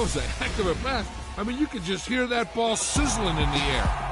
was a heck of a pass. I mean, you could just hear that ball sizzling in the air.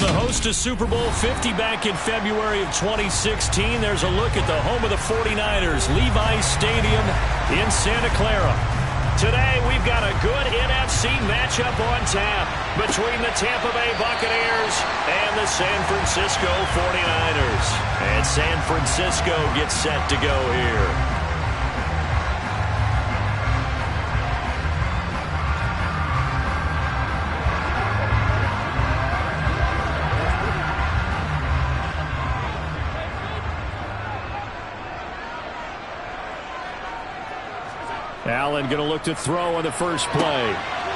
the host of Super Bowl 50 back in February of 2016. There's a look at the home of the 49ers, Levi's Stadium in Santa Clara. Today, we've got a good NFC matchup on tap between the Tampa Bay Buccaneers and the San Francisco 49ers. And San Francisco gets set to go here. Allen going to look to throw on the first play.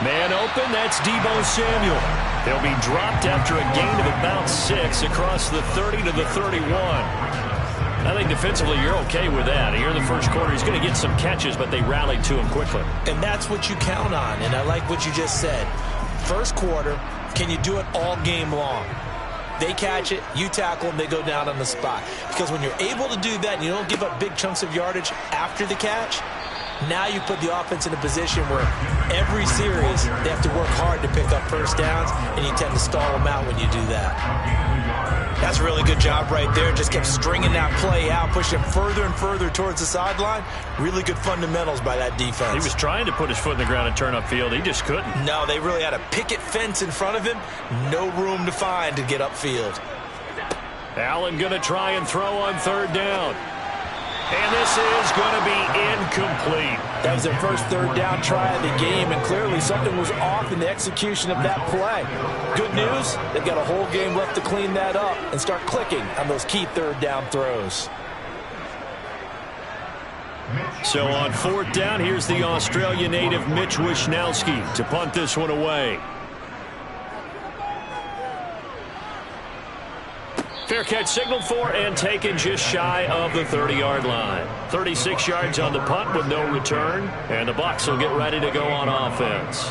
Man open, that's Deebo Samuel. They'll be dropped after a gain of about 6 across the 30 to the 31. I think defensively you're okay with that. Here in the first quarter, he's going to get some catches, but they rallied to him quickly. And that's what you count on, and I like what you just said. First quarter, can you do it all game long? They catch it, you tackle them, they go down on the spot. Because when you're able to do that and you don't give up big chunks of yardage after the catch, now you put the offense in a position where every series they have to work hard to pick up first downs, and you tend to stall them out when you do that. That's a really good job right there. Just kept stringing that play out, pushing further and further towards the sideline. Really good fundamentals by that defense. He was trying to put his foot in the ground and turn upfield. He just couldn't. No, they really had a picket fence in front of him. No room to find to get upfield. Allen going to try and throw on third down. And this is going to be incomplete. That was their first third down try of the game, and clearly something was off in the execution of that play. Good news, they've got a whole game left to clean that up and start clicking on those key third down throws. So on fourth down, here's the Australia native Mitch Wishnowsky to punt this one away. Fair catch signaled for and taken just shy of the 30-yard line. 36 yards on the punt with no return, and the Bucs will get ready to go on offense.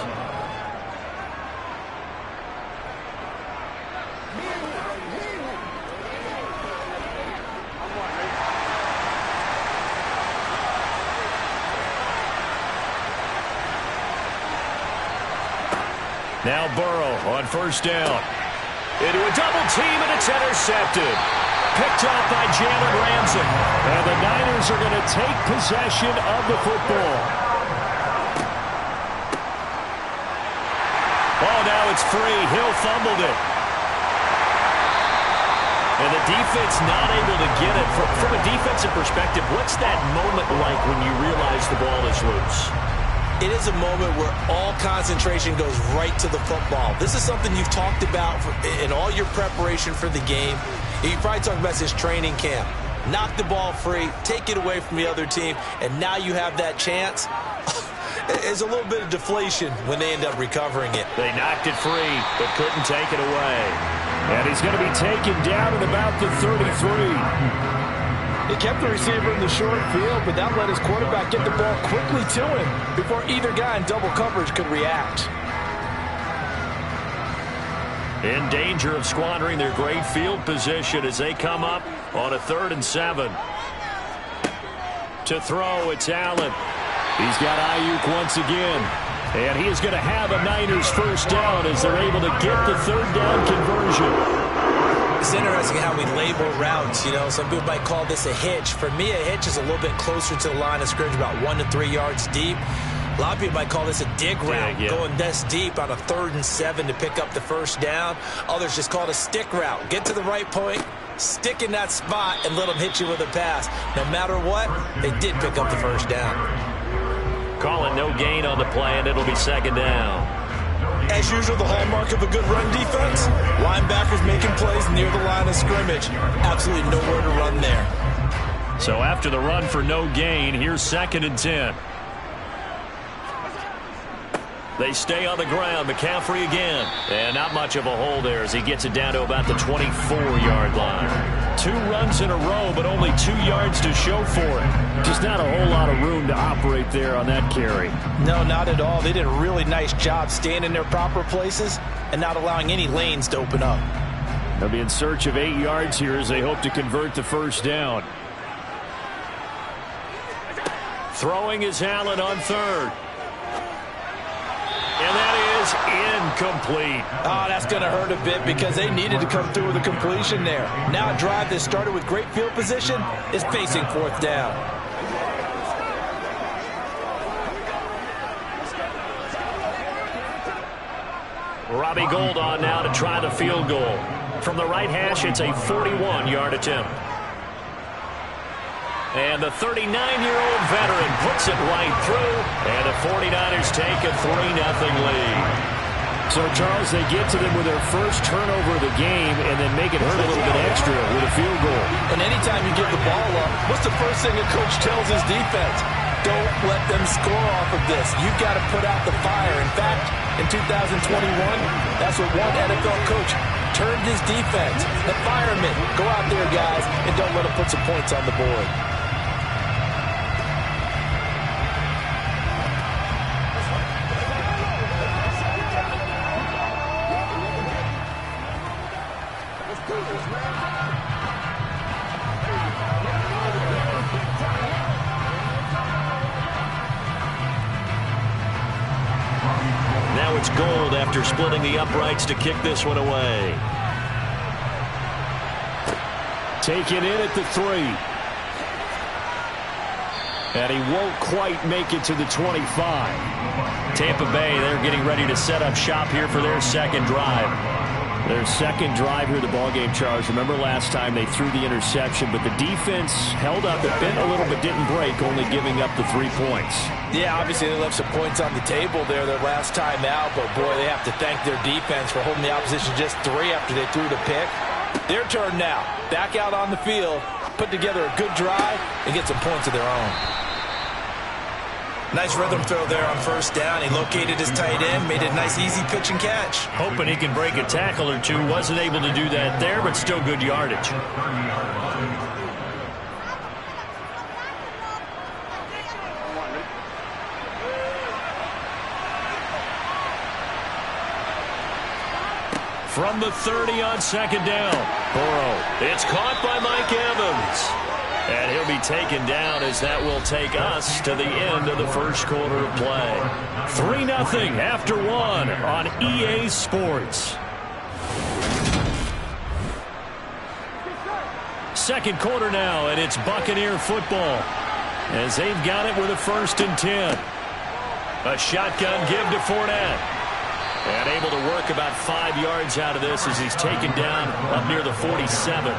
Now Burrow on first down. Into a double team, and it's intercepted. Picked off by Jalen Ramsey. And the Niners are going to take possession of the football. Oh, now it's free. Hill fumbled it. And the defense not able to get it. From a defensive perspective, what's that moment like when you realize the ball is loose? It is a moment where all concentration goes right to the football. This is something you've talked about in all your preparation for the game. You probably talked about this training camp. Knock the ball free, take it away from the other team, and now you have that chance. There's a little bit of deflation when they end up recovering it. They knocked it free, but couldn't take it away. And he's going to be taken down at about the 33. He kept the receiver in the short field, but that let his quarterback get the ball quickly to him before either guy in double coverage could react. In danger of squandering their great field position as they come up on a 3rd and 7. To throw, it's Allen. He's got Ayuk once again. And he is going to have a Niners first down as they're able to get the third down conversion. It's interesting how we label routes. You know, some people might call this a hitch. For me, a hitch is a little bit closer to the line of scrimmage, about 1 to 3 yards deep. A lot of people might call this a dig route, going this deep on a 3rd and 7 to pick up the first down. Others just call it a stick route. Get to the right point, stick in that spot, and let them hit you with a pass. No matter what, they did pick up the first down. Calling no gain on the play, and it'll be 2nd down. As usual, the hallmark of a good run defense, linebackers making plays near the line of scrimmage. Absolutely nowhere to run there. So after the run for no gain, here's 2nd and 10. They stay on the ground. McCaffrey again. And not much of a hole there as he gets it down to about the 24-yard line. 2 runs in a row, but only 2 yards to show for it. Just not a whole lot of room to operate there on that carry. No, not at all. They did a really nice job staying in their proper places and not allowing any lanes to open up. They'll be in search of 8 yards here as they hope to convert the first down. Throwing is Allen on 3rd. And that is is incomplete. Oh, that's going to hurt a bit because they needed to come through with a completion there. Now a drive that started with great field position is facing 4th down. Robbie Gould on now to try the field goal. From the right hash, it's a 41-yard attempt. And the 39-year-old veteran puts it right through, and the 49ers take a 3-0 lead. So, Charles, they get to them with their first turnover of the game and then make it hurt a little bit extra with a field goal. And anytime you give the ball up, what's the first thing a coach tells his defense? Don't let them score off of this. You've got to put out the fire. In fact, in 2021, that's what one NFL coach turned his defense. The firemen. Go out there, guys, and don't let them put some points on the board. Now it's Gould after splitting the uprights to kick this one away. Taken in at the 3. And he won't quite make it to the 25. Tampa Bay, they're getting ready to set up shop here for their second drive. Their second drive here of the ballgame, Charles. Remember last time they threw the interception, but the defense held up, it bent a little but didn't break, only giving up the 3 points. Yeah, obviously they left some points on the table there their last time out, but boy, they have to thank their defense for holding the opposition just 3 after they threw the pick. Their turn now. Back out on the field, put together a good drive, and get some points of their own. Nice rhythm throw there on 1st down. He located his tight end, made it a nice easy pitch and catch. Hoping he can break a tackle or two. Wasn't able to do that there, but still good yardage. From the 30 on 2nd down. Burrow. It's caught by Mike Evans. And he'll be taken down as that will take us to the end of the first quarter of play. 3-0 after 1 on EA Sports. Second quarter now, and it's Buccaneer football as they've got it with a 1st and 10. A shotgun give to Fournette. And able to work about 5 yards out of this as he's taken down up near the 47.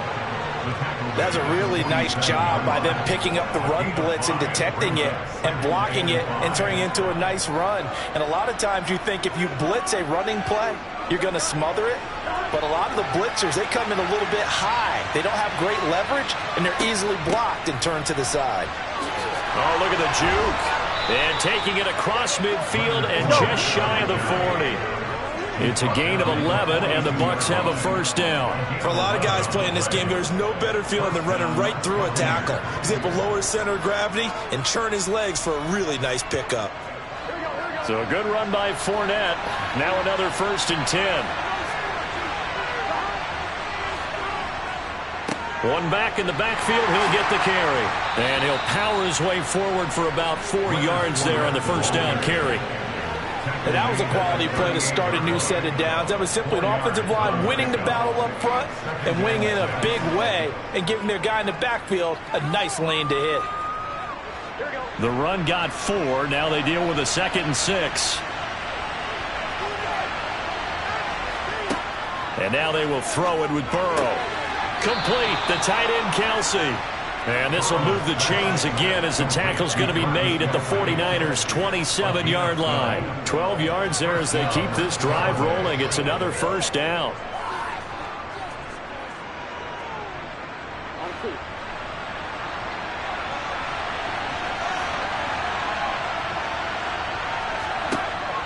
That's a really nice job by them picking up the run blitz and detecting it and blocking it and turning it into a nice run. And a lot of times you think if you blitz a running play, you're going to smother it. But a lot of the blitzers, they come in a little bit high. They don't have great leverage, and they're easily blocked and turned to the side. Oh, look at the juke. And taking it across midfield and just shy of the 40. It's a gain of 11, and the Bucs have a 1st down. For a lot of guys playing this game, there's no better feeling than running right through a tackle. He's able to lower his center of gravity and churn his legs for a really nice pickup. So a good run by Fournette. Now another 1st and 10. One back in the backfield, he'll get the carry. And he'll power his way forward for about 4 yards there on the 1st down carry. And that was a quality play to start a new set of downs. That was simply an offensive line winning the battle up front and winning in a big way and giving their guy in the backfield a nice lane to hit. The run got 4. Now they deal with a 2nd and 6. And now they will throw it with Burrow. Complete. The tight end, Kelsey. And this will move the chains again as the tackle's going to be made at the 49ers' 27-yard line. 12 yards there as they keep this drive rolling. It's another 1st down.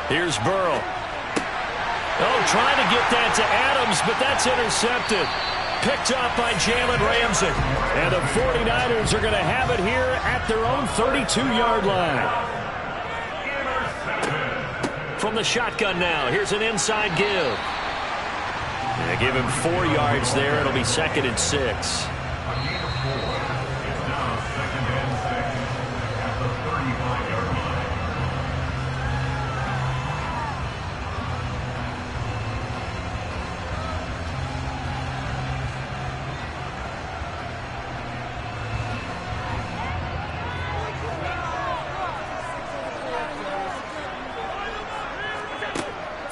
Here's Burrow. Oh, trying to get that to Adams, but that's intercepted. Picked up by Jalen Ramsey. And the 49ers are going to have it here at their own 32-yard line. From the shotgun now, here's an inside give. They give him 4 yards there. It'll be 2nd and 6.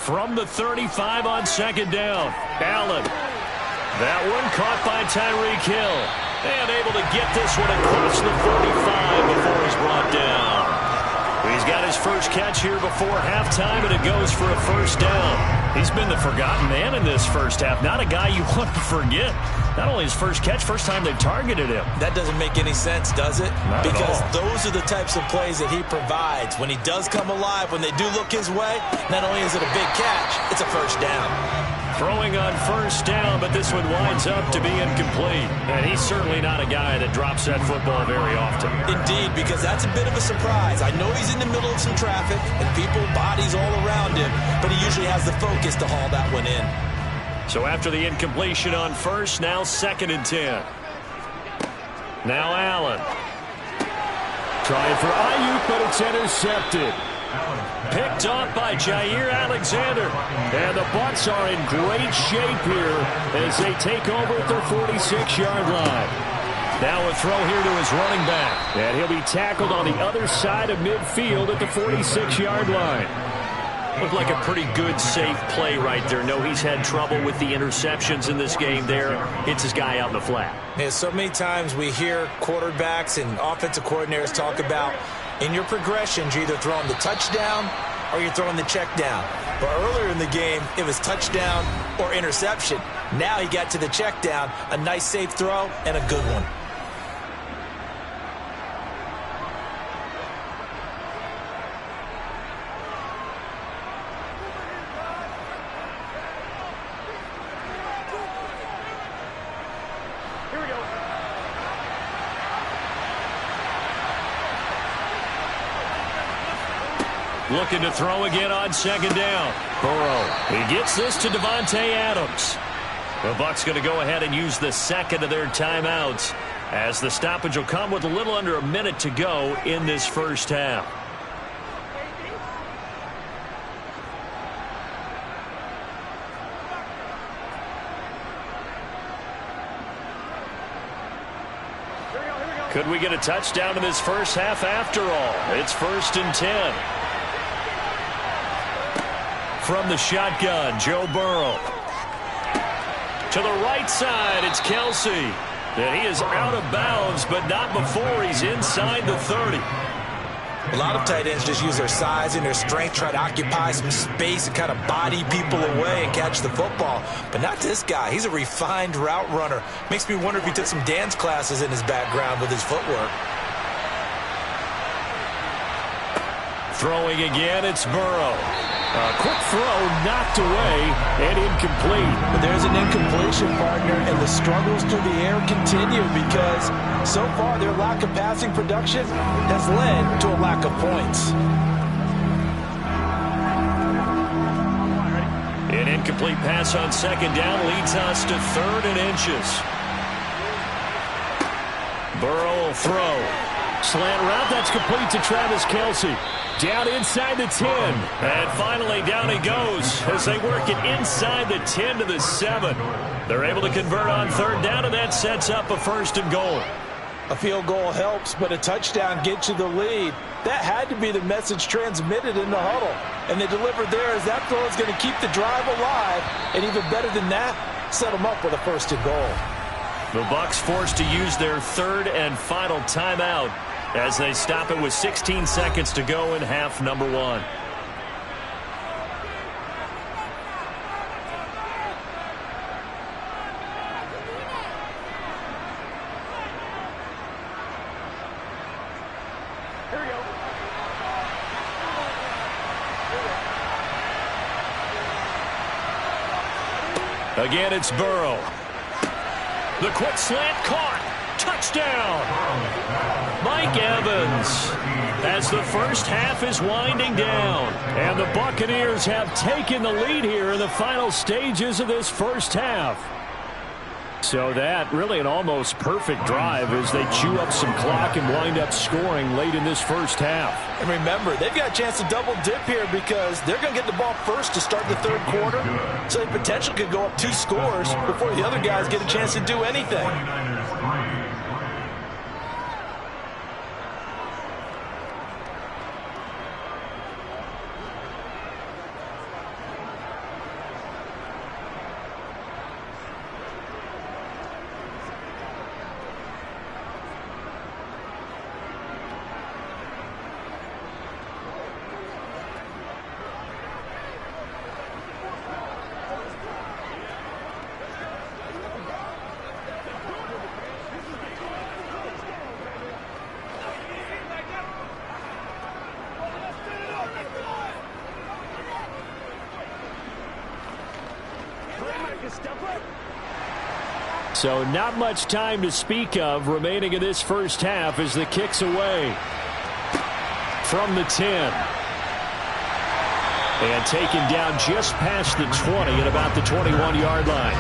from the 35 on second down. Allen. That one caught by Tyreek Hill. And able to get this one across the 45 before he's brought down. He's got his first catch here before halftime, and it goes for a first down. He's been the forgotten man in this first half. Not a guy you want to forget. Not only his first catch, first time they targeted him. That doesn't make any sense, does it? Not because at all. Those are the types of plays that he provides. When he does come alive, when they do look his way, not only is it a big catch, it's a first down. Throwing on first down, but this one winds up to be incomplete. And he's certainly not a guy that drops that football very often. Indeed, because that's a bit of a surprise. I know he's in the middle of some traffic and people, bodies all around him, but he usually has the focus to haul that one in. So after the incompletion on first, now 2nd and 10. Now Allen. Trying for Ayuk, but it's intercepted. Picked off by Jair Alexander. And the Bucs are in great shape here as they take over at their 46-yard line. Now a throw here to his running back. And he'll be tackled on the other side of midfield at the 46-yard line. Looked like a pretty good, safe play right there. No, he's had trouble with the interceptions in this game there. Hits his guy out in the flat. Yeah, so many times we hear quarterbacks and offensive coordinators talk about in your progressions, you're either throwing the touchdown or you're throwing the check down. But earlier in the game, it was touchdown or interception. Now he got to the check down, a nice safe throw, and a good one. Looking to throw again on second down. Burrow. He gets this to Devontae Adams. The Bucs going to go ahead and use the second of their timeouts as the stoppage will come with a little under a minute to go in this first half. Could we get a touchdown in this first half after all? It's 1st and 10. From the shotgun, Joe Burrow. To the right side, it's Kelsey. And he is out of bounds, but not before he's inside the 30. A lot of tight ends just use their size and their strength, try to occupy some space and kind of body people away and catch the football. But not this guy. He's a refined route runner. Makes me wonder if he took some dance classes in his background with his footwork. Throwing again, it's Burrow. A quick throw knocked away and incomplete. But there's an incompletion, partner, and the struggles through the air continue because so far their lack of passing production has led to a lack of points. An incomplete pass on second down leads us to 3rd and inches. Burrow will throw. Slant route, that's complete to Travis Kelsey. Down inside the 10. And finally down he goes as they work it inside the 10 to the 7. They're able to convert on 3rd down, and that sets up a 1st and goal. A field goal helps, but a touchdown gets you the lead. That had to be the message transmitted in the huddle. And they delivered there as that throw is going to keep the drive alive. And even better than that, set them up with a 1st and goal. The Bucs forced to use their 3rd and final timeout as they stop it with 16 seconds to go in half number 1. Here we go. Again, it's Burrow. The quick slant caught. Touchdown. Mike Evans as the first half is winding down. And the Buccaneers have taken the lead here in the final stages of this first half. So that really an almost perfect drive as they chew up some clock and wind up scoring late in this first half. And remember, they've got a chance to double dip here because they're going to get the ball first to start the 3rd quarter. So they potentially could go up 2 scores before the other guys get a chance to do anything. So not much time to speak of remaining in this first half as the kick's away from the 10. And taken down just past the 20 at about the 21-yard line.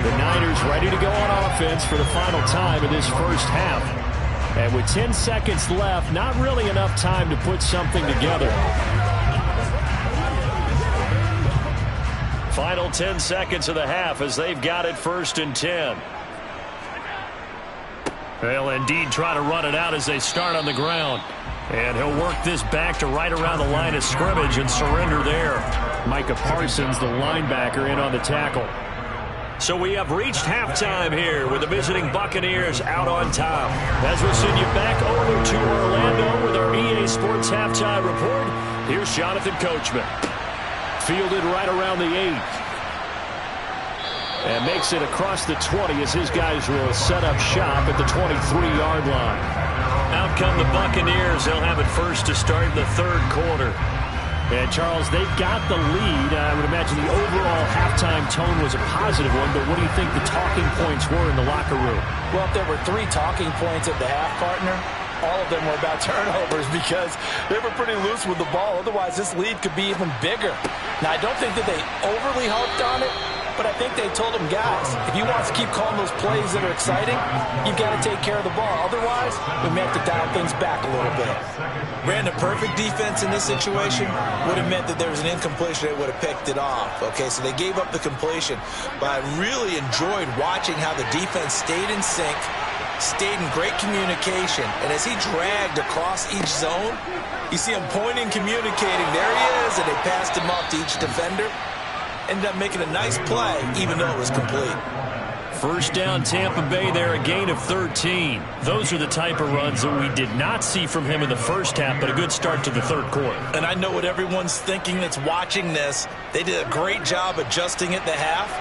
The Niners ready to go on offense for the final time in this first half. And with 10 seconds left, not really enough time to put something together. Final 10 seconds of the half as they've got it 1st and 10. They'll indeed try to run it out as they start on the ground. And he'll work this back to right around the line of scrimmage and surrender there. Micah Parsons, the linebacker, in on the tackle. So we have reached halftime here with the visiting Buccaneers out on top. As we'll send you back over to Orlando with our EA Sports Halftime Report, here's Jonathan Coachman. Fielded right around the 8. And makes it across the 20 as his guys will set up shop at the 23-yard line. Out come the Buccaneers. They'll have it first to start in the 3rd quarter. And, Charles, they've got the lead. I would imagine the overall halftime tone was a positive one, but what do you think the talking points were in the locker room? Well, if there were 3 talking points at the half, partner, all of them were about turnovers because they were pretty loose with the ball. Otherwise, this lead could be even bigger. Now, I don't think that they overly harped on it, but I think they told them, guys, if you want to keep calling those plays that are exciting, you've got to take care of the ball. Otherwise, we may have to dial things back a little bit. Ran a perfect defense in this situation would have meant that there was an incompletion. They would have picked it off. Okay, so they gave up the completion. But I really enjoyed watching how the defense stayed in sync, stayed in great communication. And as he dragged across each zone, you see him pointing, communicating. There he is, and they passed him off to each defender. Ended up making a nice play, even though it was complete. First down, Tampa Bay there, a gain of 13. Those are the type of runs that we did not see from him in the first half, but a good start to the 3rd quarter. And I know what everyone's thinking that's watching this. They did a great job adjusting at the half.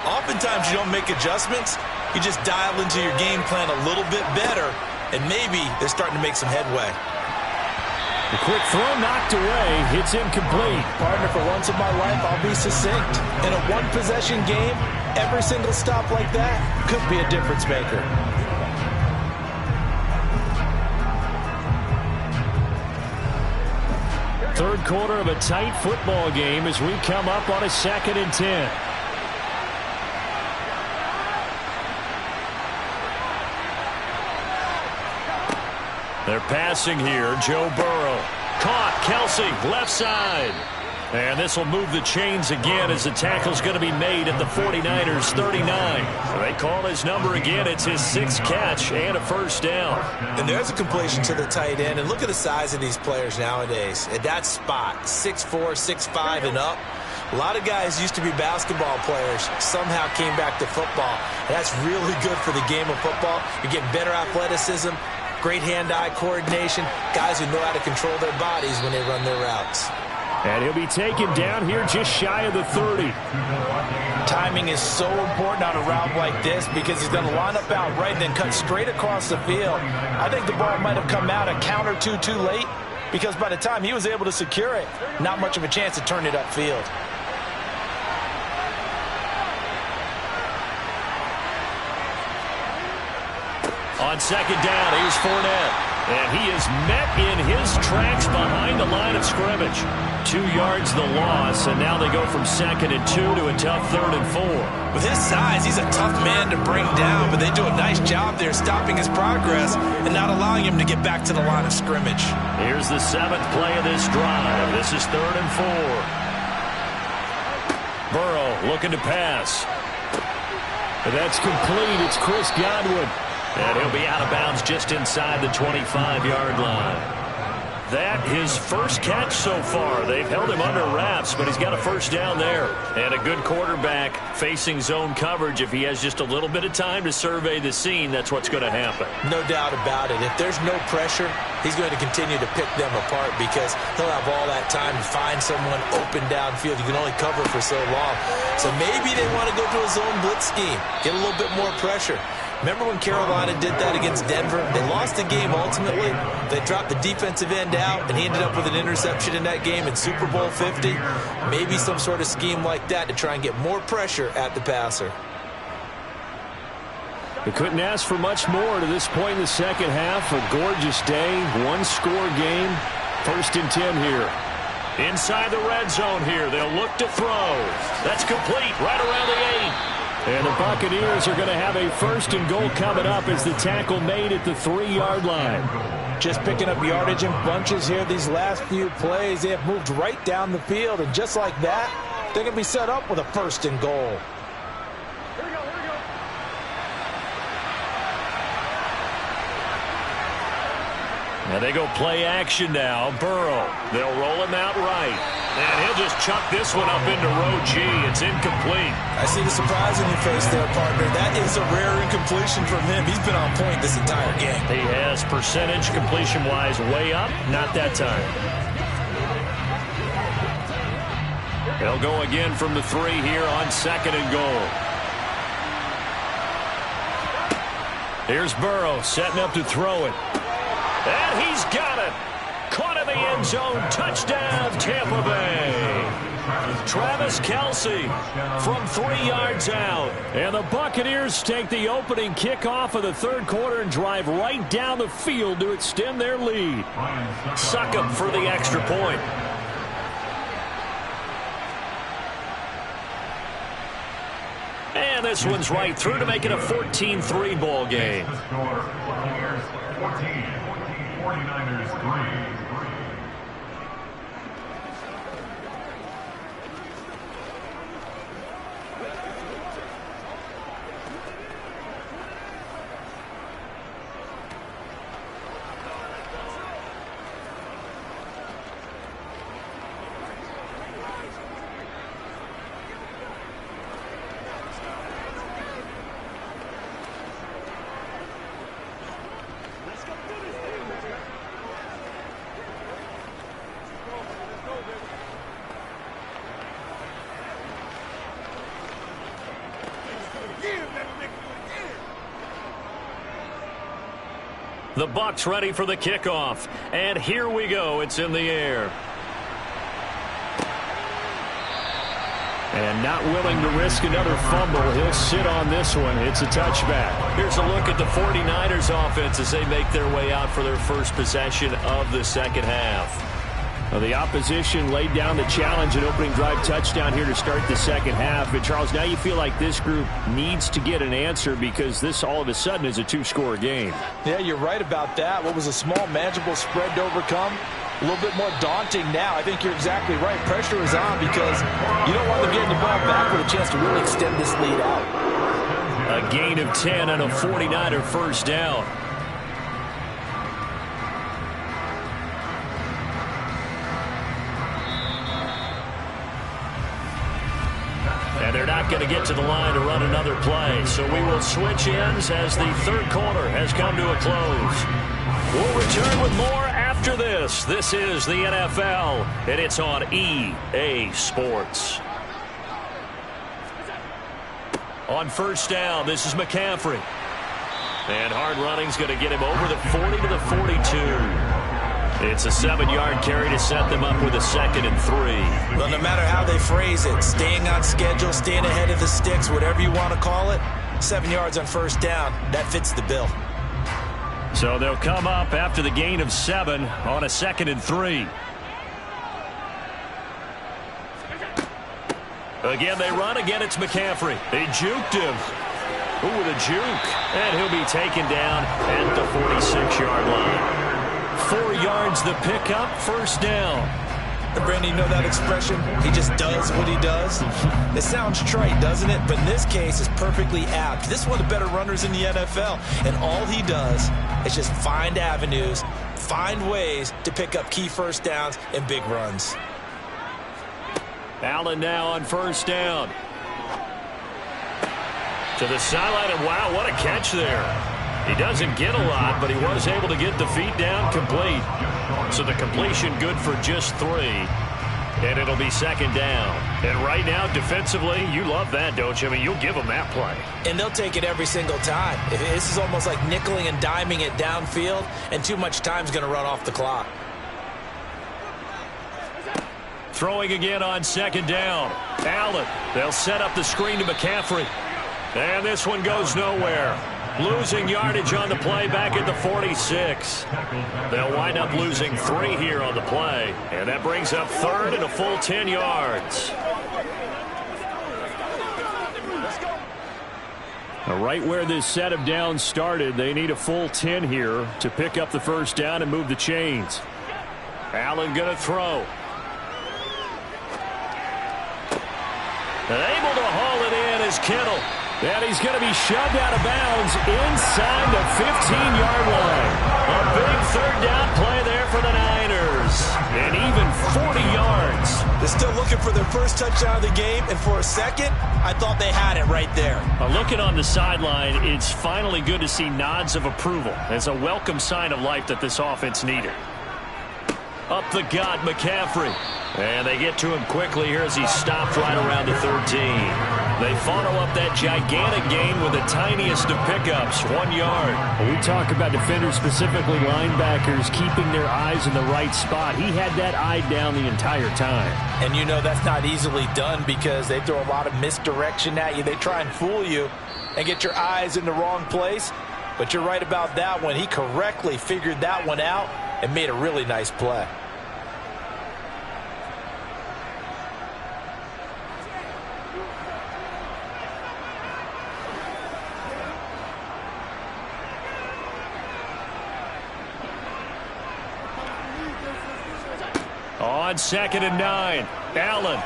Oftentimes you don't make adjustments. You just dial into your game plan a little bit better, and maybe they're starting to make some headway. The quick throw knocked away. It's incomplete. Partner, for once in my life, I'll be succinct. In a one-possession game, every single stop like that could be a difference maker. Third quarter of a tight football game as we come up on a 2nd and 10. They're passing here. Joe Burrow. Caught. Kelsey, left side. And this will move the chains again as the tackle's going to be made at the 49ers 39. They call his number again. It's his 6th catch and a first down. And there's a completion to the tight end. And look at the size of these players nowadays. At that spot, 6'4", 6'5", and up. A lot of guys used to be basketball players, somehow came back to football. And that's really good for the game of football. You're getting better athleticism, great hand-eye coordination, guys who know how to control their bodies when they run their routes. And he'll be taken down here just shy of the 30. Timing is so important on a route like this because he's going to line up out right and then cut straight across the field. I think the ball might have come out a count or two too late because by the time he was able to secure it, not much of a chance to turn it upfield. On 2nd down, here's Fournette. And he is met in his tracks behind the line of scrimmage. 2 yards the loss, and now they go from 2nd and 2 to a tough 3rd and 4. With his size, he's a tough man to bring down, but they do a nice job there stopping his progress and not allowing him to get back to the line of scrimmage. Here's the 7th play of this drive. This is 3rd and 4. Burrow looking to pass. And that's complete. It's Chris Godwin. And he'll be out of bounds just inside the 25-yard line. That his first catch so far. They've held him under wraps, but he's got a first down there. And a good quarterback facing zone coverage. If he has just a little bit of time to survey the scene, that's what's going to happen. No doubt about it. If there's no pressure, he's going to continue to pick them apart because he'll have all that time to find someone open downfield. You can only cover for so long. So maybe they want to go to a zone blitz scheme, get a little bit more pressure. Remember when Carolina did that against Denver? They lost the game ultimately. They dropped the defensive end out, and he ended up with an interception in that game in Super Bowl 50. Maybe some sort of scheme like that to try and get more pressure at the passer. We couldn't ask for much more to this point in the second half. A gorgeous day, one-score game. 1st and 10 here. Inside the red zone here. They'll look to throw. That's complete right around the 8. And the Buccaneers are going to have a 1st and goal coming up as the tackle made at the 3-yard line. Just picking up yardage in bunches here these last few plays. They have moved right down the field, and just like that, they're going to be set up with a 1st and goal. Now they go play action now. Burrow. They'll roll him out right. And he'll just chuck this one up into row G. It's incomplete. I see the surprise in your face there, partner. That is a rare incompletion from him. He's been on point this entire game. He has percentage completion-wise way up. Not that time. They'll go again from the 3 here on 2nd and goal. Here's Burrow setting up to throw it. And he's got it. Caught in the end zone. Touchdown, Tampa Bay. Travis Kelce from 3 yards out. And the Buccaneers take the opening kickoff of the 3rd quarter and drive right down the field to extend their lead. Suck him for the extra point. And this one's right through to make it a 14-3 ball game. 49ers 3. The Bucs ready for the kickoff. And here we go. It's in the air. And not willing to risk another fumble. He'll sit on this one. It's a touchback. Here's a look at the 49ers offense as they make their way out for their first possession of the second half. Well, the opposition laid down the challenge and opening drive touchdown here to start the second half. But, Charles, now you feel like this group needs to get an answer because this all of a sudden is a 2-score game. Yeah, you're right about that. What was a small, manageable spread to overcome, a little bit more daunting now. I think you're exactly right. Pressure is on because you don't want them getting the ball back with a chance to really extend this lead out. A gain of 10 and a 49er first down. And they're not going to get to the line to run another play. So we will switch ends as the 3rd quarter has come to a close. We'll return with more after this. This is the NFL, and it's on EA Sports. On first down, this is McCaffrey. And hard running's going to get him over the 40 to the 42. It's a 7-yard carry to set them up with a 2nd and 3. Well, no matter how they phrase it, staying on schedule, staying ahead of the sticks, whatever you want to call it, 7 yards on first down, that fits the bill. So they'll come up after the gain of 7 on a 2nd and 3. Again, they run. Again, it's McCaffrey. They juked him. Ooh, with a juke. And he'll be taken down at the 46-yard line. 4 yards the pickup, first down. Brandon, you know that expression? He just does what he does. It sounds trite, doesn't it? But in this case, it's perfectly apt. This is one of the better runners in the NFL. And all he does is just find avenues, find ways to pick up key first downs and big runs. Allen now on first down. To the sideline, and wow, what a catch there. He doesn't get a lot, but he was able to get the feet down complete. So the completion good for just 3. And it'll be second down. And right now, defensively, you love that, don't you? I mean, you'll give them that play. And they'll take it every single time. This is almost like nickeling and diming it downfield, and too much time's going to run off the clock. Throwing again on second down. Allen. They'll set up the screen to McCaffrey. And this one goes nowhere. Losing yardage on the play back at the 46. They'll wind up losing 3 here on the play. And that brings up third and a full 10 yards. Right where this set of downs started, they need a full 10 here to pick up the first down and move the chains. Allen going to throw. And able to haul it in is Kittle. And he's going to be shoved out of bounds inside the 15-yard line. A big third down play there for the Niners. And even 40 yards. They're still looking for their first touchdown of the game, and for a second, I thought they had it right there. Looking on the sideline, it's finally good to see nods of approval. It's a welcome sign of life that this offense needed. Up the gut, McCaffrey. And they get to him quickly here as he stopped right around the 13. They follow up that gigantic gain with the tiniest of pickups, 1 yard. We talk about defenders, specifically linebackers, keeping their eyes in the right spot. He had that eye down the entire time. And you know that's not easily done because they throw a lot of misdirection at you. They try and fool you and get your eyes in the wrong place. But you're right about that one. He correctly figured that one out and made a really nice play. On 2nd and 9, Allen.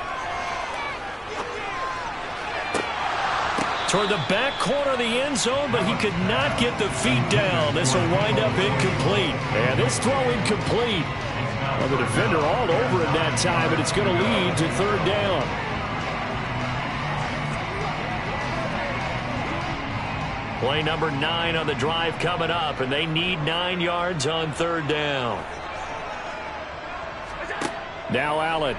Toward the back corner of the end zone, but he could not get the feet down. This will wind up incomplete. And this throw incomplete. Well, the defender all over it that time, but it's going to lead to third down. Play number 9 on the drive coming up, and they need 9 yards on third down. Now Allen.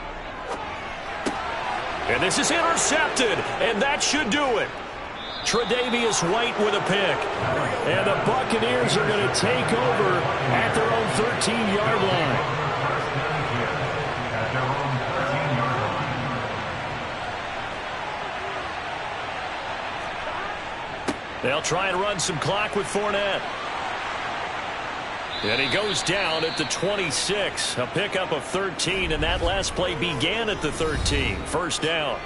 And this is intercepted, and that should do it. Tre'Davious White with a pick. And the Buccaneers are going to take over at their own 13-yard line. They'll try and run some clock with Fournette. And he goes down at the 26. A pickup of 13, and that last play began at the 13. First down.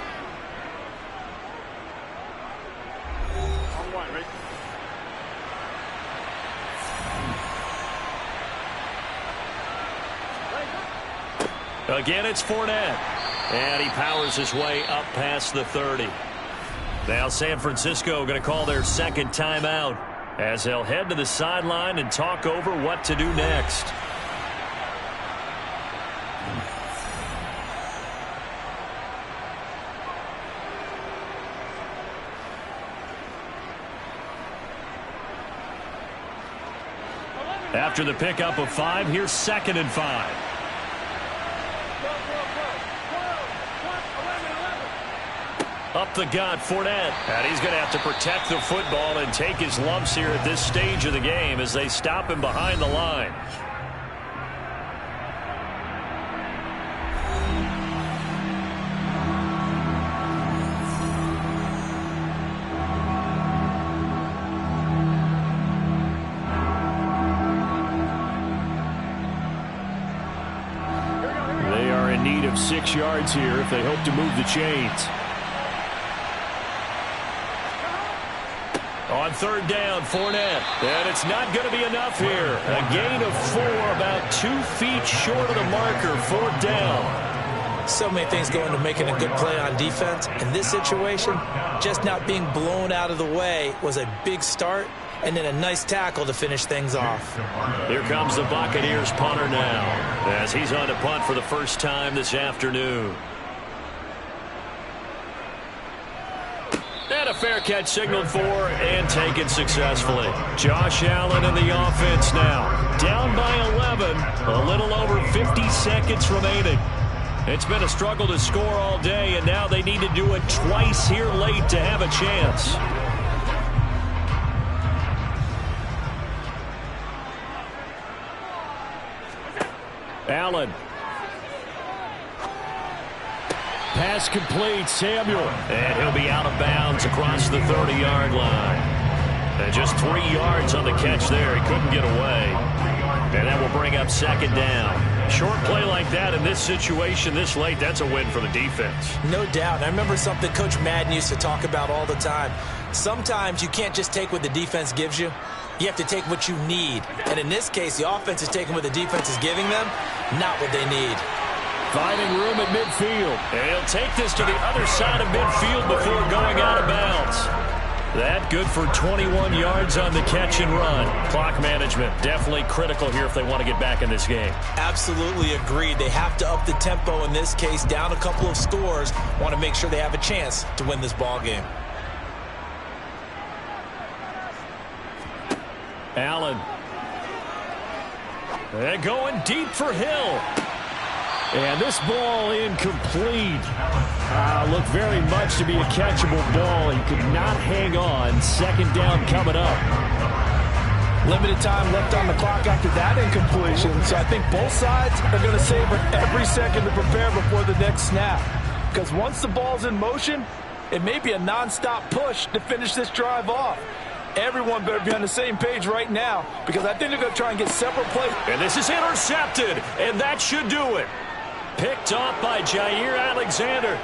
Again, it's Fournette. And he powers his way up past the 30. Now San Francisco going to call their second timeout, as they'll head to the sideline and talk over what to do next. After the pickup of 5, here's 2nd and 5. Up the gut, Fournette. And he's going to have to protect the football and take his lumps here at this stage of the game as they stop him behind the line. They are in need of 6 yards here if they hope to move the chains. On third down, Fournette. And it's not going to be enough here. A gain of 4, about 2 feet short of the marker. 4th down. So many things go into making a good play on defense. In this situation, just not being blown out of the way was a big start, and then a nice tackle to finish things off. Here comes the Buccaneers punter now, as he's on to punt for the first time this afternoon. And a fair catch signaled for and taken successfully. Josh Allen in the offense now. Down by 11. A little over 50 seconds remaining. It's been a struggle to score all day, and now they need to do it twice here late to have a chance. Allen. Pass complete, Samuel. And he'll be out of bounds across the 30-yard line. And just 3 yards on the catch there. He couldn't get away. And that will bring up second down. Short play like that in this situation this late, that's a win for the defense. No doubt. I remember something Coach Madden used to talk about all the time. Sometimes you can't just take what the defense gives you. You have to take what you need. And in this case, the offense is taking what the defense is giving them, not what they need. Finding room at midfield. And he'll take this to the other side of midfield before going out of bounds. That good for 21 yards on the catch and run. Clock management definitely critical here if they want to get back in this game. Absolutely agreed. They have to up the tempo in this case, down a couple of scores. Want to make sure they have a chance to win this ball game. Allen. They're going deep for Hill. And this ball incomplete. Looked very much to be a catchable ball. He could not hang on. Second down coming up. Limited time left on the clock after that incompletion. So I think both sides are going to savor every second to prepare before the next snap. Because once the ball's in motion, it may be a nonstop push to finish this drive off. Everyone better be on the same page right now, because I think they're going to try and get several plays. And this is intercepted, and that should do it. Picked off by Jair Alexander.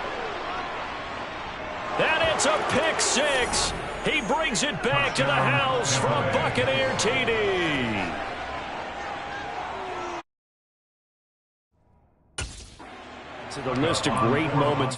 And it's a pick six. He brings it back to the house from Buccaneer TD. To the list of great moments.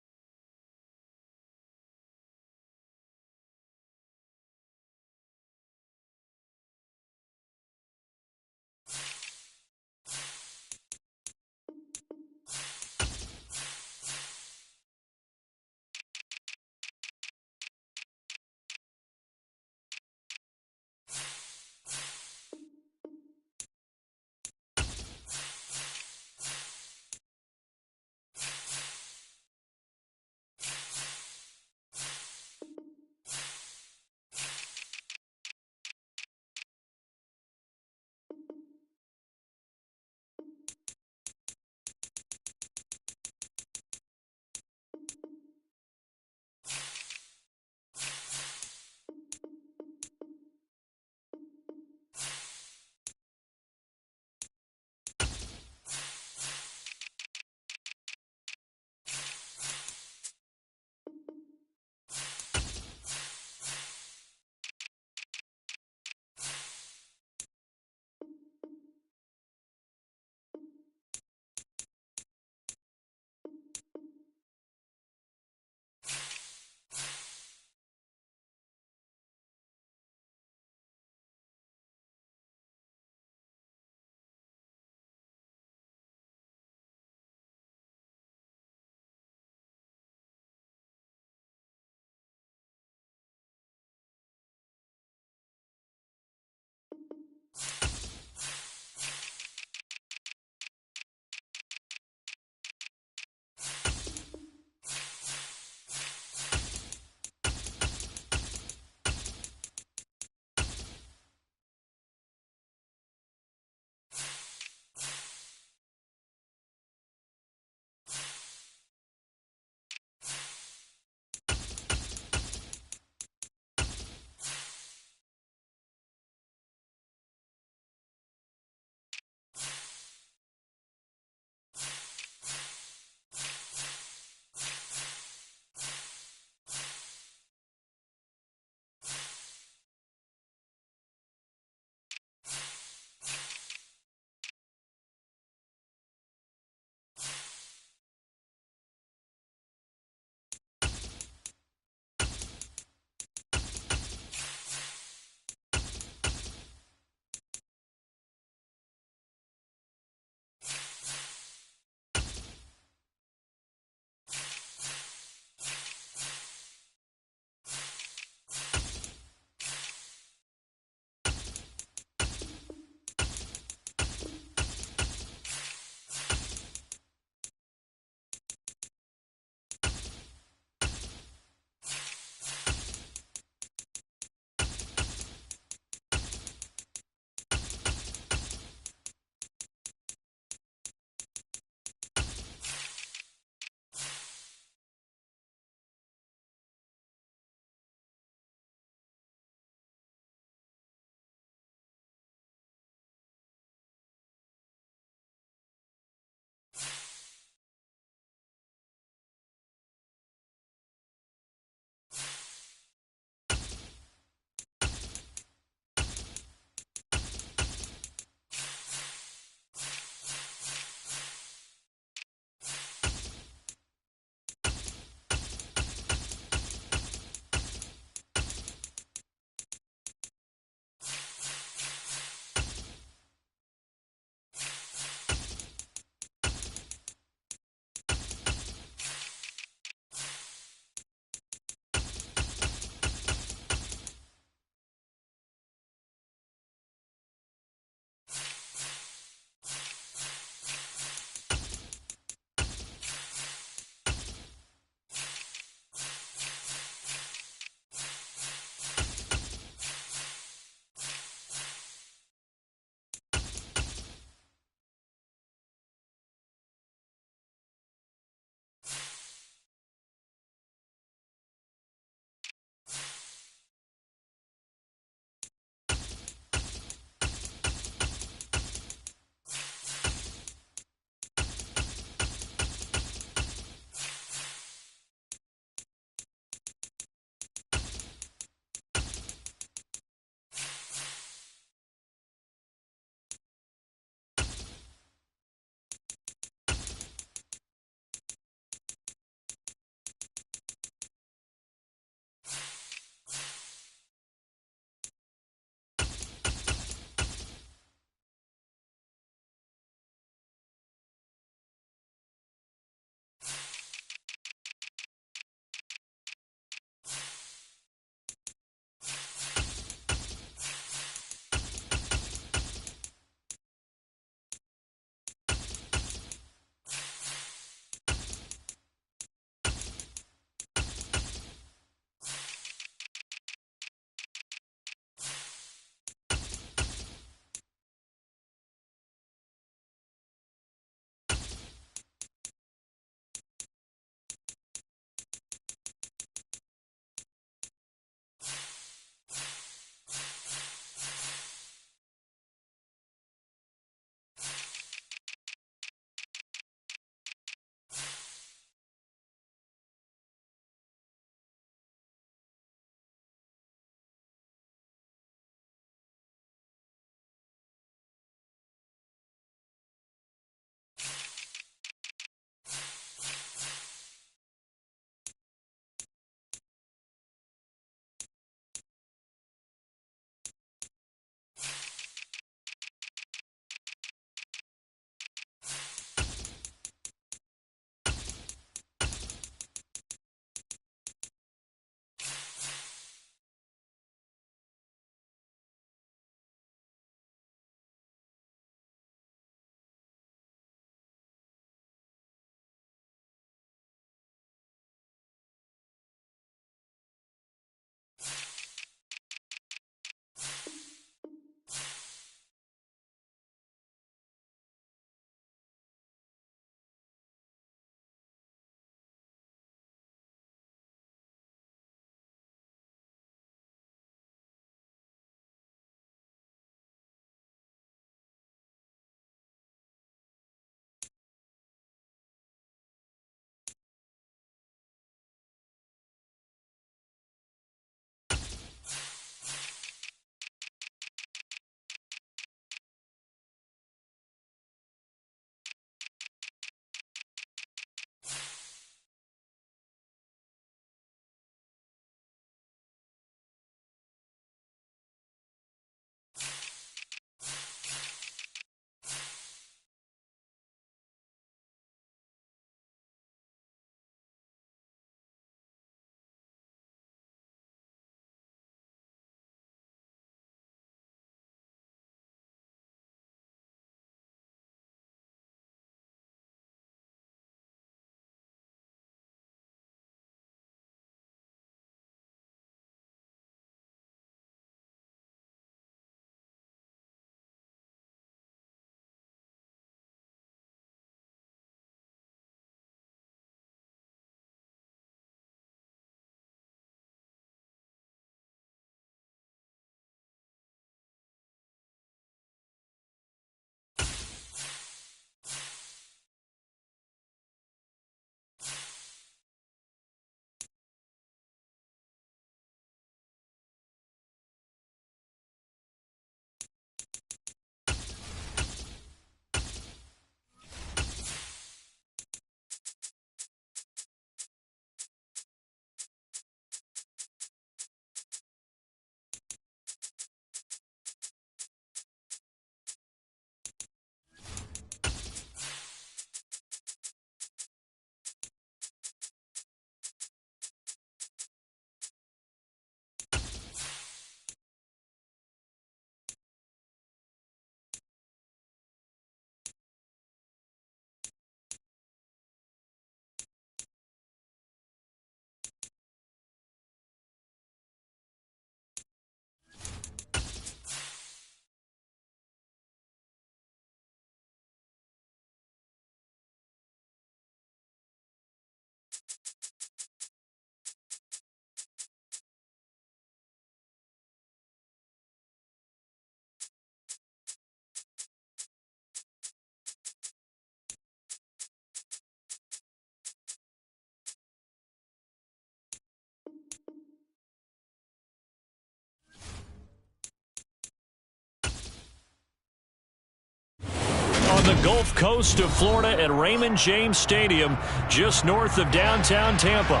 from the Gulf Coast of Florida at Raymond James Stadium, just north of downtown Tampa.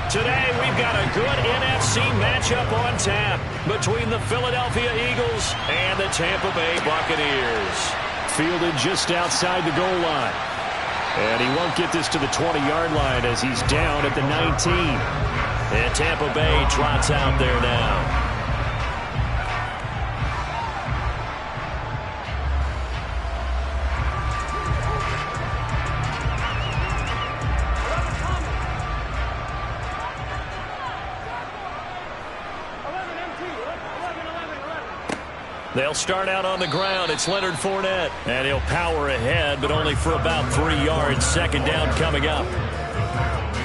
Today, we've got a good NFC matchup on tap between the Philadelphia Eagles and the Tampa Bay Buccaneers. Fielded just outside the goal line. And he won't get this to the 20-yard line as he's down at the 19. And Tampa Bay trots out there now. They'll start out on the ground. It's Leonard Fournette. And he'll power ahead, but only for about 3 yards. Second down coming up.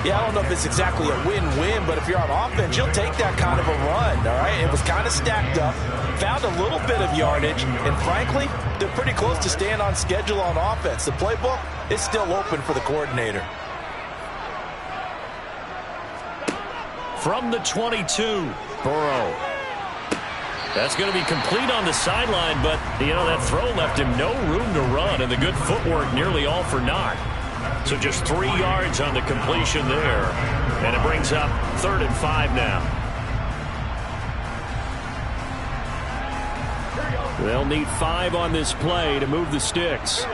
Yeah, I don't know if it's exactly a win-win, but if you're on offense, you'll take that kind of a run, all right? It was kind of stacked up, found a little bit of yardage, and frankly, they're pretty close to staying on schedule on offense. The playbook is still open for the coordinator. From the 22, Burrow. That's going to be complete on the sideline, but, that throw left him no room to run, and the good footwork nearly all for naught. So just 3 yards on the completion there. And it brings up 3rd and 5 now. They'll need 5 on this play to move the sticks.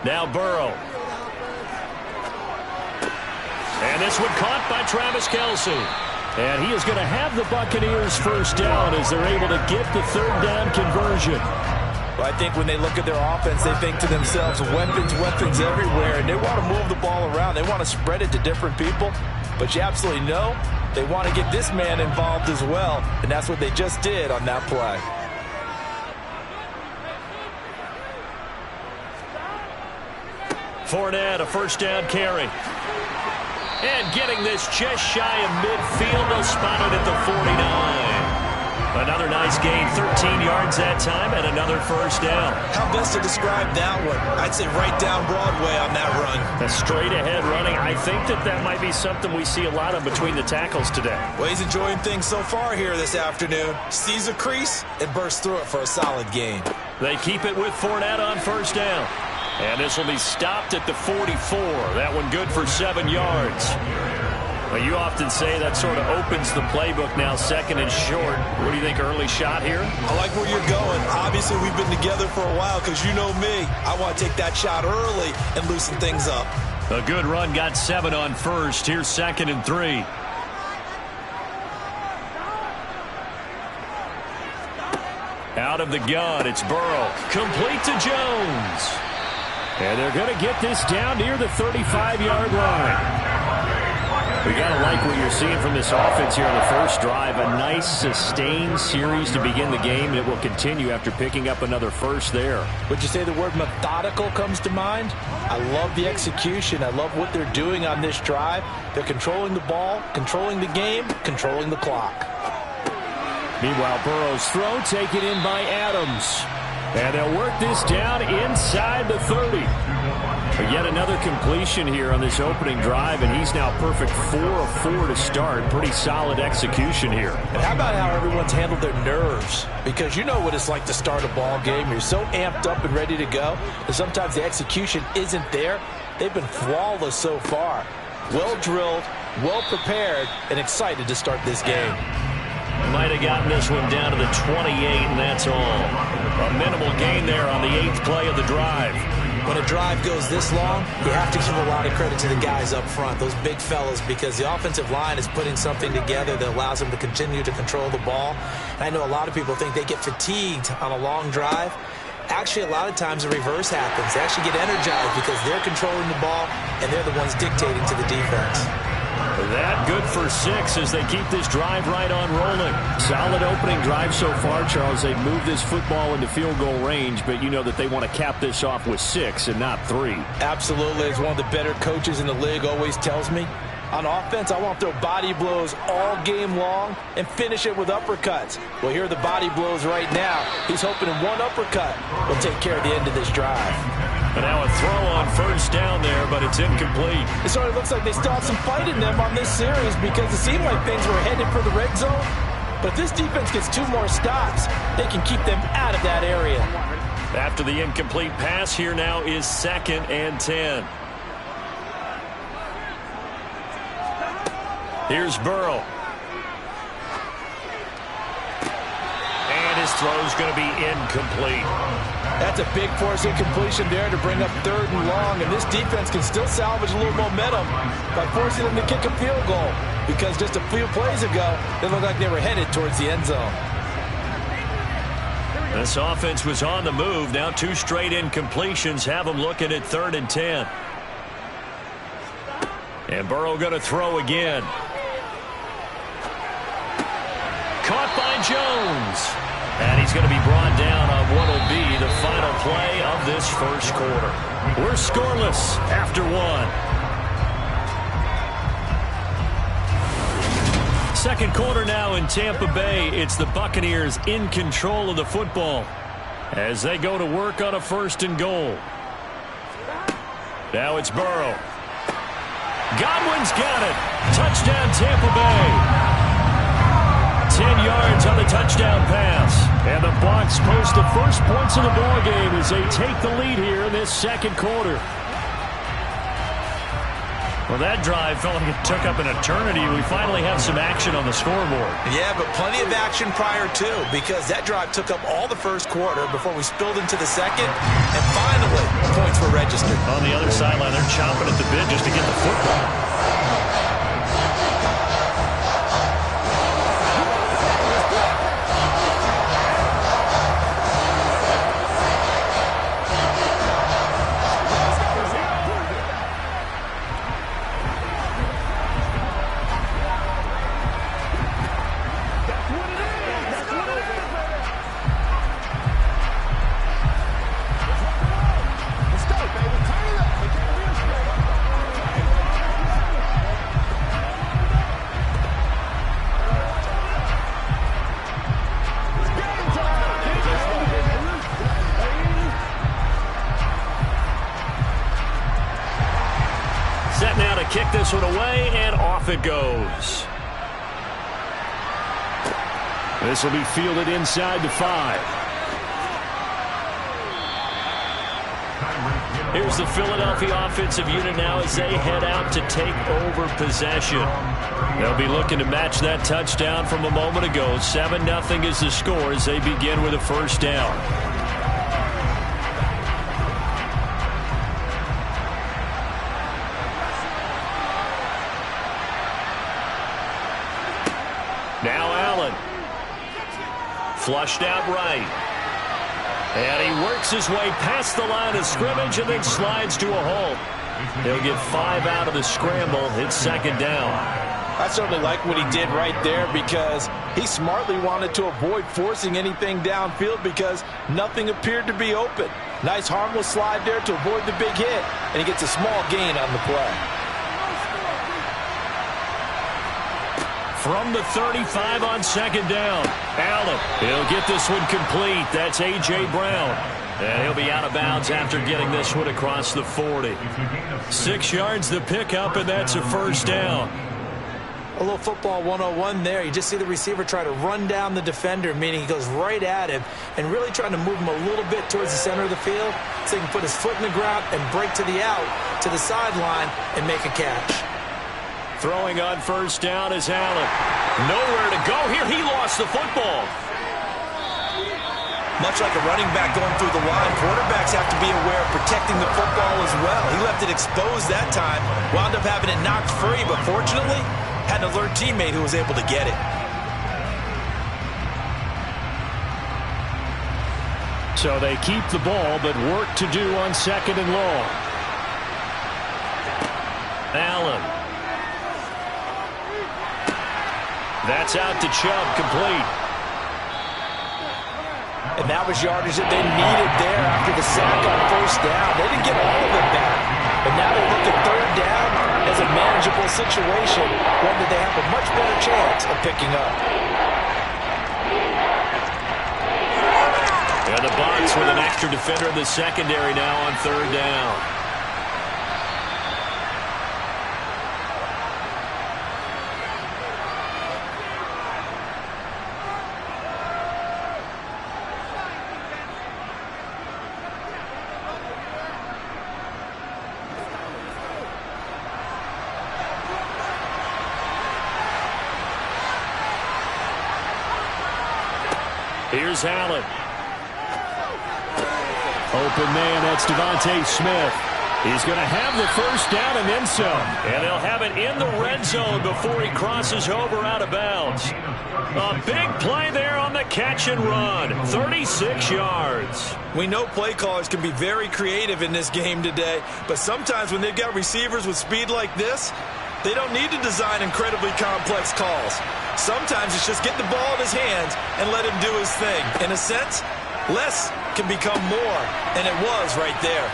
Now Burrow. And this one caught by Travis Kelce. And he is going to have the Buccaneers first down as they're able to get the 3rd down conversion. Well, I think when they look at their offense, they think to themselves, weapons everywhere, and they want to move the ball around. They want to spread it to different people. But you absolutely know they want to get this man involved as well, and that's what they just did on that play. Fournette, a first down carry. And getting this just shy of midfield, they'll spot it at the 49. Another nice gain, 13 yards that time, and another first down. How best to describe that one? I'd say right down Broadway on that run. A straight ahead running. I think that might be something we see a lot of between the tackles today. Well, he's enjoying things so far here this afternoon. Sees a crease and bursts through it for a solid gain. They keep it with Fournette on first down. And this will be stopped at the 44. That one good for 7 yards. Well, you often say that sort of opens the playbook now, 2nd and short. What do you think, early shot here? I like where you're going. Obviously, we've been together for a while because you know me. I want to take that shot early and loosen things up. A good run, got 7 on first. Here's 2nd and 3. Out of the gun, it's Burrow. Complete to Jones. And they're going to get this down near the 35-yard line. We got to like what you're seeing from this offense here on the first drive. A nice, sustained series to begin the game, and it will continue after picking up another first there. Would you say the word methodical comes to mind? I love the execution. I love what they're doing on this drive. They're controlling the ball, controlling the game, controlling the clock. Meanwhile, Burrow's throw taken in by Adams. And they'll work this down inside the 30. But yet another completion here on this opening drive, and he's now perfect 4 of 4 to start. Pretty solid execution here. And how about how everyone's handled their nerves? Because you know what it's like to start a ball game. You're so amped up and ready to go, and sometimes the execution isn't there. They've been flawless so far. Well drilled, well prepared, and excited to start this game. Might have gotten this one down to the 28, and that's all. A minimal gain there on the 8th play of the drive. When a drive goes this long, you have to give a lot of credit to the guys up front, those big fellas, because the offensive line is putting something together that allows them to continue to control the ball. And I know a lot of people think they get fatigued on a long drive. Actually, a lot of times the reverse happens. They actually get energized because they're controlling the ball, and they're the ones dictating to the defense. That good for 6 as they keep this drive right on rolling. Solid opening drive so far, Charles. They've moved this football into field goal range, but you know that they want to cap this off with 6 and not 3. Absolutely. As one of the better coaches in the league always tells me, on offense, I want to throw body blows all game long and finish it with uppercuts. Well, here are the body blows right now. He's hoping one uppercut will take care of the end of this drive. And now a throw on first down there, but it's incomplete. It sort of looks like they still have some fight in them on this series because it seemed like things were headed for the red zone. But if this defense gets 2 more stops, they can keep them out of that area. After the incomplete pass, here now is 2nd and 10. Here's Burrow. And his throw's going to be incomplete. That's a big force incompletion there to bring up 3rd and long, and this defense can still salvage a little momentum by forcing them to kick a field goal, because just a few plays ago, they looked like they were headed towards the end zone. This offense was on the move. Now 2 straight incompletions have them looking at 3rd and 10. And Burrow going to throw again. Caught by Jones. And he's going to be brought down on what will be the final play of this first quarter. We're scoreless after 1. Second quarter now in Tampa Bay. It's the Buccaneers in control of the football as they go to work on a 1st and goal. Now it's Burrow. Godwin's got it. Touchdown Tampa Bay. 10 yards on the touchdown pass. And the Bucs post the first points of the ball game as they take the lead here in this second quarter. Well, that drive felt like it took up an eternity. We finally have some action on the scoreboard. Yeah, but plenty of action prior to, because that drive took up all the first quarter before we spilled into the second, and finally, points were registered. On the other sideline, they're chomping at the bit just to get the football. Kick this one away, and off it goes. This will be fielded inside the 5. Here's the Philadelphia offensive unit now as they head out to take over possession. They'll be looking to match that touchdown from a moment ago. 7-0 is the score as they begin with a 1st down. Now Allen. Flushed out right. And he works his way past the line of scrimmage and then slides to a halt. He'll get 5 out of the scramble. It's 2nd down. I certainly like what he did right there because he smartly wanted to avoid forcing anything downfield because nothing appeared to be open. Nice harmless slide there to avoid the big hit, and he gets a small gain on the play. From the 35 on 2nd down. Allen, he'll get this one complete. That's A.J. Brown. And he'll be out of bounds after getting this one across the 40. 6 yards the pickup, and that's a 1st down. A little football 101 there. You just see the receiver try to run down the defender, meaning he goes right at him and really trying to move him a little bit towards the center of the field so he can put his foot in the ground and break to the out, to the sideline, and make a catch. Throwing on 1st down is Allen. Nowhere to go here. He lost the football. Much like a running back going through the line, quarterbacks have to be aware of protecting the football as well. He left it exposed that time, wound up having it knocked free, but fortunately, had an alert teammate who was able to get it. So they keep the ball, but work to do on 2nd and long. Allen. That's out to Chubb, complete. And that was yardage that they needed there after the sack on 1st down. They didn't get all of it back. But now they look at 3rd down as a manageable situation, one that they have a much better chance of picking up. And the Bucs with an extra defender in the secondary now on 3rd down. Here's Allen. Open man, that's Devontae Smith. He's going to have the first down and then some. And they'll have it in the red zone before he crosses over out of bounds. A big play there on the catch and run. 36 yards. We know play callers can be very creative in this game today, but sometimes when they've got receivers with speed like this, they don't need to design incredibly complex calls. Sometimes it's just get the ball in his hands and let him do his thing. In a sense, less can become more, and it was right there.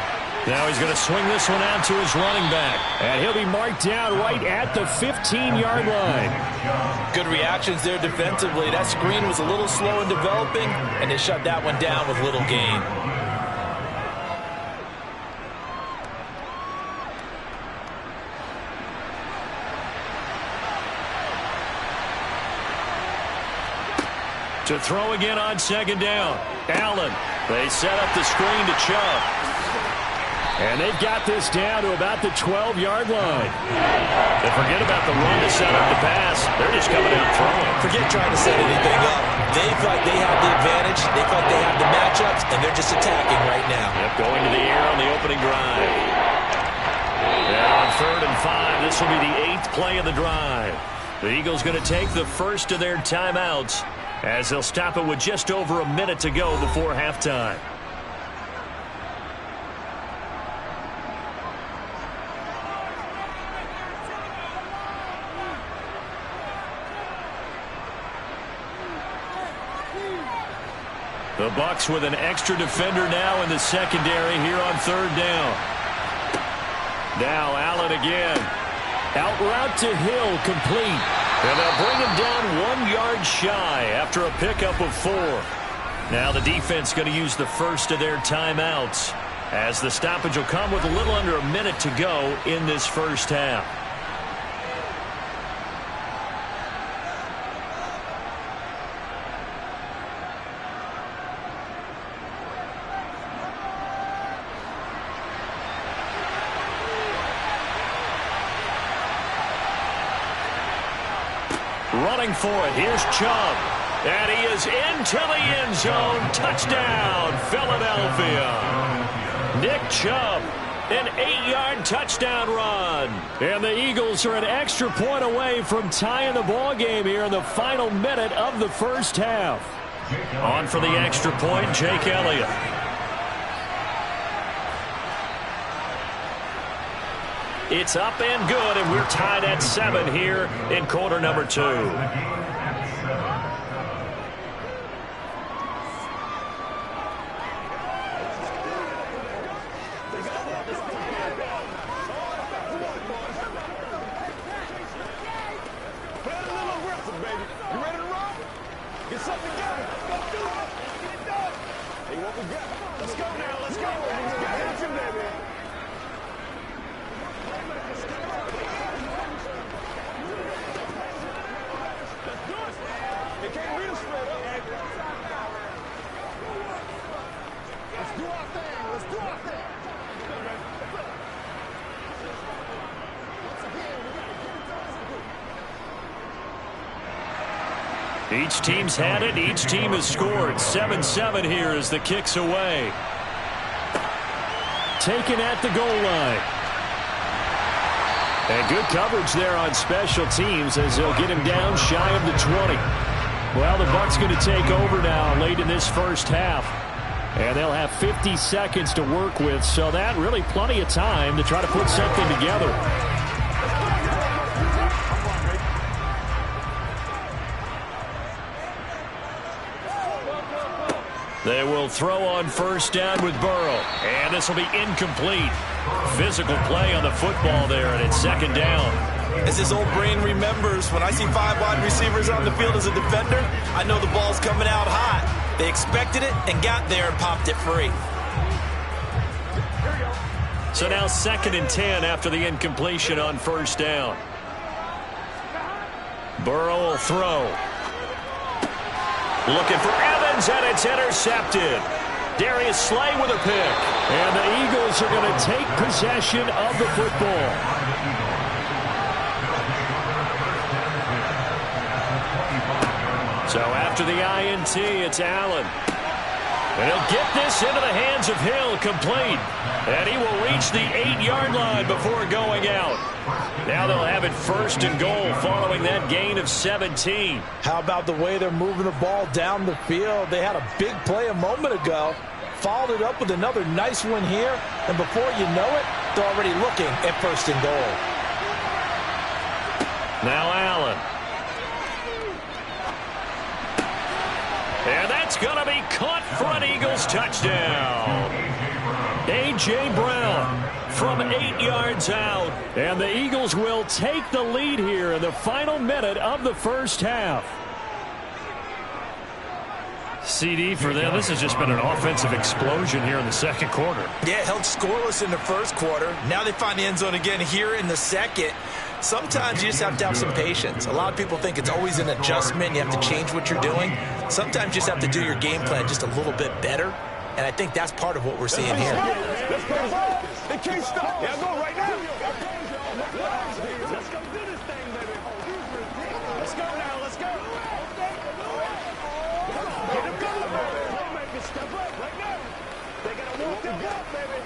Now he's going to swing this one out to his running back. And he'll be marked down right at the 15-yard line. Good reactions there defensively. That screen was a little slow in developing, and they shut that one down with little gain. To throw again on second down. Allen. They set up the screen to Chubb. And they've got this down to about the 12-yard line. They forget about the run to set up the pass. They're just coming out throwing. Forget trying to set anything up. They feel like they have the advantage. They feel like they have the matchups, and they're just attacking right now. Yep, going to the air on the opening drive. And on 3rd and 5, this will be the 8th play of the drive. The Eagles going to take the first of their timeouts as they'll stop it with just over a minute to go before halftime. The Bucs with an extra defender now in the secondary here on 3rd down. Now Allen again. Out route to Hill, complete. And they'll bring him down 1 yard shy after a pickup of 4. Now the defense going to use the first of their timeouts as the stoppage will come with a little under a minute to go in this first half. Running for it. Here's Chubb. And he is into the end zone. Touchdown, Philadelphia. Nick Chubb, an 8-yard touchdown run. And the Eagles are an extra point away from tying the ball game here in the final minute of the first half. On for the extra point, Jake Elliott. It's up and good, and we're tied at 7 here in quarter number 2. Each team's had it. Each team has scored. 7-7 here as the kick's away. Taken at the goal line. And good coverage there on special teams as they'll get him down shy of the 20. Well, the Bucs going to take over now late in this first half. And they'll have 50 seconds to work with, so that really plenty of time to try to put something together. They will throw on first down with Burrow. And this will be incomplete. Physical play on the football there, and it's 2nd down. As his old brain remembers, when I see 5 wide receivers on the field as a defender, I know the ball's coming out hot. They expected it and got there and popped it free. So now 2nd and 10 after the incompletion on first down. Burrow will throw. Looking for Evans, and it's intercepted. Darius Slay with a pick. And the Eagles are going to take possession of the football. So after the INT, it's Allen. And he'll get this into the hands of Hill, complete. And he will reach the 8-yard line before going out. Now they'll have it 1st and goal following that gain of 17. How about the way they're moving the ball down the field? They had a big play a moment ago, followed it up with another nice one here, and before you know it, they're already looking at 1st and goal. Now Allen. And that's going to be caught for an Eagles touchdown. A.J. Brown from 8 yards out. And the Eagles will take the lead here in the final minute of the first half. CD for them. This has just been an offensive explosion here in the second quarter. Yeah, held scoreless in the first quarter. Now they find the end zone again here in the second. Sometimes you just have to have some patience. A lot of people think it's always an adjustment. You have to change what you're doing. Sometimes you just have to do your game plan just a little bit better. And I think that's part of what we're seeing here. Let's go, they can't stop. Yeah, go right now. Let's go do this thing, baby. Let's go now, let's go. Get him going, baby. Playmakers, step up right now. They got to walk them up, baby.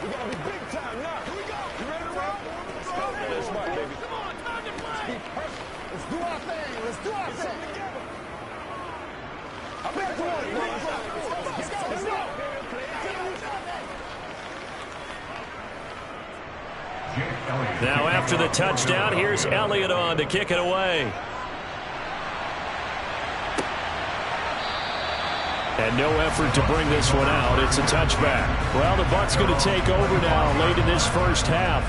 We got to be big time now. Here we go. You ready to roll? Let's go. That's right, baby. Come on, time to play. Let's do our thing. Let's do our thing. I'm back to one. Let's go. Let's go. Now after the touchdown, here's Elliott on to kick it away. And no effort to bring this one out. It's a touchback. Well, the Bucs going to take over now late in this first half.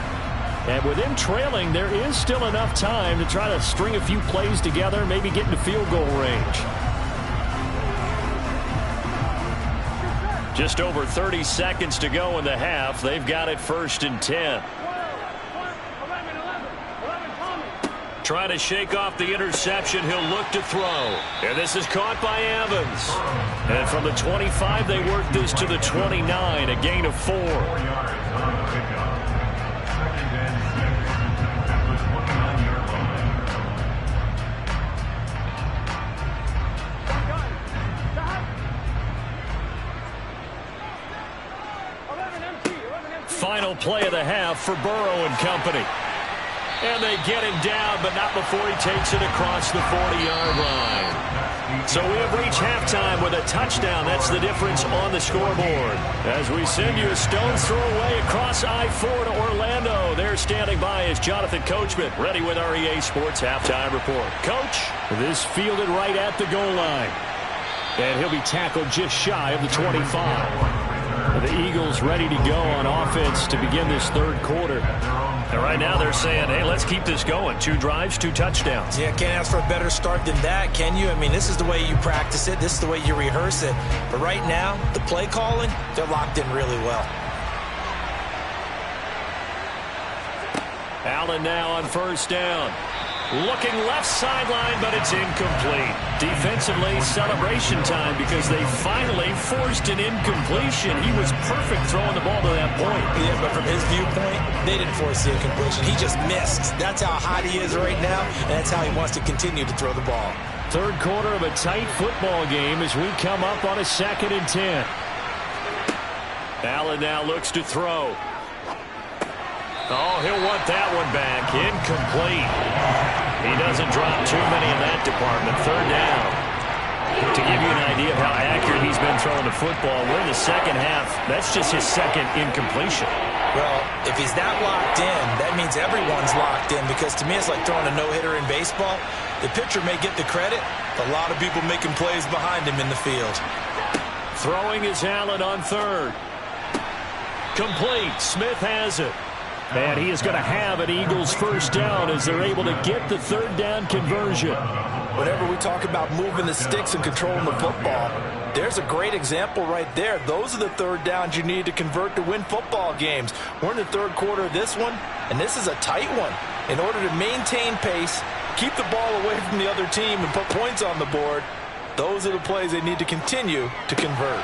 And with them trailing, there is still enough time to try to string a few plays together, maybe get into field goal range. Just over 30 seconds to go in the half. They've got it 1st and 10. Trying to shake off the interception. He'll look to throw. And this is caught by Evans. And from the 25, they work this to the 29, a gain of 4. Final play of the half for Burrow and company. And they get him down, but not before he takes it across the 40-yard line. So we have reached halftime with a touchdown. That's the difference on the scoreboard. As we send you a stone's throw away across I-4 to Orlando. There standing by is Jonathan Coachman, ready with our EA Sports Halftime Report. Coach, this fielded right at the goal line. And he'll be tackled just shy of the 25. The Eagles ready to go on offense to begin this third quarter. And right now they're saying, hey, let's keep this going. 2 drives, 2 touchdowns. Yeah, can't ask for a better start than that, can you? I mean, this is the way you practice it. This is the way you rehearse it. But right now, the play calling, they're locked in really well. Allen now on 1st down. Looking left sideline, but it's incomplete. Defensively, celebration time because they finally forced an incompletion. He was perfect throwing the ball to that point. Yeah, but from his viewpoint, they didn't force the incompletion. He just missed. That's how hot he is right now, and that's how he wants to continue to throw the ball. Third quarter of a tight football game as we come up on a 2nd and 10. Allen now looks to throw. Oh, he'll want that one back. Incomplete. He doesn't drop too many in that department. 3rd down. To give you an idea of how accurate he's been throwing the football, we're in the second half. That's just his 2nd incompletion. Well, if he's that locked in, that means everyone's locked in because to me it's like throwing a no-hitter in baseball. The pitcher may get the credit, but a lot of people making plays behind him in the field. Throwing is Allen on 3rd. Complete. Smith has it. And he is going to have an Eagles 1st down as they're able to get the 3rd down conversion. Whenever we talk about moving the sticks and controlling the football, there's a great example right there. Those are the 3rd downs you need to convert to win football games. We're in the 3rd quarter of this one, and this is a tight one. In order to maintain pace, keep the ball away from the other team, and put points on the board, those are the plays they need to continue to convert.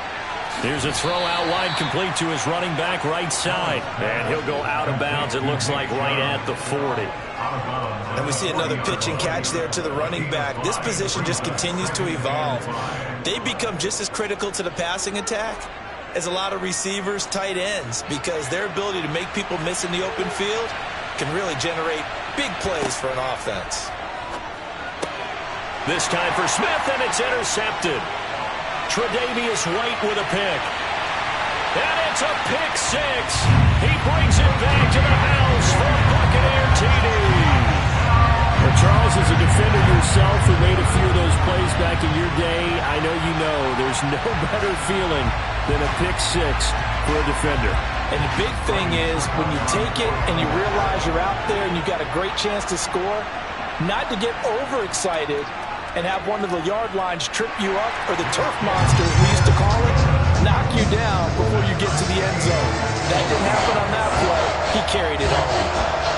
Here's a throw out wide, complete to his running back right side. And he'll go out of bounds, it looks like, right at the 40. And we see another pitch and catch there to the running back. This position just continues to evolve. They become just as critical to the passing attack as a lot of receivers, tight ends, because their ability to make people miss in the open field can really generate big plays for an offense. This time for Smith, and it's intercepted. Tre'Davious White with a pick. And it's a pick six. He brings it back to the house for a Buccaneer TD. Well, Charles, as a defender yourself who made a few of those plays back in your day, I know you know there's no better feeling than a pick six for a defender. And the big thing is when you take it and you realize you're out there and you've got a great chance to score, not to get overexcited and have one of the yard lines trip you up, or the turf monsters we used to call it, knock you down before you get to the end zone. That didn't happen on that play. He carried it home.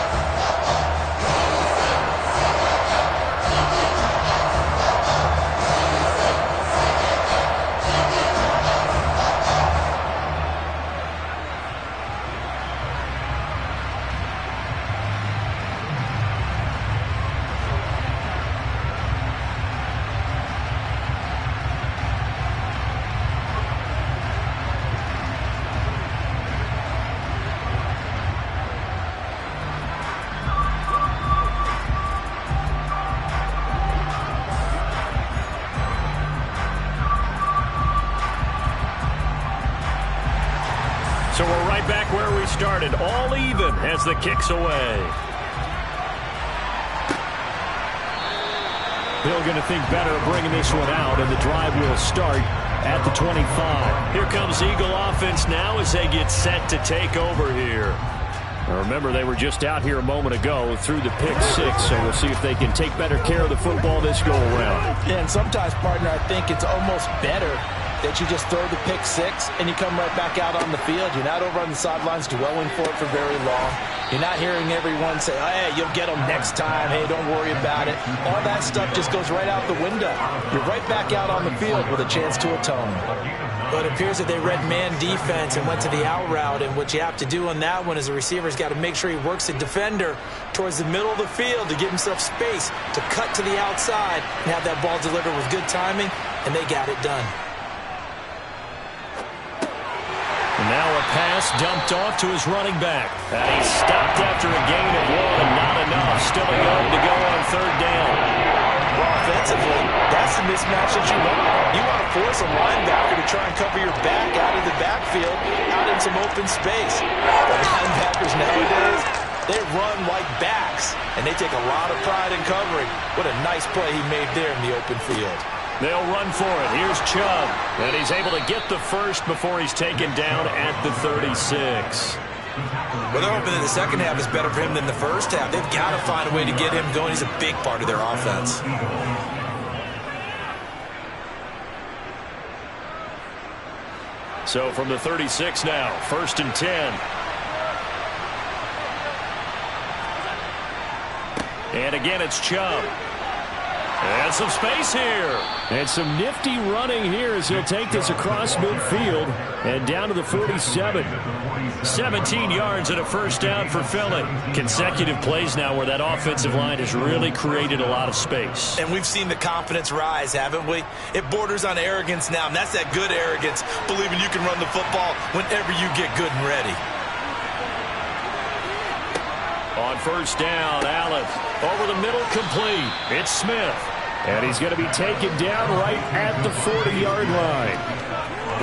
So we're right back where we started, all even as the kick's away. Bill going to think better of bringing this one out, and the drive will start at the 25. Here comes Eagle offense now as they get set to take over here. Now remember, they were just out here a moment ago through the pick six, so we'll see if they can take better care of the football this go-around. Yeah, and sometimes, partner, I think it's almost better that you just throw the pick six and you come right back out on the field. You're not over on the sidelines dwelling for it for very long. You're not hearing everyone say, oh, hey, you'll get them next time. Hey, don't worry about it. All that stuff just goes right out the window. You're right back out on the field with a chance to atone. But it appears that they read man defense and went to the out route, and what you have to do on that one is the receiver's got to make sure he works the defender towards the middle of the field to give himself space to cut to the outside and have that ball delivered with good timing, and they got it done. And now a pass dumped off to his running back. And he's stopped after a gain of one. Not enough. Still a yard to go on third down. Well, offensively, that's the mismatch that you want. You want to force a linebacker to try and cover your back out of the backfield, out in some open space. But linebackers nowadays, they run like backs, and they take a lot of pride in covering. What a nice play he made there in the open field. They'll run for it. Here's Chubb. And he's able to get the first before he's taken down at the 36. Well, they're hoping that the second half is better for him than the first half. They've got to find a way to get him going. He's a big part of their offense. So from the 36 now, 1st and 10. And again, it's Chubb. And some space here. And some nifty running here as he'll take this across midfield and down to the 47. 17 yards and a first down for Philly. Consecutive plays now where that offensive line has really created a lot of space. And we've seen the confidence rise, haven't we? It borders on arrogance now, and that's that good arrogance, believing you can run the football whenever you get good and ready. On first down, Allen over the middle, complete. It's Smith. And he's going to be taken down right at the 40-yard line.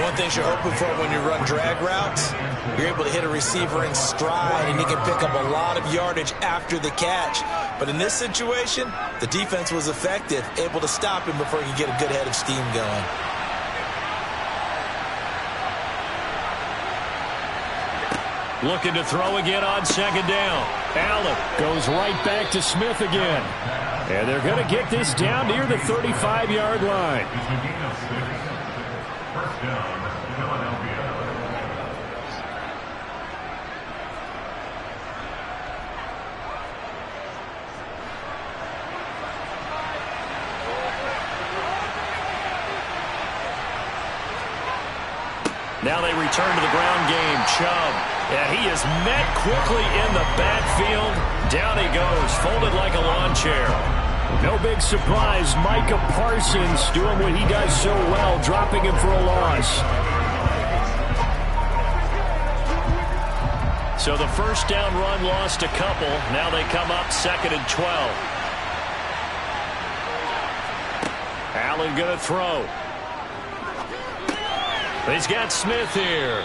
One thing you're hoping for when you run drag routes, you're able to hit a receiver in stride, and he can pick up a lot of yardage after the catch. But in this situation, the defense was effective, able to stop him before he could get a good head of steam going. Looking to throw again on second down. Allen goes right back to Smith again. And they're going to get this down near the 35-yard line. First down, Philadelphia. Now they return to the ground game. Chubb. And he is met quickly in the backfield. Down he goes, folded like a lawn chair. No big surprise. Micah Parsons doing what he does so well, dropping him for a loss. So the first down run lost a couple. Now they come up 2nd and 12. Allen going to throw. He's got Smith here.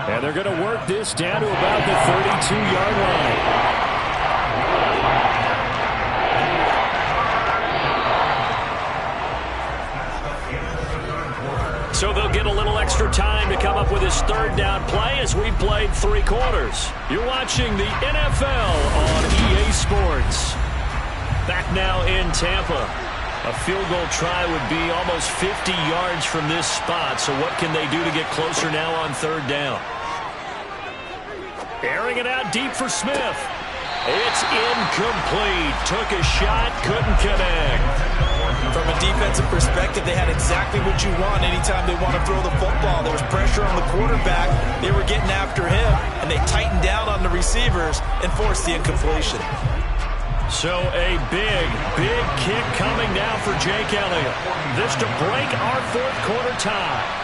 And they're going to work this down to about the 32-yard line. So they'll get a little extra time to come up with his 3rd down play as we played 3 quarters. You're watching the NFL on EA Sports. Back now in Tampa. A field goal try would be almost 50 yards from this spot. So what can they do to get closer now on 3rd down? Airing it out deep for Smith. It's incomplete. Took a shot, couldn't connect. From a defensive perspective, they had exactly what you want anytime they want to throw the football. There was pressure on the quarterback. They were getting after him, and they tightened down on the receivers and forced the incompletion. So a big kick coming now for Jake Elliott. This to break our 4th quarter tie.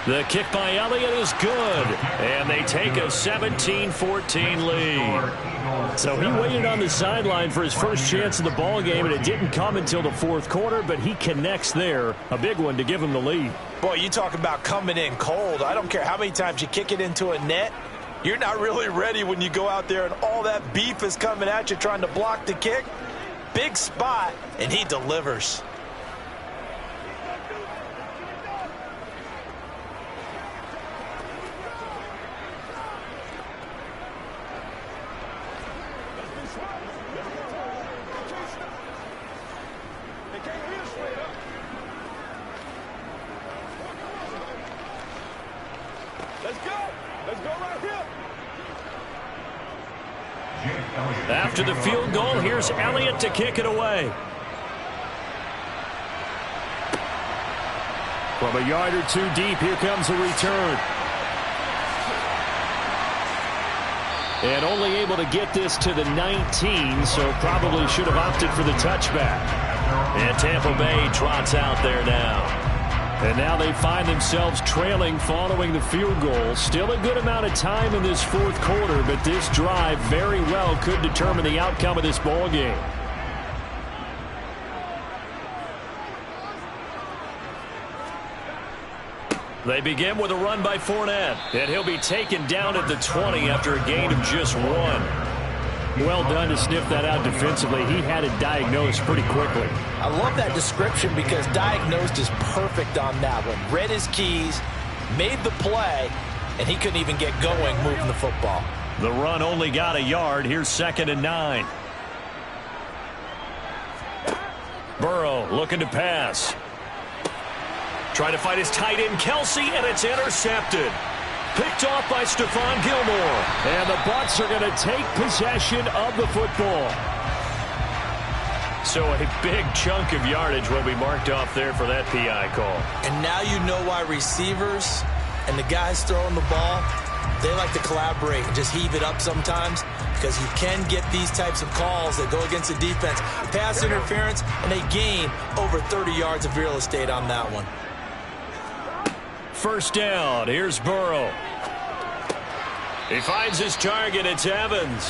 The kick by Elliott is good, and they take a 17-14 lead. So he waited on the sideline for his first chance in the ball game, and it didn't come until the 4th quarter, but he connects there. A big one to give him the lead. Boy, you talk about coming in cold. I don't care how many times you kick it into a net. You're not really ready when you go out there and all that beef is coming at you trying to block the kick. Big spot, and he delivers. After the field goal, here's Elliott to kick it away. From a yard or 2 deep, here comes a return. And only able to get this to the 19, so probably should have opted for the touchback. And Tampa Bay trots out there now. And now they find themselves trailing following the field goal. Still a good amount of time in this 4th quarter, but this drive very well could determine the outcome of this ball game. They begin with a run by Fournette, and he'll be taken down at the 20 after a gain of just 1. Well done to sniff that out defensively. He had it diagnosed pretty quickly. I love that description because diagnosed is perfect on that one. Read his keys, made the play, and he couldn't even get going moving the football. The run only got a yard. Here's 2nd and 9. Burrow looking to pass. Trying to find his tight end, Kelsey, and it's intercepted. Picked off by Stephon Gilmore. And the Bucs are going to take possession of the football. So a big chunk of yardage will be marked off there for that PI call. And now you know why receivers and the guys throwing the ball, they like to collaborate and just heave it up sometimes, because you can get these types of calls that go against the defense. Pass interference, and they gain over 30 yards of real estate on that one. First down. Here's Burrow. He finds his target. It's Evans.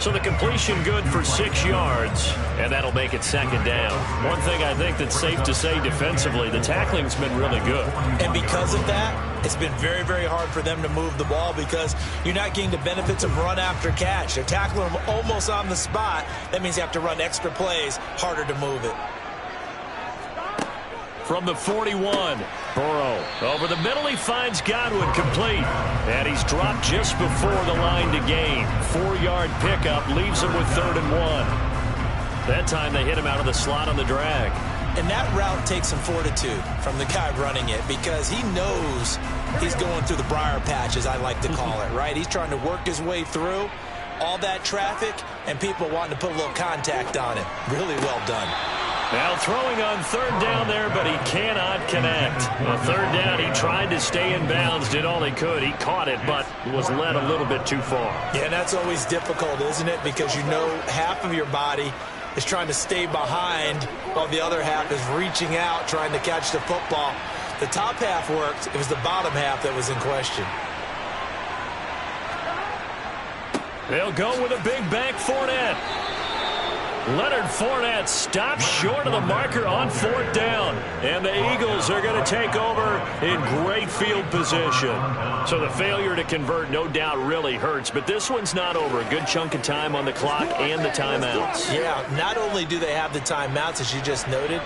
So the completion good for 6 yards, and that'll make it 2nd down. One thing I think that's safe to say defensively, the tackling's been really good. And because of that, it's been very, very hard for them to move the ball because you're not getting the benefits of run after catch. They're tackling them almost on the spot. That means you have to run extra plays, harder to move it. From the 41, Burrow over the middle. He finds Godwin complete, and he's dropped just before the line to gain. 4-yard pickup leaves him with 3rd and 1. That time they hit him out of the slot on the drag. And that route takes some fortitude from the guy running it, because he knows he's going through the briar patch, as I like to call it, right? He's trying to work his way through all that traffic and people wanting to put a little contact on it. Really well done. Now throwing on third down there, but he cannot connect. On third down, he tried to stay in bounds, did all he could. He caught it, but was led a little bit too far. Yeah, that's always difficult, isn't it? Because you know half of your body is trying to stay behind while the other half is reaching out, trying to catch the football. The top half worked. It was the bottom half that was in question. They'll go with a big bank Fournette. Leonard Fournette stops short of the marker on fourth down. And the Eagles are going to take over in great field position. So the failure to convert no doubt really hurts. But this one's not over. A good chunk of time on the clock and the timeouts. Yeah, not only do they have the timeouts, as you just noted,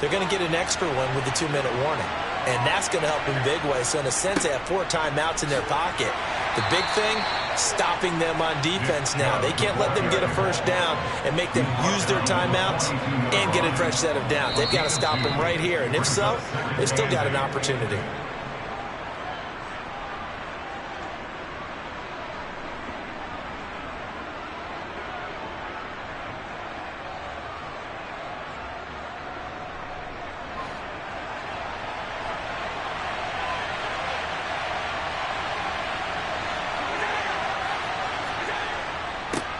they're going to get an extra one with the 2-minute warning. And that's going to help in big ways. So in a sense, they have 4 timeouts in their pocket. The big thing, stopping them on defense now. They can't let them get a first down and make them use their timeouts and get a fresh set of downs. They've got to stop them right here. And if so, they've still got an opportunity.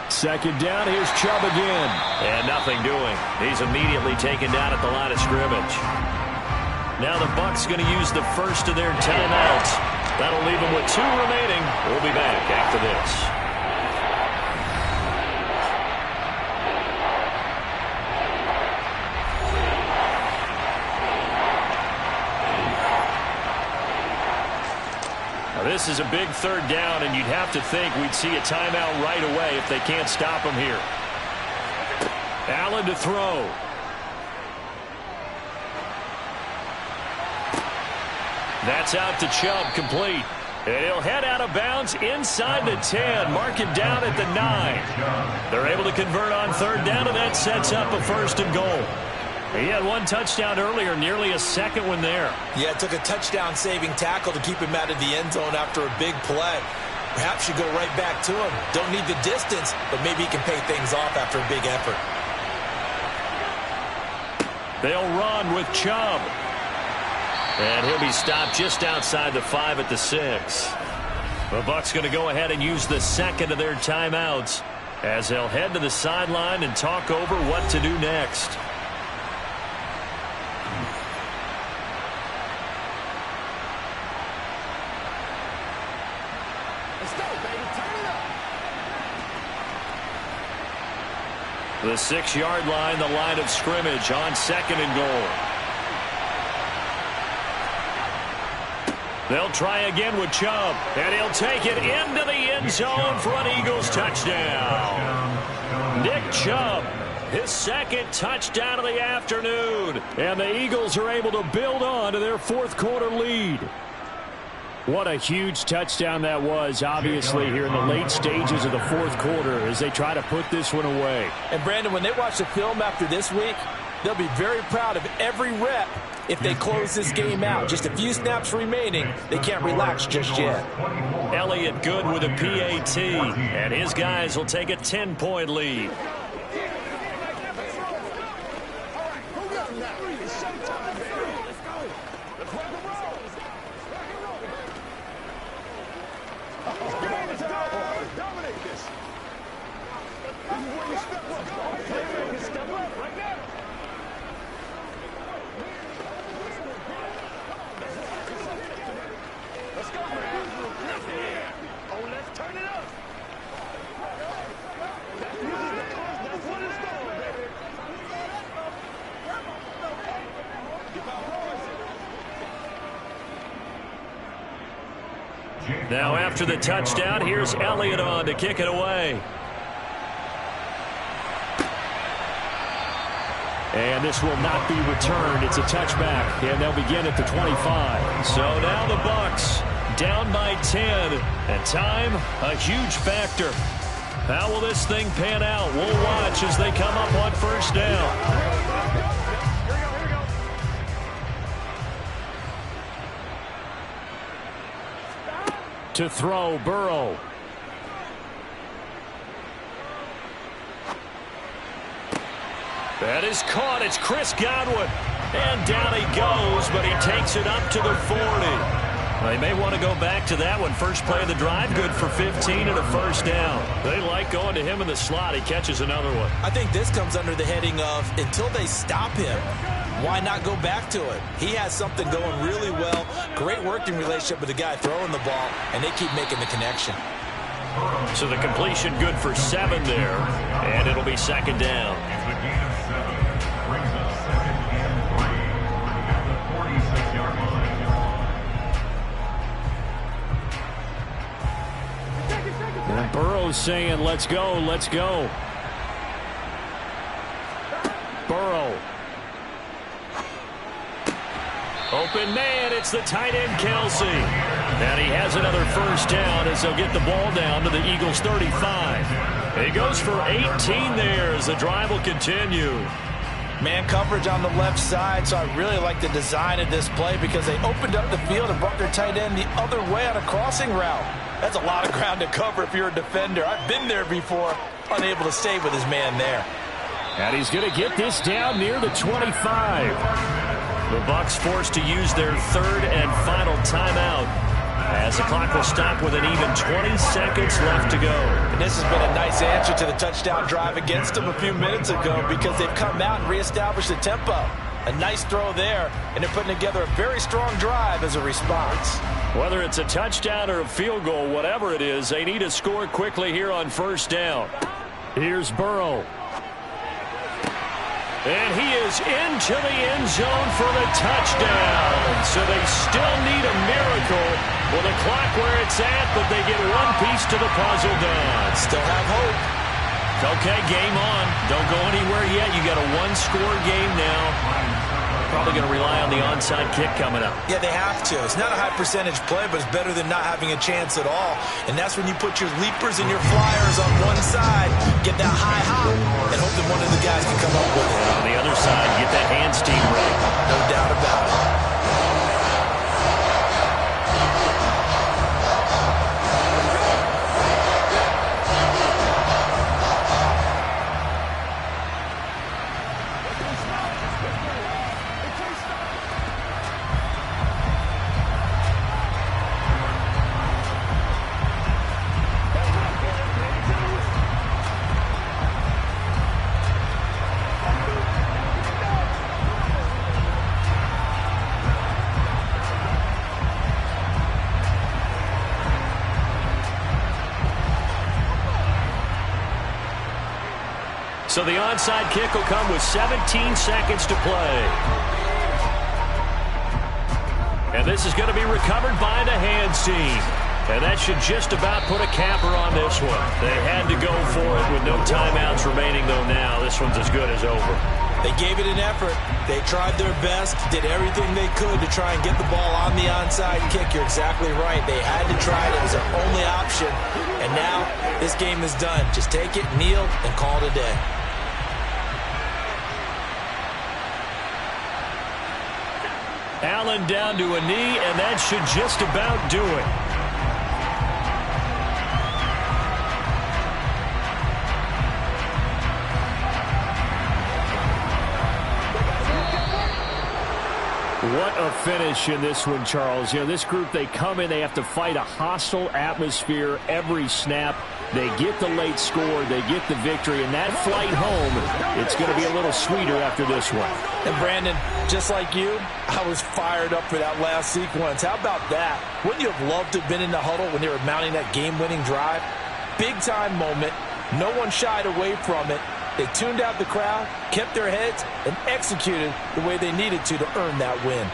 Second down, here's Chubb again. And nothing doing. He's immediately taken down at the line of scrimmage. Now the Bucs going to use the first of their timeouts. That'll leave them with 2 remaining. We'll be back after this. This is a big third down, and you'd have to think we'd see a timeout right away if they can't stop him here. Allen to throw. That's out to Chubb, complete. And he'll head out of bounds inside the 10, mark him down at the 9. They're able to convert on third down, and that sets up a first and goal. He had 1 touchdown earlier, nearly a second one there. Yeah, it took a touchdown-saving tackle to keep him out of the end zone after a big play. Perhaps you go right back to him. Don't need the distance, but maybe he can pay things off after a big effort. They'll run with Chubb. And he'll be stopped just outside the 5 at the 6. The Bucs going to go ahead and use the second of their timeouts as they'll head to the sideline and talk over what to do next. The 6-yard line, the line of scrimmage on second and goal. They'll try again with Chubb, and he'll take it into the end zone for an Eagles touchdown. Nick Chubb, his second touchdown of the afternoon, and the Eagles are able to build on to their fourth-quarter lead. What a huge touchdown that was, obviously, here in the late stages of the fourth quarter as they try to put this one away. And, Brandon, when they watch the film after this week, they'll be very proud of every rep if they close this game out. Just a few snaps remaining. They can't relax just yet. Elliott good with a PAT, and his guys will take a 10-point lead. Now after the touchdown, here's Elliott on to kick it away. And this will not be returned. It's a touchback, and they'll begin at the 25. So now the Bucs down by 10, and time a huge factor. How will this thing pan out? We'll watch as they come up on first down. To throw, Burrow. That is caught. It's Chris Godwin. And down he goes, but he takes it up to the 40. They may want to go back to that one. First play of the drive, good for 15 and a first down. They like going to him in the slot. He catches another one. I think this comes under the heading of until they stop him, why not go back to it? He has something going really well. Great working relationship with the guy throwing the ball, and they keep making the connection. So the completion good for 7 there, and it'll be second down. It's a gain of 7. Brings up 2nd and 3 at the 46-yard line. And Burrow's saying, let's go, let's go. Burrow. Open man, it's the tight end, Kelsey. And he has another first down as they'll get the ball down to the Eagles' 35. He goes for 18 there as the drive will continue. Man coverage on the left side, so I really like the design of this play because they opened up the field and brought their tight end the other way on a crossing route. That's a lot of ground to cover if you're a defender. I've been there before, unable to stay with his man there. And he's going to get this down near the 25. The Bucs forced to use their third and final timeout as the clock will stop with an even 20 seconds left to go. And this has been a nice answer to the touchdown drive against them a few minutes ago because they've come out and reestablished the tempo. A nice throw there, and they're putting together a very strong drive as a response. Whether it's a touchdown or a field goal, whatever it is, they need to score quickly here on first down. Here's Burrow. And he is into the end zone for the touchdown. So they still need a miracle with the clock where it's at, but they get one piece to the puzzle done. Still have hope. Okay, game on. Don't go anywhere yet. You got a one-score game now. Probably going to rely on the onside kick coming up. Yeah, they have to. It's not a high percentage play, but it's better than not having a chance at all. And that's when you put your leapers and your flyers on one side, get that high hop, and hope that one of the guys can come up with it. On the other side, get that hand steam ready. No doubt about it. So the onside kick will come with 17 seconds to play. And this is going to be recovered by the hands team. And that should just about put a capper on this one. They had to go for it with no timeouts remaining, though now. This one's as good as over. They gave it an effort. They tried their best, did everything they could to try and get the ball on the onside kick. You're exactly right. They had to try it. It was their only option. And now this game is done. Just take it, kneel, and call it a day. Allen down to a knee, and that should just about do it. What a finish in this one, Charles. You know, this group, they come in, they have to fight a hostile atmosphere every snap. They get the late score, they get the victory, and that flight home, it's going to be a little sweeter after this one. And Brandon, just like you, I was fired up for that last sequence. How about that? Wouldn't you have loved to have been in the huddle when they were mounting that game-winning drive? Big-time moment. No one shied away from it. They tuned out the crowd, kept their heads, and executed the way they needed to earn that win.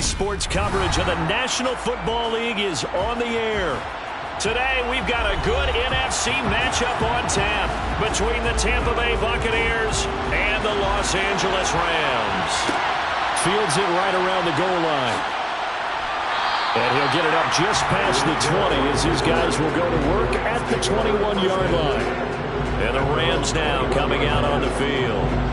Sports coverage of the National Football League is on the air. Today, we've got a good NFC matchup on tap between the Tampa Bay Buccaneers and the Los Angeles Rams. Fields it right around the goal line. And he'll get it up just past the 20 as his guys will go to work at the 21-yard line. And the Rams now coming out on the field.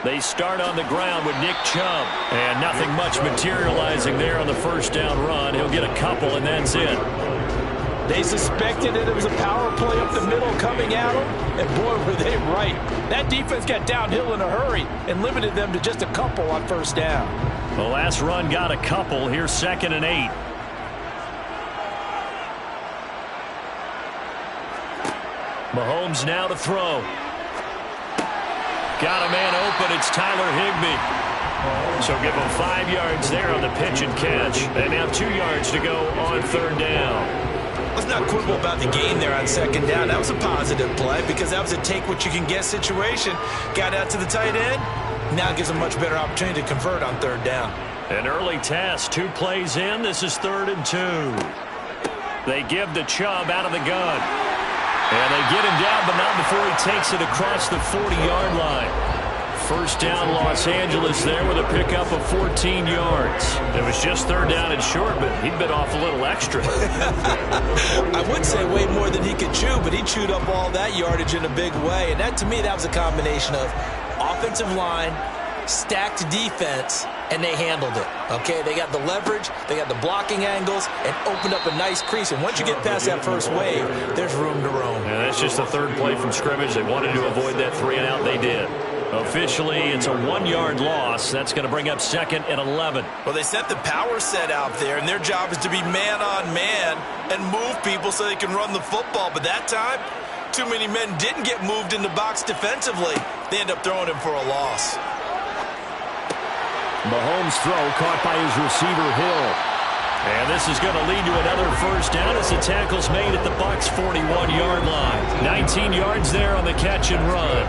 They start on the ground with Nick Chubb. And nothing much materializing there on the first down run. He'll get a couple, and that's it. They suspected that it was a power play up the middle coming at them, and boy, were they right. That defense got downhill in a hurry and limited them to just a couple on first down. The last run got a couple. Here's 2nd and 8. Mahomes now to throw. Got a man open. It's Tyler Higbee. So give him 5 yards there on the pitch and catch. And now 2 yards to go on 3rd down. Let's not quibble about the gain there on 2nd down. That was a positive play because that was a take-what-you-can-get situation. Got out to the tight end. Now gives him a much better opportunity to convert on 3rd down. An early test. 2 plays in. This is 3rd and 2. They give the Chubb out of the gun. And they get him down, but not before he takes it across the 40-yard line. First down, Los Angeles there with a pickup of 14 yards. It was just 3rd down and short, but he bit off a little extra. I would say way more than he could chew, but he chewed up all that yardage in a big way. And that, to me, that was a combination of offensive line, stacked defense, and they handled it. Okay, they got the leverage, they got the blocking angles, and opened up a nice crease. And once you get past that first wave, there's room to roam. And that's just the 3rd play from scrimmage. They wanted to avoid that 3-and-out. They did. Officially, it's a 1-yard loss. That's going to bring up 2nd and 11. Well, they sent the power set out there, and their job is to be man-on-man and move people so they can run the football. But that time, too many men didn't get moved in the box defensively. They end up throwing him for a loss. Mahomes' throw caught by his receiver, Hill. And this is going to lead to another first down as the tackle's made at the Bucs' 41-yard line. 19 yards there on the catch and run.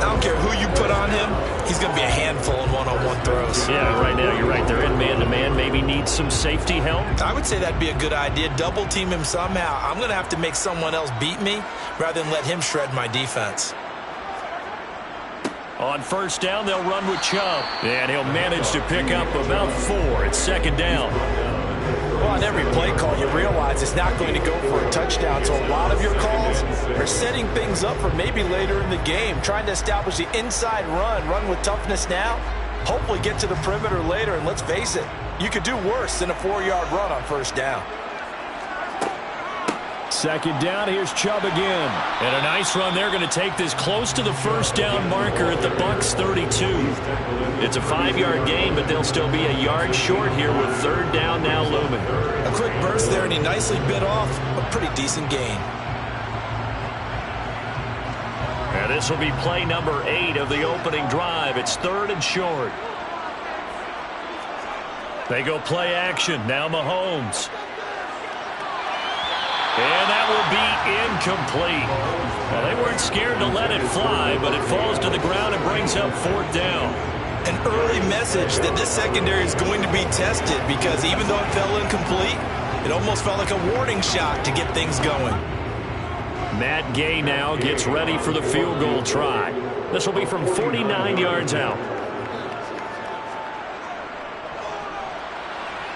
I don't care who you put on him. He's going to be a handful in one-on-one throws. Yeah, right now you're right. They're in man-to-man. Maybe need some safety help. I would say that'd be a good idea. Double team him somehow. I'm going to have to make someone else beat me rather than let him shred my defense. On first down, they'll run with Chubb. And he'll manage to pick up about 4. It's 2nd down. Well, on every play call, you realize it's not going to go for a touchdown. So a lot of your calls are setting things up for maybe later in the game, trying to establish the inside run with toughness now, hopefully get to the perimeter later. And let's face it, you could do worse than a 4-yard run on first down. 2nd down, here's Chubb again. And a nice run. They're going to take this close to the first down marker at the Bucs' 32. It's a 5-yard gain, but they'll still be a yard short here with 3rd down now looming. A quick burst there, and he nicely bit off a pretty decent gain. And this will be play number 8 of the opening drive. It's 3rd and short. They go play action. Now Mahomes. And that will be incomplete. Well, they weren't scared to let it fly, but it falls to the ground and brings up 4th down. An early message that this secondary is going to be tested because even though it fell incomplete, it almost felt like a warning shot to get things going. Matt Gay now gets ready for the field goal try. This will be from 49 yards out.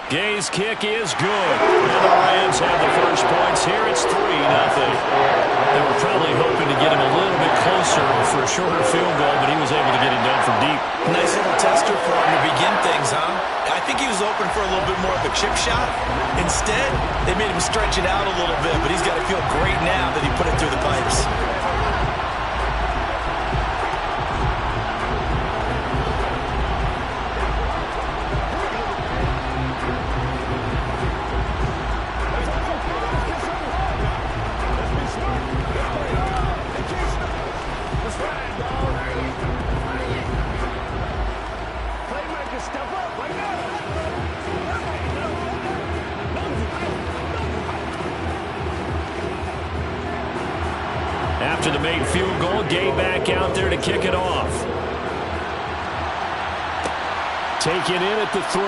Gay's kick is good. And the Rams have the first points here. It's 3-0. They were probably hoping to get him a little bit closer for a shorter field goal, but he was able to get it done from deep. Nice little tester for him to begin things, huh? I think he was open for a little bit more of a chip shot. Instead, they made him stretch it out a little bit, but he's got to feel great now that he put it through the pipes. Step up, like that. After the made field goal, Gay back out there to kick it off. Taken in at the 3.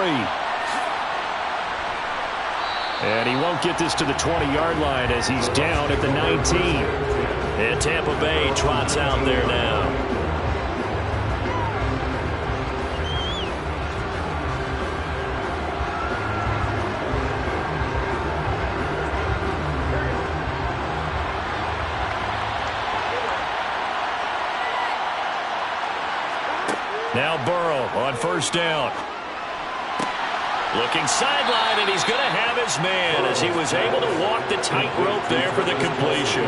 And he won't get this to the 20-yard line as he's down at the 19. And Tampa Bay trots out there now. Now Burrow on first down. Looking sideline, and he's going to have his man as he was able to walk the tightrope there for the completion.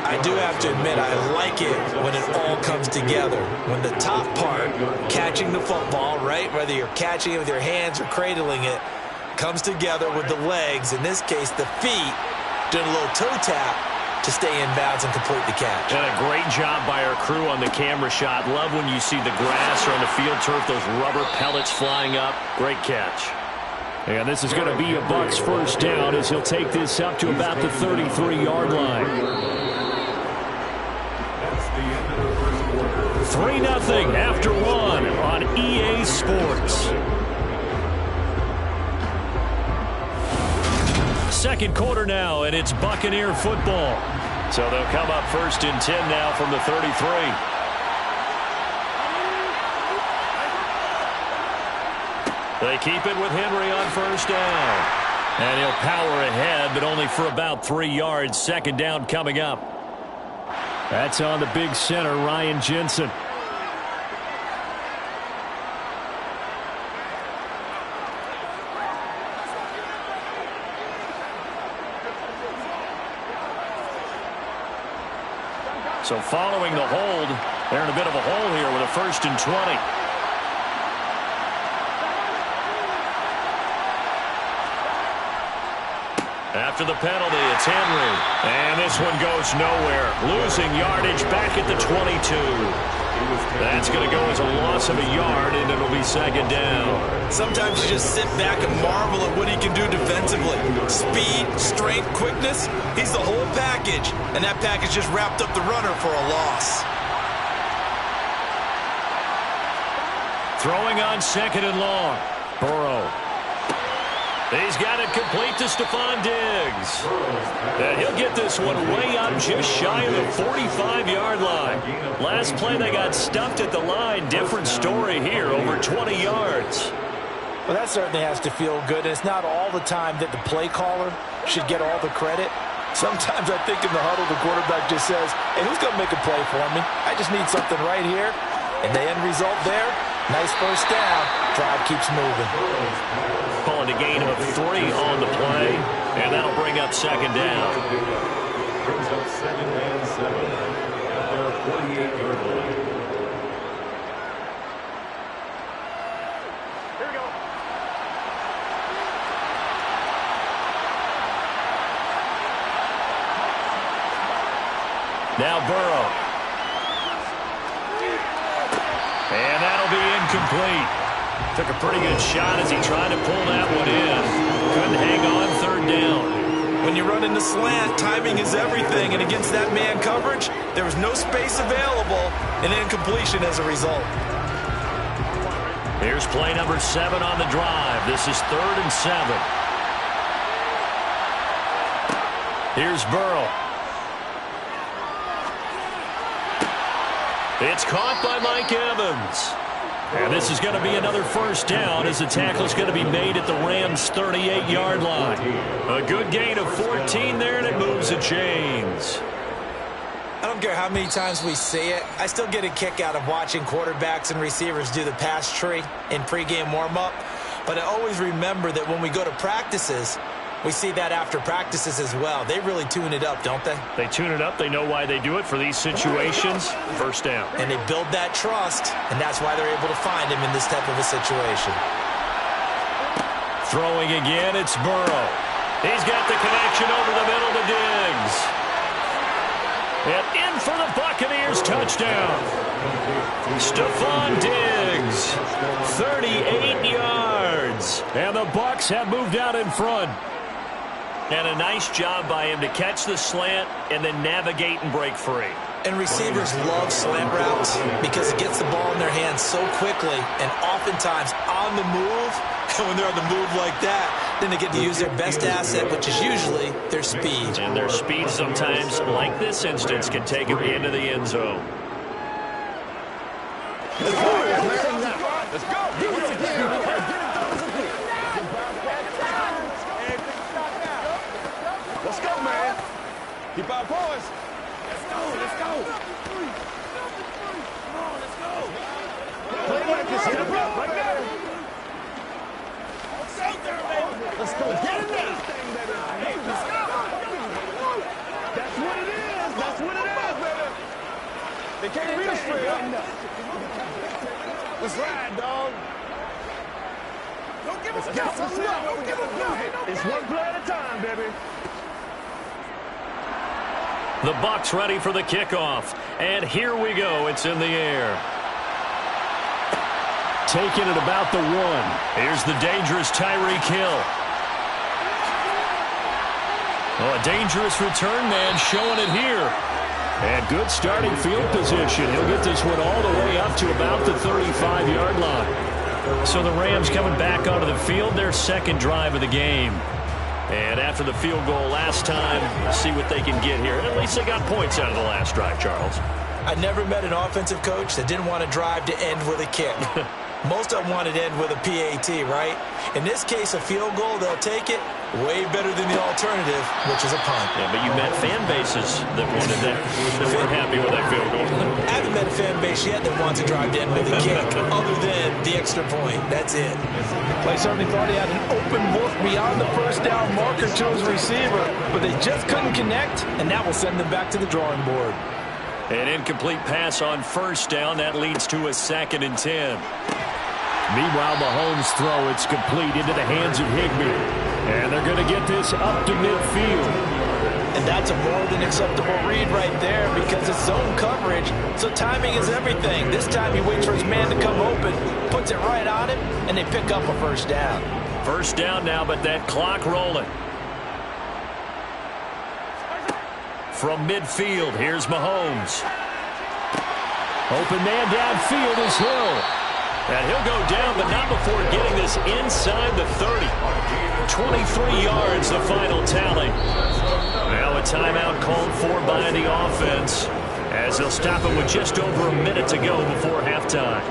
I do have to admit, I like it when it all comes together. When the top part, catching the football, right, whether you're catching it with your hands or cradling it, comes together with the legs, in this case the feet, doing a little toe tap to stay in bounds and complete the catch. And a great job by our crew on the camera shot. Love when you see the grass or on the field turf, those rubber pellets flying up. Great catch. And this is going to be a Bucs first down as he'll take this up to about the 33-yard line. 3-0 after 1 on EA Sports. Second quarter now, and it's Buccaneer football. So they'll come up first and 10 now from the 33. They keep it with Henry on first down. And he'll power ahead, but only for about 3 yards. Second down coming up. That's on the big center, Ryan Jensen. So following the hold, they're in a bit of a hole here with a first and 20. After the penalty, it's Henry. And this one goes nowhere. Losing yardage back at the 22. That's going to go as a loss of a yard, and it'll be second down. Sometimes you just sit back and marvel at what he can do defensively. Speed, strength, quickness, he's the whole package. And that package just wrapped up the runner for a loss. Throwing on second and long. Burrow. He's got it complete to Stephon Diggs. And he'll get this one way up just shy of the 45-yard line. Last play they got stuffed at the line. Different story here, over 20 yards. Well, that certainly has to feel good. And it's not all the time that the play caller should get all the credit. Sometimes I think in the huddle the quarterback just says, hey, who's going to make a play for me? I just need something right here. And the end result there, nice first down. Drive keeps moving. Calling a gain of 3 on the play, and that'll bring up second down. Brings up 2nd and 7 at their 48-yard line. Here we go. Now Burrow. And that'll be incomplete. Took a pretty good shot as he tried to pull that one in. Couldn't hang on third down. When you run into slant, timing is everything. And against that man coverage, there was no space available, and incompletion as a result. Here's play number 7 on the drive. This is 3rd and 7. Here's Burrow. It's caught by Mike Evans. And this is going to be another first down as the tackle's going to be made at the Rams' 38-yard line. A good gain of 14 there, and it moves the chains. I don't care how many times we see it. I still get a kick out of watching quarterbacks and receivers do the pass tree in pregame warm-up. But I always remember that when we go to practices, we see that after practices as well. They really tune it up, don't they? They tune it up. They know why they do it for these situations. First down. And they build that trust, and that's why they're able to find him in this type of a situation. Throwing again, it's Burrow. He's got the connection over the middle to Diggs. And in for the Buccaneers touchdown. Stephon Diggs, 38 yards. And the Bucs have moved out in front. And a nice job by him to catch the slant and then navigate and break free. And receivers love slant routes because it gets the ball in their hands so quickly and oftentimes on the move. And when they're on the move like that, then they get to use their best asset, which is usually their speed. And their speed sometimes, like this instance, can take them into the end zone. Let's go, man. Let's go. Let's go, man. Keep our poise. Let's go. Let's go. Come on, let's go. Play like this. Hit him up. Right there. Let's go. Get in there. Let's go. That's what it is. That's what it is, baby. They can't beat us straight up. Let's ride, dog. Don't give us Don't give us It's one play at a time, baby. The Bucs ready for the kickoff. And here we go. It's in the air. Taking it about the 1. Here's the dangerous Tyreek Hill. Oh, a dangerous return man showing it here. And good starting field position. He'll get this one all the way up to about the 35-yard line. So the Rams coming back onto the field, their second drive of the game. And after the field goal last time, see what they can get here. At least they got points out of the last drive, Charles. I never met an offensive coach that didn't want to drive to end with a kick. Most of them wanted to end with a PAT, right? In this case, a field goal, they'll take it. Way better than the alternative, which is a punt. Yeah, but you met fan bases that wanted that, that weren't happy with that field goal. I haven't met a fan base yet that wants to drive to end with a kick, other than the extra point. That's it. Play certainly thought he had an open look beyond the first down marker to his receiver, but they just couldn't connect, and that will send them back to the drawing board. An incomplete pass on first down. That leads to a 2nd and 10. Meanwhile, Mahomes' throw, it's complete into the hands of Higbee. And they're going to get this up to midfield. And that's a more than acceptable read right there because it's zone coverage, so timing is everything. This time he waits for his man to come open, puts it right on him, and they pick up a first down. First down now, but that clock rolling. From midfield, here's Mahomes. Open man downfield is Hill. And he'll go down, but not before getting this inside the 30. 23 yards, the final tally. Now a timeout called for by the offense as they'll stop it with just over a minute to go before halftime.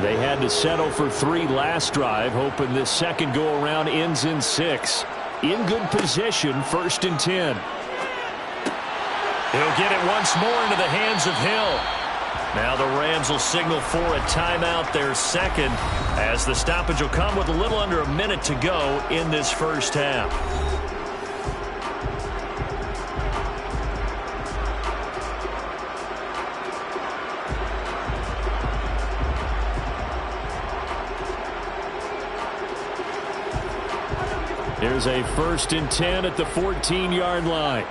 They had to settle for 3 last drive, hoping this second go-around ends in 6. In good position, 1st and 10. He'll get it once more into the hands of Hill. Now the Rams will signal for a timeout, their second, as the stoppage will come with a little under a minute to go in this first half. Here's a 1st and 10 at the 14-yard line.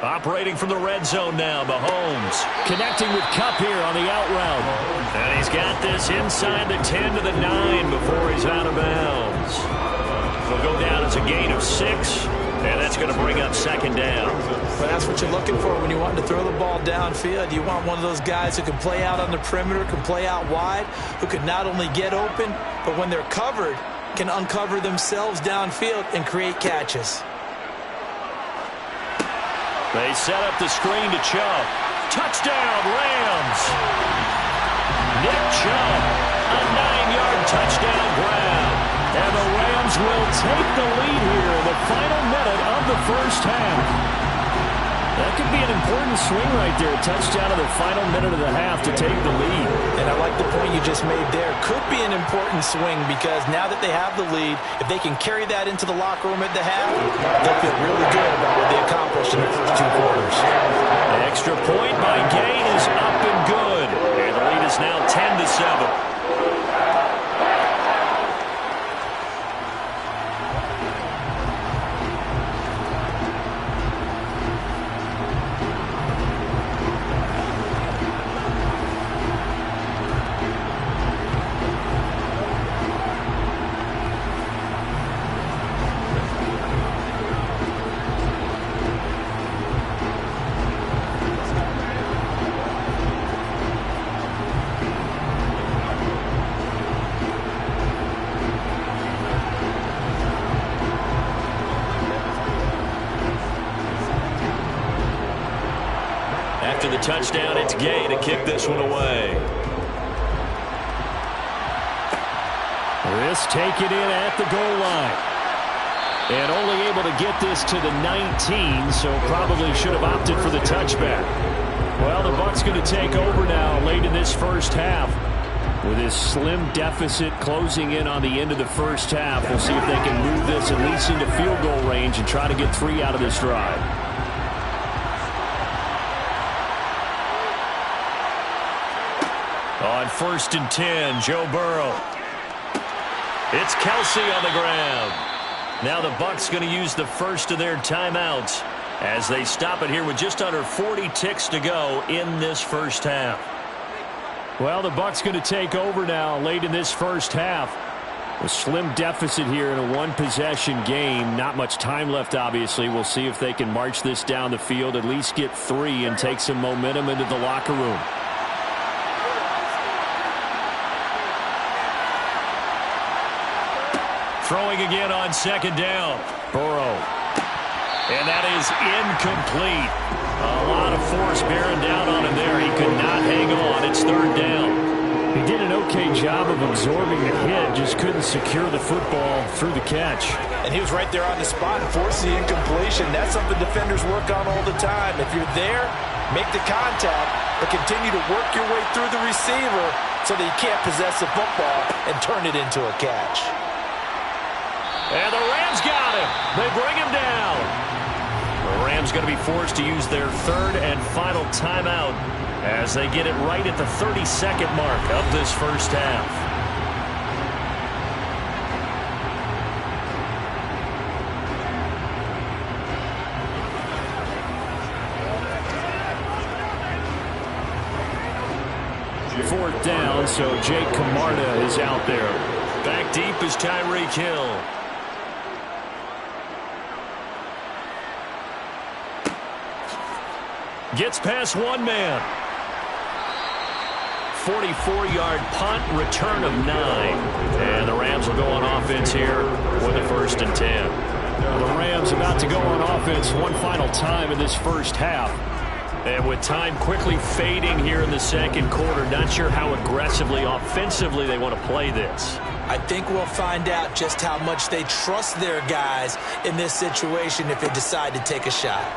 Operating from the red zone now, Mahomes. Connecting with Kupp here on the out route. And he's got this inside the 10 to the 9 before he's out of bounds. He'll go down as a gain of 6, and that's going to bring up 2nd down. But that's what you're looking for when you want to throw the ball downfield. You want one of those guys who can play out on the perimeter, can play out wide, who can not only get open, but when they're covered, can uncover themselves downfield and create catches. They set up the screen to Chubb. Touchdown, Rams! Nick Chubb, a 9-yard touchdown grab. And the Rams will take the lead here in the final minute of the first half. That could be an important swing right there. A touchdown in the final minute of the half to take the lead. And I like the point you just made there. Could be an important swing because now that they have the lead, if they can carry that into the locker room at the half, they'll feel really good about what they accomplished in the first 2 quarters. The extra point by Gain is up and good. And the lead is now 10-7. after the touchdown. It's Gay to kick this one away. This taken in at the goal line. And only able to get this to the 19, so probably should have opted for the touchback. Well, the Bucs going to take over now late in this first half. With this slim deficit closing in on the end of the first half, we'll see if they can move this at least into field goal range and try to get 3 out of this drive. On 1st and 10, Joe Burrow. It's Kelsey on the grab. Now the Bucs going to use the first of their timeouts as they stop it here with just under 40 ticks to go in this first half. Well, the Bucs going to take over now late in this first half. A slim deficit here in a one-possession game. Not much time left, obviously. We'll see if they can march this down the field, at least get 3 and take some momentum into the locker room. Throwing again on 2nd down. Burrow. And that is incomplete. A lot of force bearing down on him there. He could not hang on. It's 3rd down. He did an okay job of absorbing the hit, just couldn't secure the football through the catch. And he was right there on the spot and forced the incompletion. That's something defenders work on all the time. If you're there, make the contact, but continue to work your way through the receiver so that you can't possess the football and turn it into a catch. And the Rams got him. They bring him down. The Rams going to be forced to use their 3rd and final timeout as they get it right at the 32nd mark of this first half. Fourth down, so Jake Camarda is out there. Back deep is Tyreek Hill. Gets past one man. 44-yard punt, return of 9. And the Rams will go on offense here with a 1st and 10. The Rams about to go on offense one final time in this first half. And with time quickly fading here in the 2nd quarter, not sure how aggressively, offensively they want to play this. I think we'll find out just how much they trust their guys in this situation if they decide to take a shot.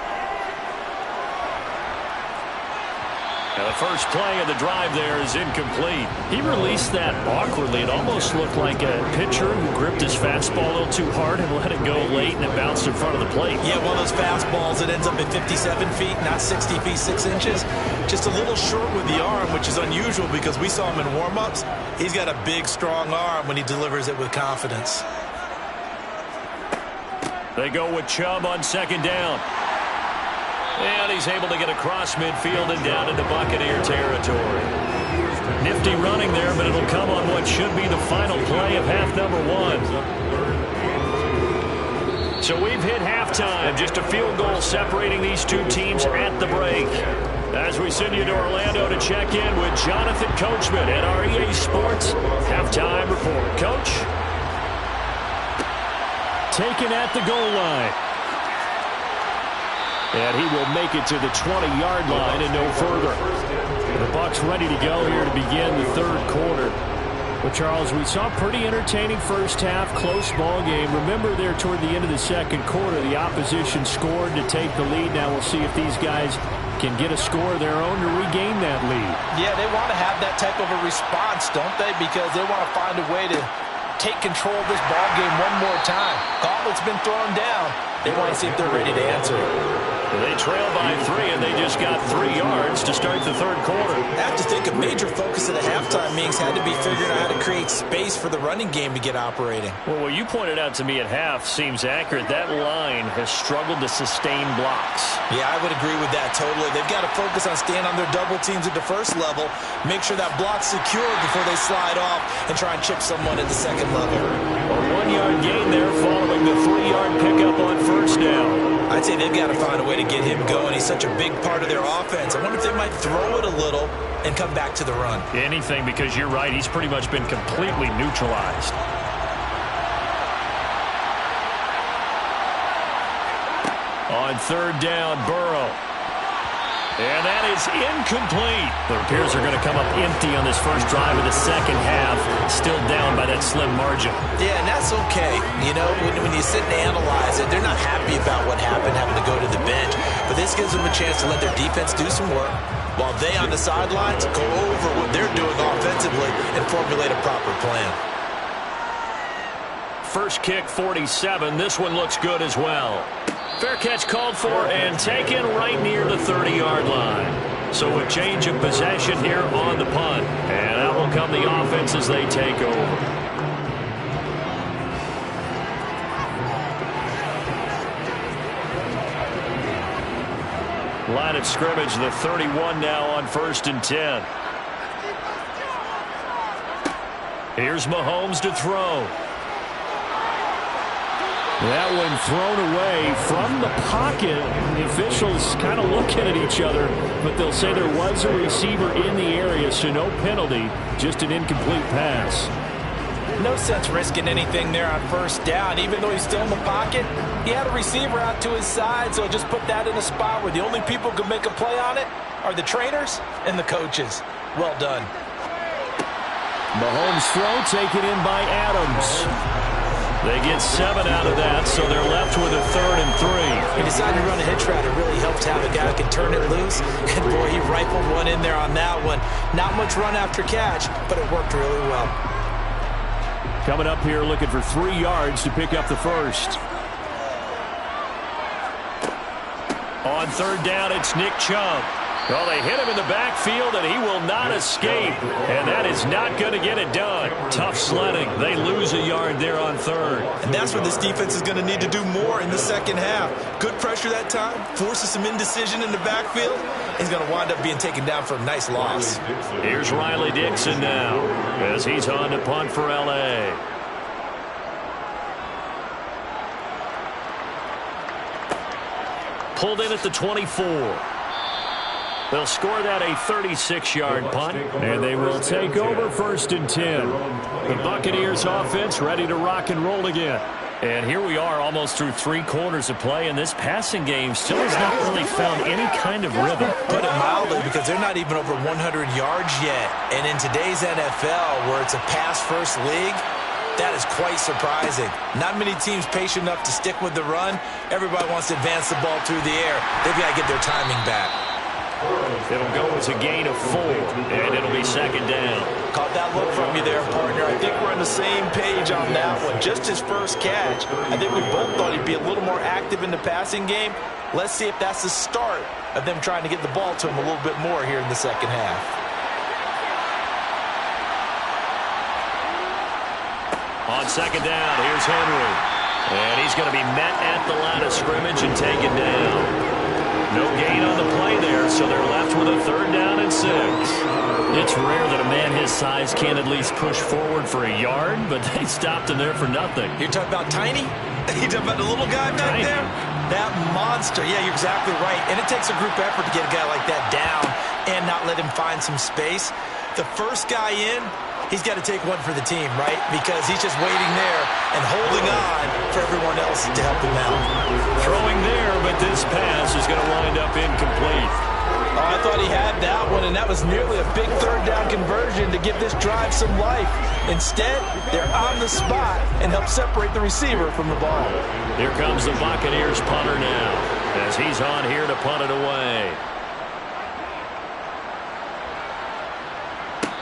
Now the first play of the drive there is incomplete. He released that awkwardly. It almost looked like a pitcher who gripped his fastball a little too hard and let it go late, and it bounced in front of the plate. Yeah, one of those fastballs that ends up at 57 feet, not 60 feet, 6 inches. Just a little short with the arm, which is unusual because we saw him in warm-ups. He's got a big, strong arm when he delivers it with confidence. They go with Chubb on 2nd down. And he's able to get across midfield and down into Buccaneer territory. Nifty running there, but it'll come on what should be the final play of half number 1. So we've hit halftime. Just a field goal separating these two teams at the break. As we send you to Orlando to check in with Jonathan Coachman at our EA Sports Halftime Report. Coach? Taken at the goal line. And he will make it to the 20-yard line and no further. The Bucs ready to go here to begin the 3rd quarter. But, Charles, we saw a pretty entertaining first half, close ball game. Remember there toward the end of the 2nd quarter, the opposition scored to take the lead. Now we'll see if these guys can get a score of their own to regain that lead. Yeah, they want to have that type of a response, don't they? Because they want to find a way to take control of this ball game one more time. Gauntlet's been thrown down. They want to see if they're ready to answer it. They trail by 3, and they just got 3 yards to start the 3rd quarter. I have to think a major focus of the halftime meetings had to be figuring out how to create space for the running game to get operating. Well, what you pointed out to me at half seems accurate. That line has struggled to sustain blocks. Yeah, I would agree with that totally. They've got to focus on staying on their double teams at the first level, make sure that block's secured before they slide off and try and chip someone at the 2nd level. A 1-yard gain there following the 3-yard pickup on 1st down. I'd say they've got to find a way to get him going. He's such a big part of their offense. I wonder if they might throw it a little and come back to the run. Anything, because you're right. He's pretty much been completely neutralized. On 3rd down, Burrow. And that is incomplete. It appears they're going to come up empty on this first drive of the second half. Still down by that slim margin. Yeah, and that's okay. You know, when you sit and analyze it, they're not happy about what happened, having to go to the bench. But this gives them a chance to let their defense do some work, while they on the sidelines go over what they're doing offensively and formulate a proper plan. First kick, 47. This one looks good as well. Fair catch called for and taken right near the 30-yard line. So a change of possession here on the punt. And out will come the offense as they take over. Line of scrimmage, the 31 now on 1st and 10. Here's Mahomes to throw. That one thrown away from the pocket. The officials kind of looking at each other, but they'll say there was a receiver in the area, so no penalty, just an incomplete pass. No sense risking anything there on first down. Even though he's still in the pocket, he had a receiver out to his side, so just put that in a spot where the only people who can make a play on it are the trainers and the coaches. Well done. Mahomes' throw taken in by Adams. They get 7 out of that, so they're left with a 3rd and 3. He decided to run a hitch route. It really helps to have a guy who can turn it loose. And, boy, he rifled one in there on that one. Not much run after catch, but it worked really well. Coming up here looking for 3 yards to pick up the first. On 3rd down, it's Nick Chubb. Well, they hit him in the backfield, and he will not escape. And that is not going to get it done. Tough sledding. They lose a yard there on 3rd. And that's where this defense is going to need to do more in the second half. Good pressure that time. Forces some indecision in the backfield. He's going to wind up being taken down for a nice loss. Here's Riley Dixon now as he's on to punt for L.A. Pulled in at the 24. They'll score that a 36-yard punt, and they will take over 1st and 10. The Buccaneers offense ready to rock and roll again. And here we are almost through 3 quarters of play, and this passing game still has not really found any kind of rhythm. Put it mildly, because they're not even over 100 yards yet. And in today's NFL, where it's a pass-first league, that is quite surprising. Not many teams patient enough to stick with the run. Everybody wants to advance the ball through the air. They've got to get their timing back. It'll go as a gain of 4, and it'll be 2nd down. Caught that look from you there, partner. I think we're on the same page on that one. Just his first catch. I think we both thought he'd be a little more active in the passing game. Let's see if that's the start of them trying to get the ball to him a little bit more here in the second half. On 2nd down, here's Henry. And he's going to be met at the line of scrimmage and taken down. No gain on the play there, so they're left with a 3rd down and 6. It's rare that a man his size can't at least push forward for a yard, but they stopped him there for nothing. You're talking about tiny? You're talking about the little guy back there? That monster. Yeah, you're exactly right. And it takes a group effort to get a guy like that down and not let him find some space. The first guy in, he's got to take one for the team, right? Because he's just waiting there and holding on for everyone else to help him out. Throwing there, but this pass is going to wind up incomplete. Oh, I thought he had that one, and that was nearly a big 3rd down conversion to give this drive some life. Instead, they're on the spot and help separate the receiver from the ball. Here comes the Buccaneers punter now as he's on here to punt it away.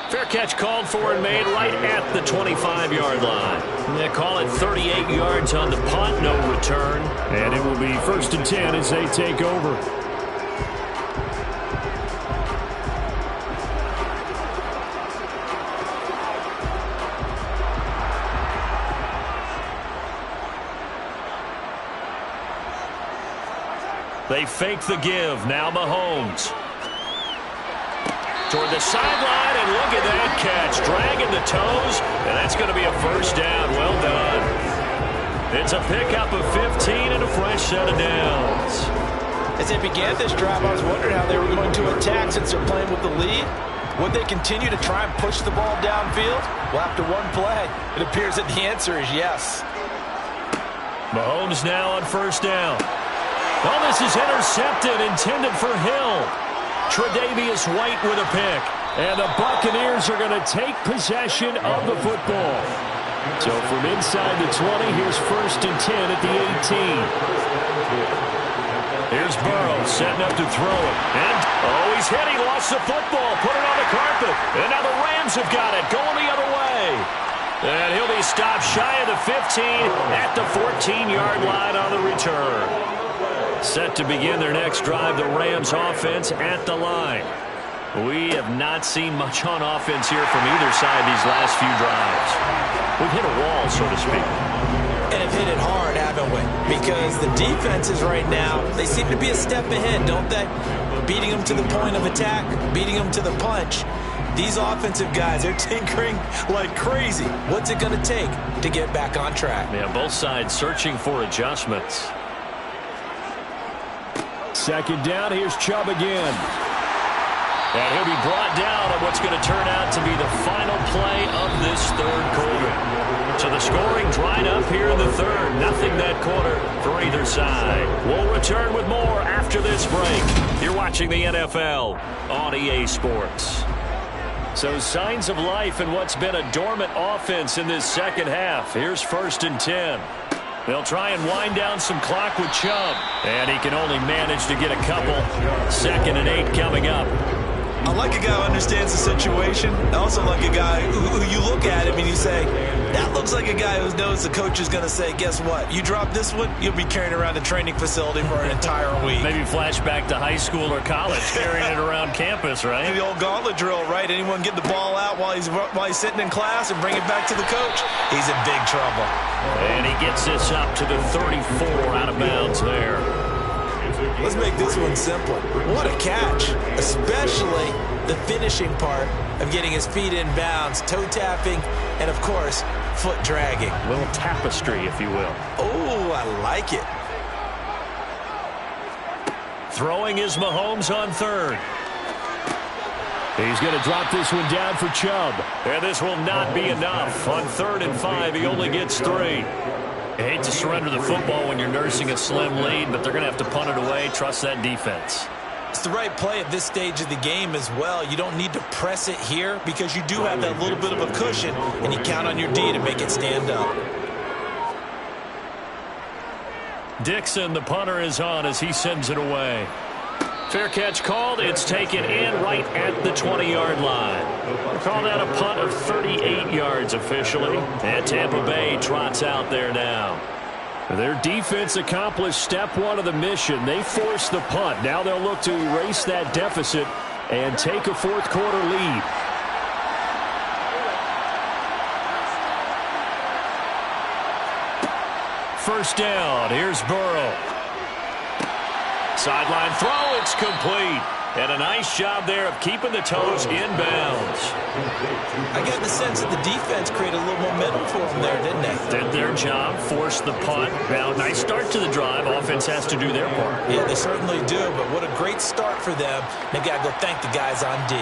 Fair catch called for and made right at the 25-yard line. They call it 38 yards on the punt, no return. And it will be 1st and 10 as they take over. They fake the give. Now Mahomes. Toward the sideline, and look at that catch. Dragging the toes, and that's going to be a 1st down. Well done. It's a pickup of 15 and a fresh set of downs. As they began this drive, I was wondering how they were going to attack since they're playing with the lead. Would they continue to try and push the ball downfield? Well, after one play, it appears that the answer is yes. Mahomes now on 1st down. Well, this is intercepted, intended for Hill. Tre'Davious White with a pick. And the Buccaneers are going to take possession of the football. So from inside the 20, here's 1st and 10 at the 18. Here's Burrow setting up to throw it. And, he's hit. He lost the football. Put it on the carpet. And now the Rams have got it. Going the other way. And he'll be stopped shy of the 15 at the 14-yard line on the return. Set to begin their next drive, the Rams offense at the line. We have not seen much on offense here from either side these last few drives. We've hit a wall, so to speak. And have hit it hard, haven't we? Because the defenses right now, they seem to be a step ahead, don't they? Beating them to the point of attack, beating them to the punch. These offensive guys, they're tinkering like crazy. What's it going to take to get back on track? Yeah, both sides searching for adjustments. 2nd down, here's Chubb again. And he'll be brought down on what's going to turn out to be the final play of this 3rd quarter. So the scoring dried up here in the 3rd. Nothing that quarter for either side. We'll return with more after this break. You're watching the NFL on EA Sports. So signs of life in what's been a dormant offense in this 2nd half. Here's 1st and 10. They'll try and wind down some clock with Chubb. And he can only manage to get a couple. 2nd and 8 coming up. I like a guy who understands the situation. I also like a guy who you look at him and you say, that looks like a guy who knows the coach is going to say, guess what? You drop this one, you'll be carrying around the training facility for an entire week. Maybe flashback to high school or college, carrying it around campus, right? The old gauntlet drill, right? Anyone get the ball out while he's sitting in class and bring it back to the coach? He's in big trouble. And he gets this up to the 34 out of bounds there. Let's make this one simple. What a catch, especially the finishing part of getting his feet in bounds, toe tapping, and, of course, foot dragging. A little tapestry, if you will. Oh, I like it. Throwing is Mahomes on 3rd. He's going to drop this one down for Chubb. And this will not be enough. On 3rd and 5, he only gets 3. You hate to surrender the football when you're nursing a slim lead, but they're going to have to punt it away. Trust that defense. It's the right play at this stage of the game as well. You don't need to press it here because you do have that little bit of a cushion, and you count on your D to make it stand up. Dixon, the punter, is on as he sends it away. Fair catch called. It's taken in right at the 20-yard line. Called out a punt of 38 yards officially. And Tampa Bay trots out there now. Their defense accomplished step 1 of the mission. They forced the punt. Now they'll look to erase that deficit and take a 4th quarter lead. First down. Here's Burrow. Sideline throw. It's complete. And a nice job there of keeping the toes in bounds. I got the sense that the defense created a little momentum for them there, didn't they? Did their job, forced the punt. Now, nice start to the drive. Offense has to do their part. Yeah, they certainly do, but what a great start for them. They've got to go thank the guys on D.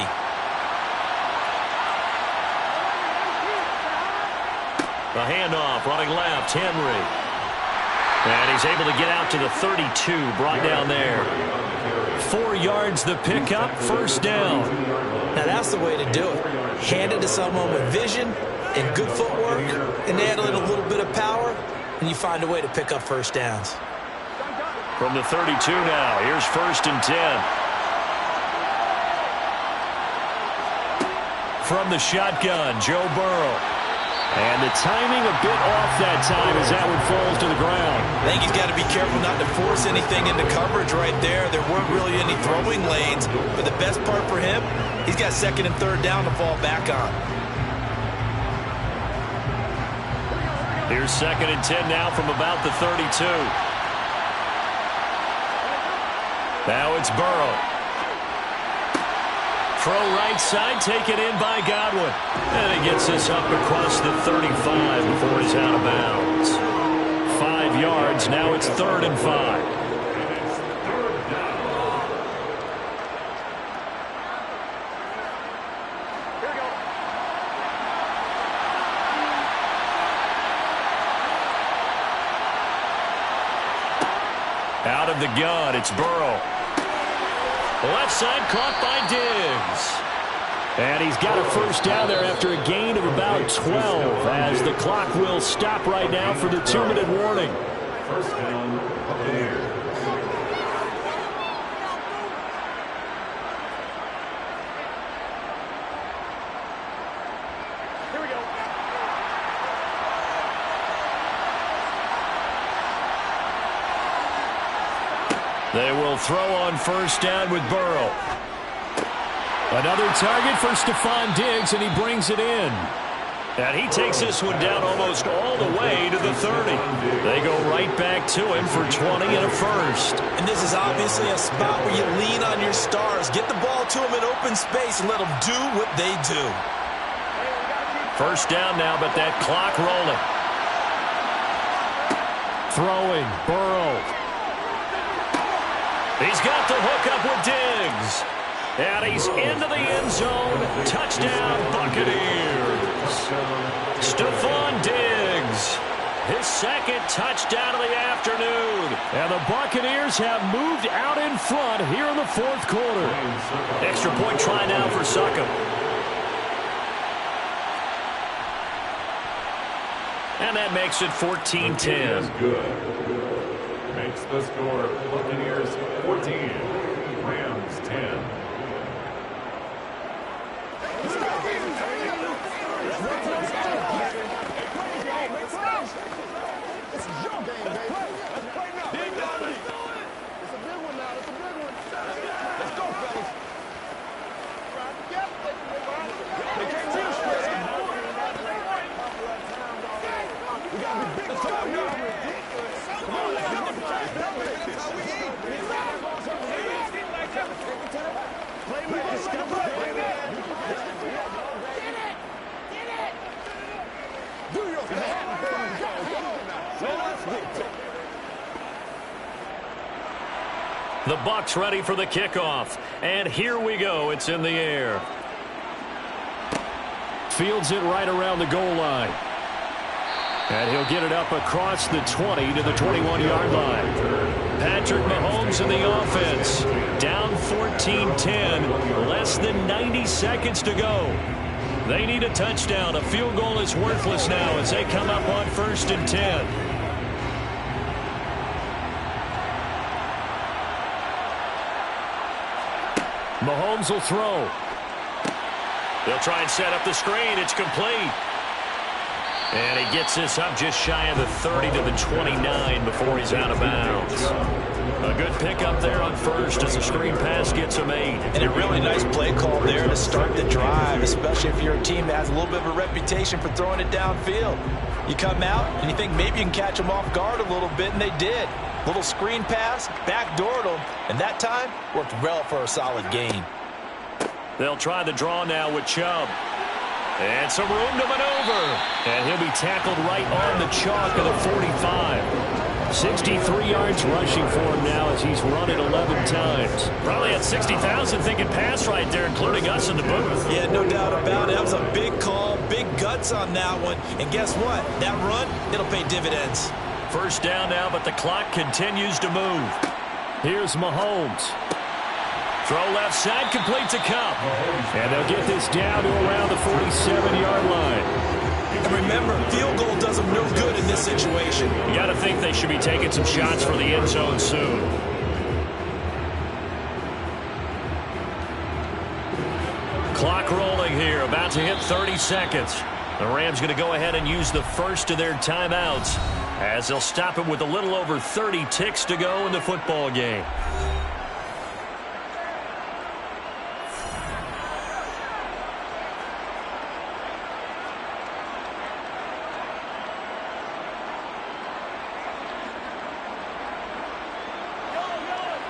A handoff, running left, Henry. And he's able to get out to the 32, brought down there. 4 yards the pickup, 1st down. Now that's the way to do it. Hand it to someone with vision and good footwork, and add in a little bit of power, and you find a way to pick up 1st downs. From the 32 now, here's 1st and 10. From the shotgun, Joe Burrow. And the timing a bit off that time as that one falls to the ground. I think he's got to be careful not to force anything into coverage right there. There weren't really any throwing lanes, but the best part for him, he's got 2nd and 3rd down to fall back on. Here's 2nd and 10 now from about the 32. Now it's Burrow. Throw right side, taken in by Godwin. And he gets this up across the 35 before he's out of bounds. 5 yards, now it's 3rd and 5. Out of the gun, it's Burrow. Left side caught by Diggs. And he's got a first down there after a gain of about 12 as the clock will stop right now for the 2-minute warning. First down, Buccaneers. Here we go. They will throw on first down with Burrow. Another target for Stephon Diggs, and he brings it in. And he takes this one down almost all the way to the 30. They go right back to him for 20 and a first. And this is obviously a spot where you lean on your stars. Get the ball to them in open space and let them do what they do. First down now, but that clock rolling. Throwing, Burrow. He's got the hook up with Diggs. And he's into the end zone. Touchdown, Buccaneers. Stephon Diggs. His second touchdown of the afternoon. And the Buccaneers have moved out in front here in the fourth quarter. Extra point try now for Succop. And that makes it 14-10. Good. Makes the score Buccaneers 14, Rams 10. The Bucs ready for the kickoff. And here we go. It's in the air. Fields it right around the goal line. And he'll get it up across the 20 to the 21-yard line. Patrick Mahomes in the offense. Down 14-10. Less than 90 seconds to go. They need a touchdown. A field goal is worthless now as they come up on 1st and 10. Mahomes will throw. They'll try and set up the screen. It's complete. And he gets this up just shy of the 30 to the 29 before he's out of bounds. A good pickup there on first as the screen pass gets him 8. And a really nice play call there to start the drive, especially if you're a team that has a little bit of a reputation for throwing it downfield. You come out and you think maybe you can catch them off guard a little bit, and they did. Little screen pass, backdoored them, and that time worked well for a solid gain. They'll try the draw now with Chubb. And some room to maneuver. And he'll be tackled right on the chalk of the 45. 63 yards rushing for him now as he's run it 11 times. Probably had 60,000 thinking pass right there, including us in the booth. Yeah, no doubt about it. That was a big call, big guts on that one. And guess what? That run, it'll pay dividends. First down now, but the clock continues to move. Here's Mahomes. Throw left side, complete to Cup. And they'll get this down to around the 47-yard line. And remember, field goal does them no good in this situation. You got to think they should be taking some shots for the end zone soon. Clock rolling here, about to hit 30 seconds. The Rams going to go ahead and use the first of their timeouts as they'll stop it with a little over 30 ticks to go in the football game.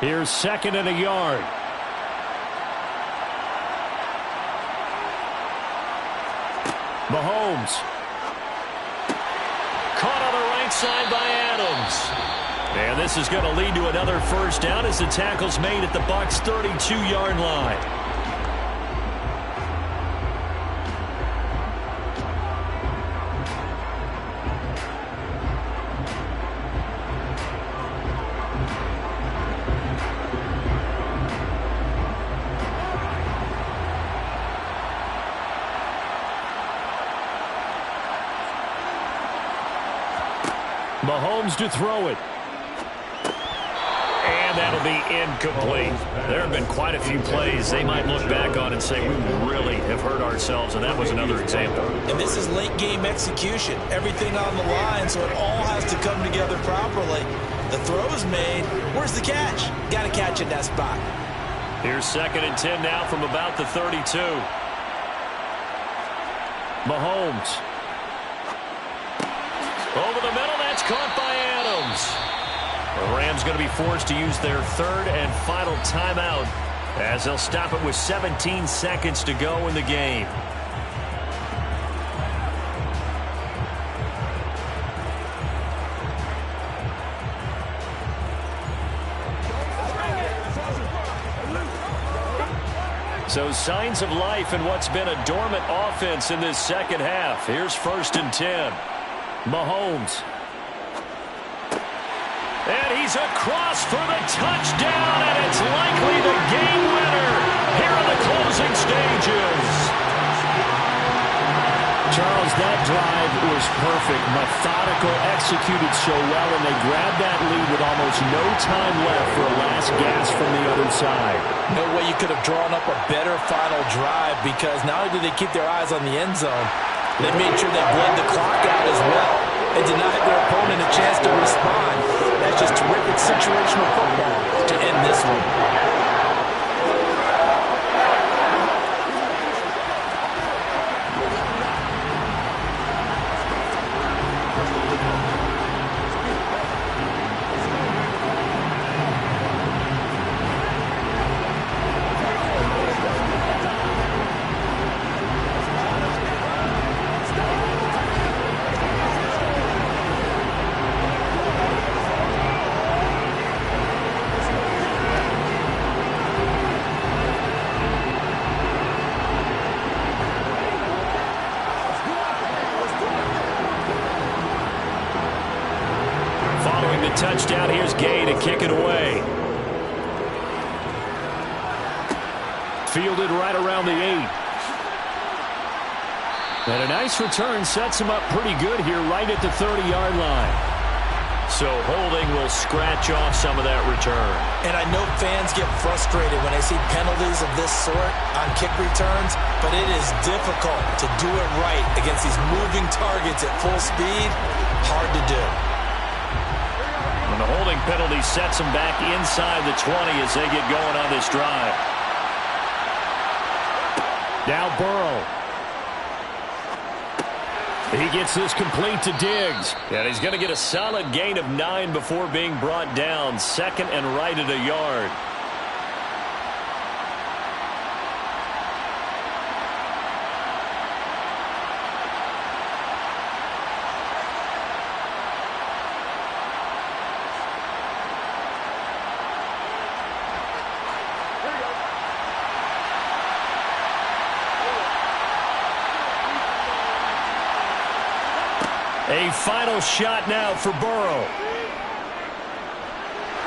Here's 2nd and a yard. Mahomes. Caught on the right side by Adams. And this is going to lead to another first down as the tackle's made at the Bucs' 32-yard line. Mahomes to throw it. And that'll be incomplete. There have been quite a few plays they might look back on and say, we really have hurt ourselves, and that was another example. And this is late game execution. Everything on the line, so it all has to come together properly. The throw's made. Where's the catch? Got to catch in that spot. Here's 2nd and 10 now from about the 32. Mahomes. Over the middle, that's caught by Adams. The Rams going to be forced to use their 3rd and final timeout as they'll stop it with 17 seconds to go in the game. So signs of life in what's been a dormant offense in this second half. Here's 1st and 10. Mahomes. And he's across for the touchdown, and it's likely the game winner here in the closing stages. Charles, that drive was perfect. Methodical, executed so well, and they grabbed that lead with almost no time left for a last gasp from the other side. No way you could have drawn up a better final drive, because not only did they keep their eyes on the end zone, they made sure they bled the clock out as well and denied their opponent a chance to respond. That's just terrific situational football to end this one. Touchdown. Here's Gay to kick it away. Fielded right around the 8. And a nice return sets him up pretty good here right at the 30-yard line. So holding will scratch off some of that return. And I know fans get frustrated when they see penalties of this sort on kick returns, but it is difficult to do it right against these moving targets at full speed. Hard to do. And the holding penalty sets them back inside the 20 as they get going on this drive. Now Burrow. He gets this complete to Diggs. And he's going to get a solid gain of 9 before being brought down. 2nd and right at a yard. A final shot now for Burrow.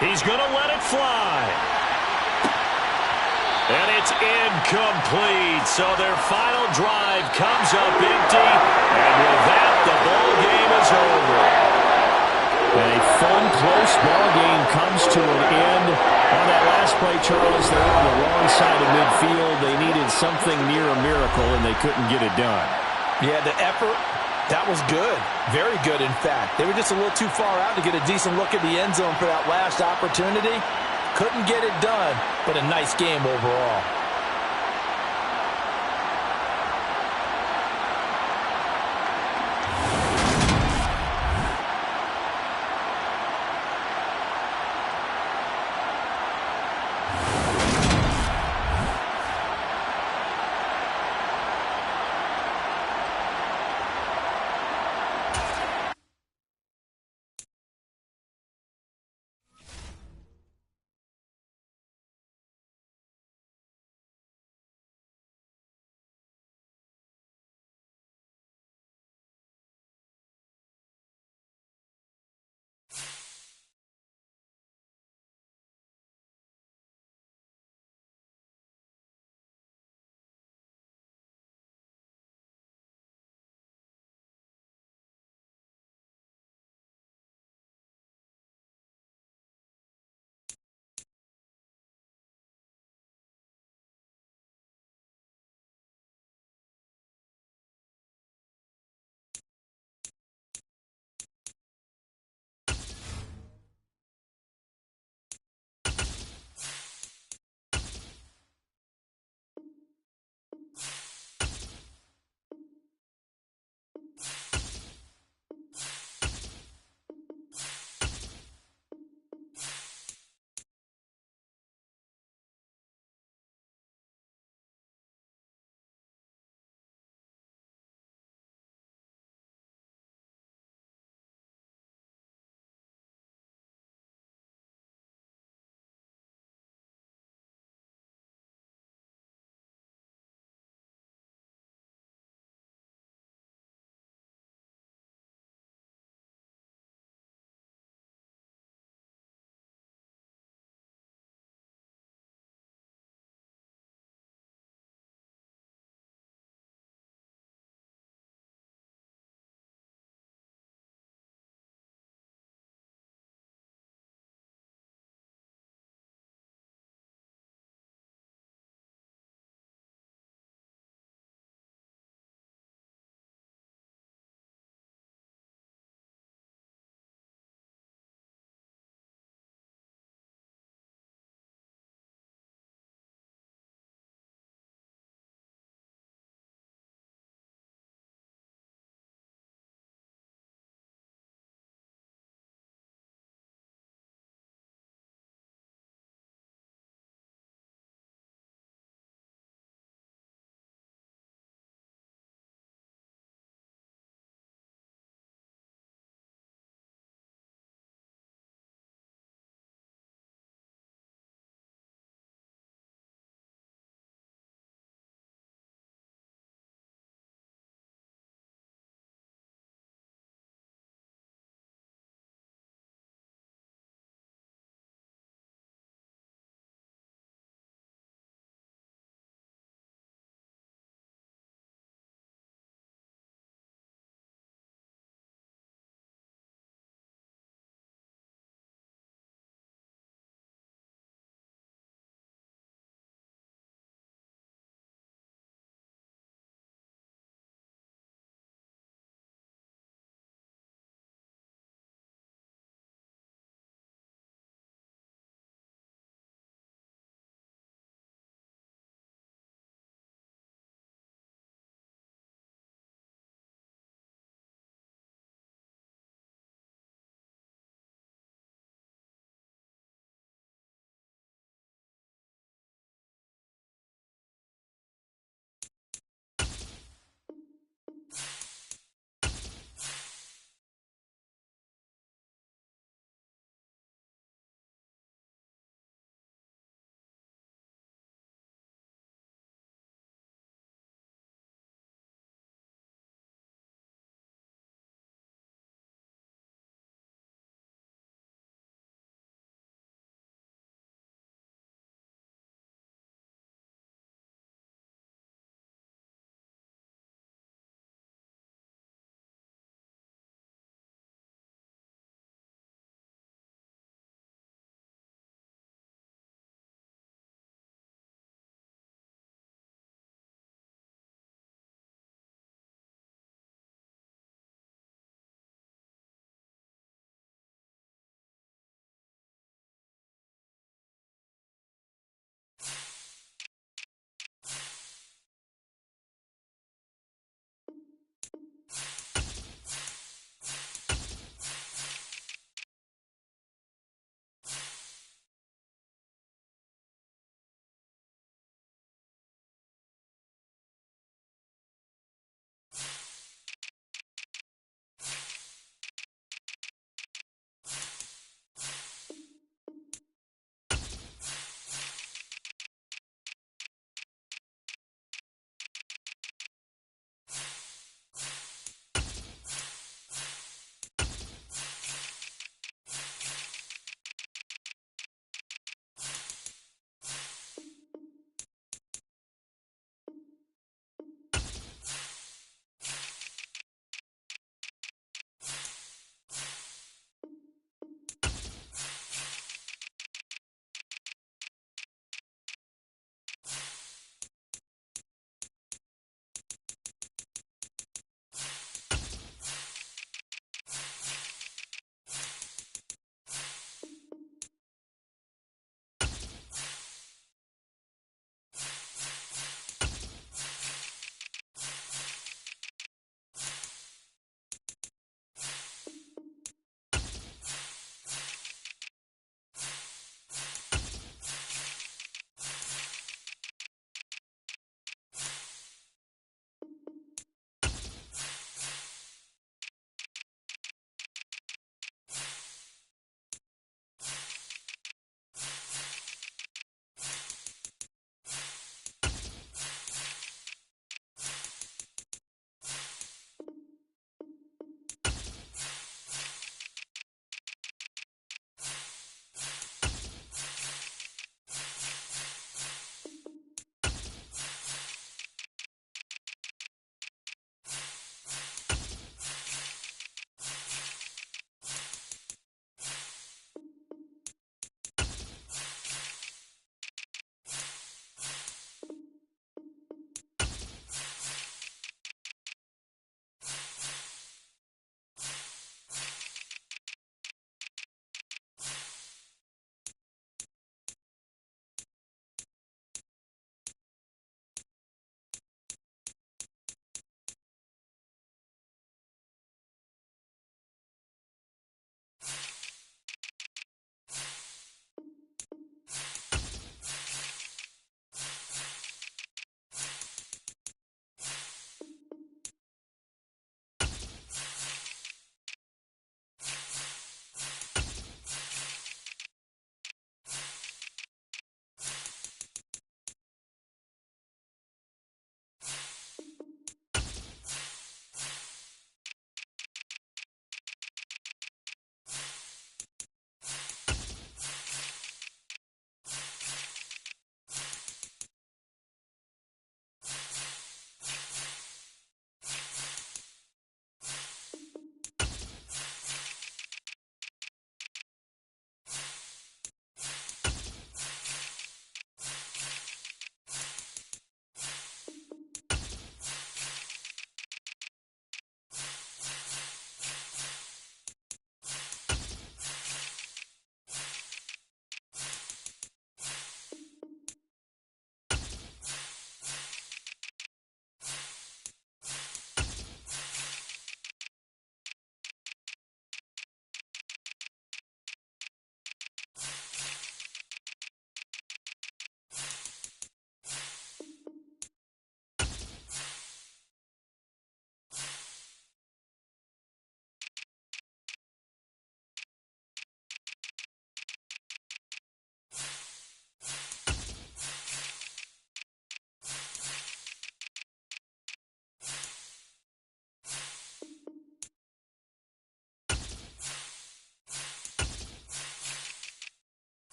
He's going to let it fly. And it's incomplete. So their final drive comes up empty. And with that, the ball game is over. A fun, close ball game comes to an end. On that last play, Charles, they were on the wrong side of midfield. They needed something near a miracle, and they couldn't get it done. Yeah, the effort, that was good. Very good, in fact. They were just a little too far out to get a decent look at the end zone for that last opportunity. Couldn't get it done, but a nice game overall.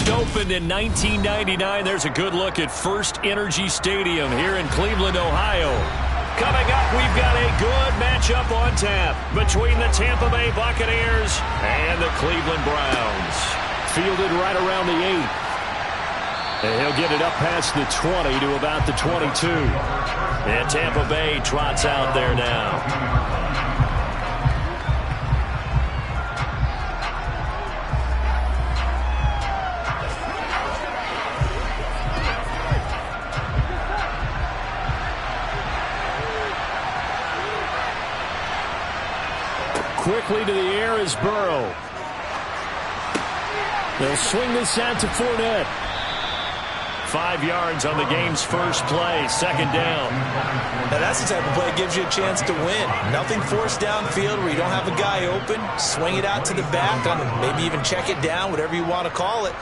First opened in 1999. There's a good look at First Energy Stadium here in Cleveland, Ohio. Coming up, we've got a good matchup on tap between the Tampa Bay Buccaneers and the Cleveland Browns. Fielded right around the 8. And he'll get it up past the 20 to about the 22. And Tampa Bay trots out there now. Quickly to the air is Burrow. They'll swing this out to Fournette. 5 yards on the game's first play, second down. Now that's the type of play that gives you a chance to win. Nothing forced downfield where you don't have a guy open. Swing it out to the back, maybe even check it down, whatever you want to call it.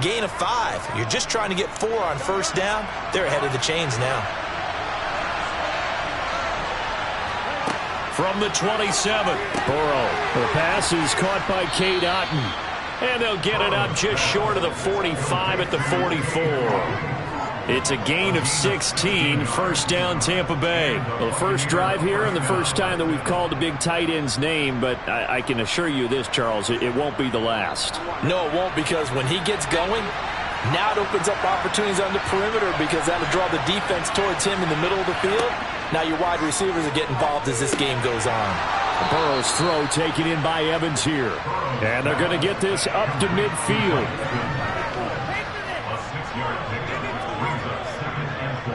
Gain of 5. You're just trying to get 4 on first down. They're ahead of the chains now. From the 27, Burrow. The pass is caught by Cade Otton. And they'll get it up just short of the 45 at the 44. It's a gain of 16, first down Tampa Bay. Well, first drive here and the first time that we've called a big tight end's name, but I can assure you this, Charles, it won't be the last. No, it won't, because when he gets going, now it opens up opportunities on the perimeter because that'll draw the defense towards him in the middle of the field. Now your wide receivers will get involved as this game goes on. Burrow's throw taken in by Evans here. And they're going to get this up to midfield. A 6-yard pickup brings up 2nd and 4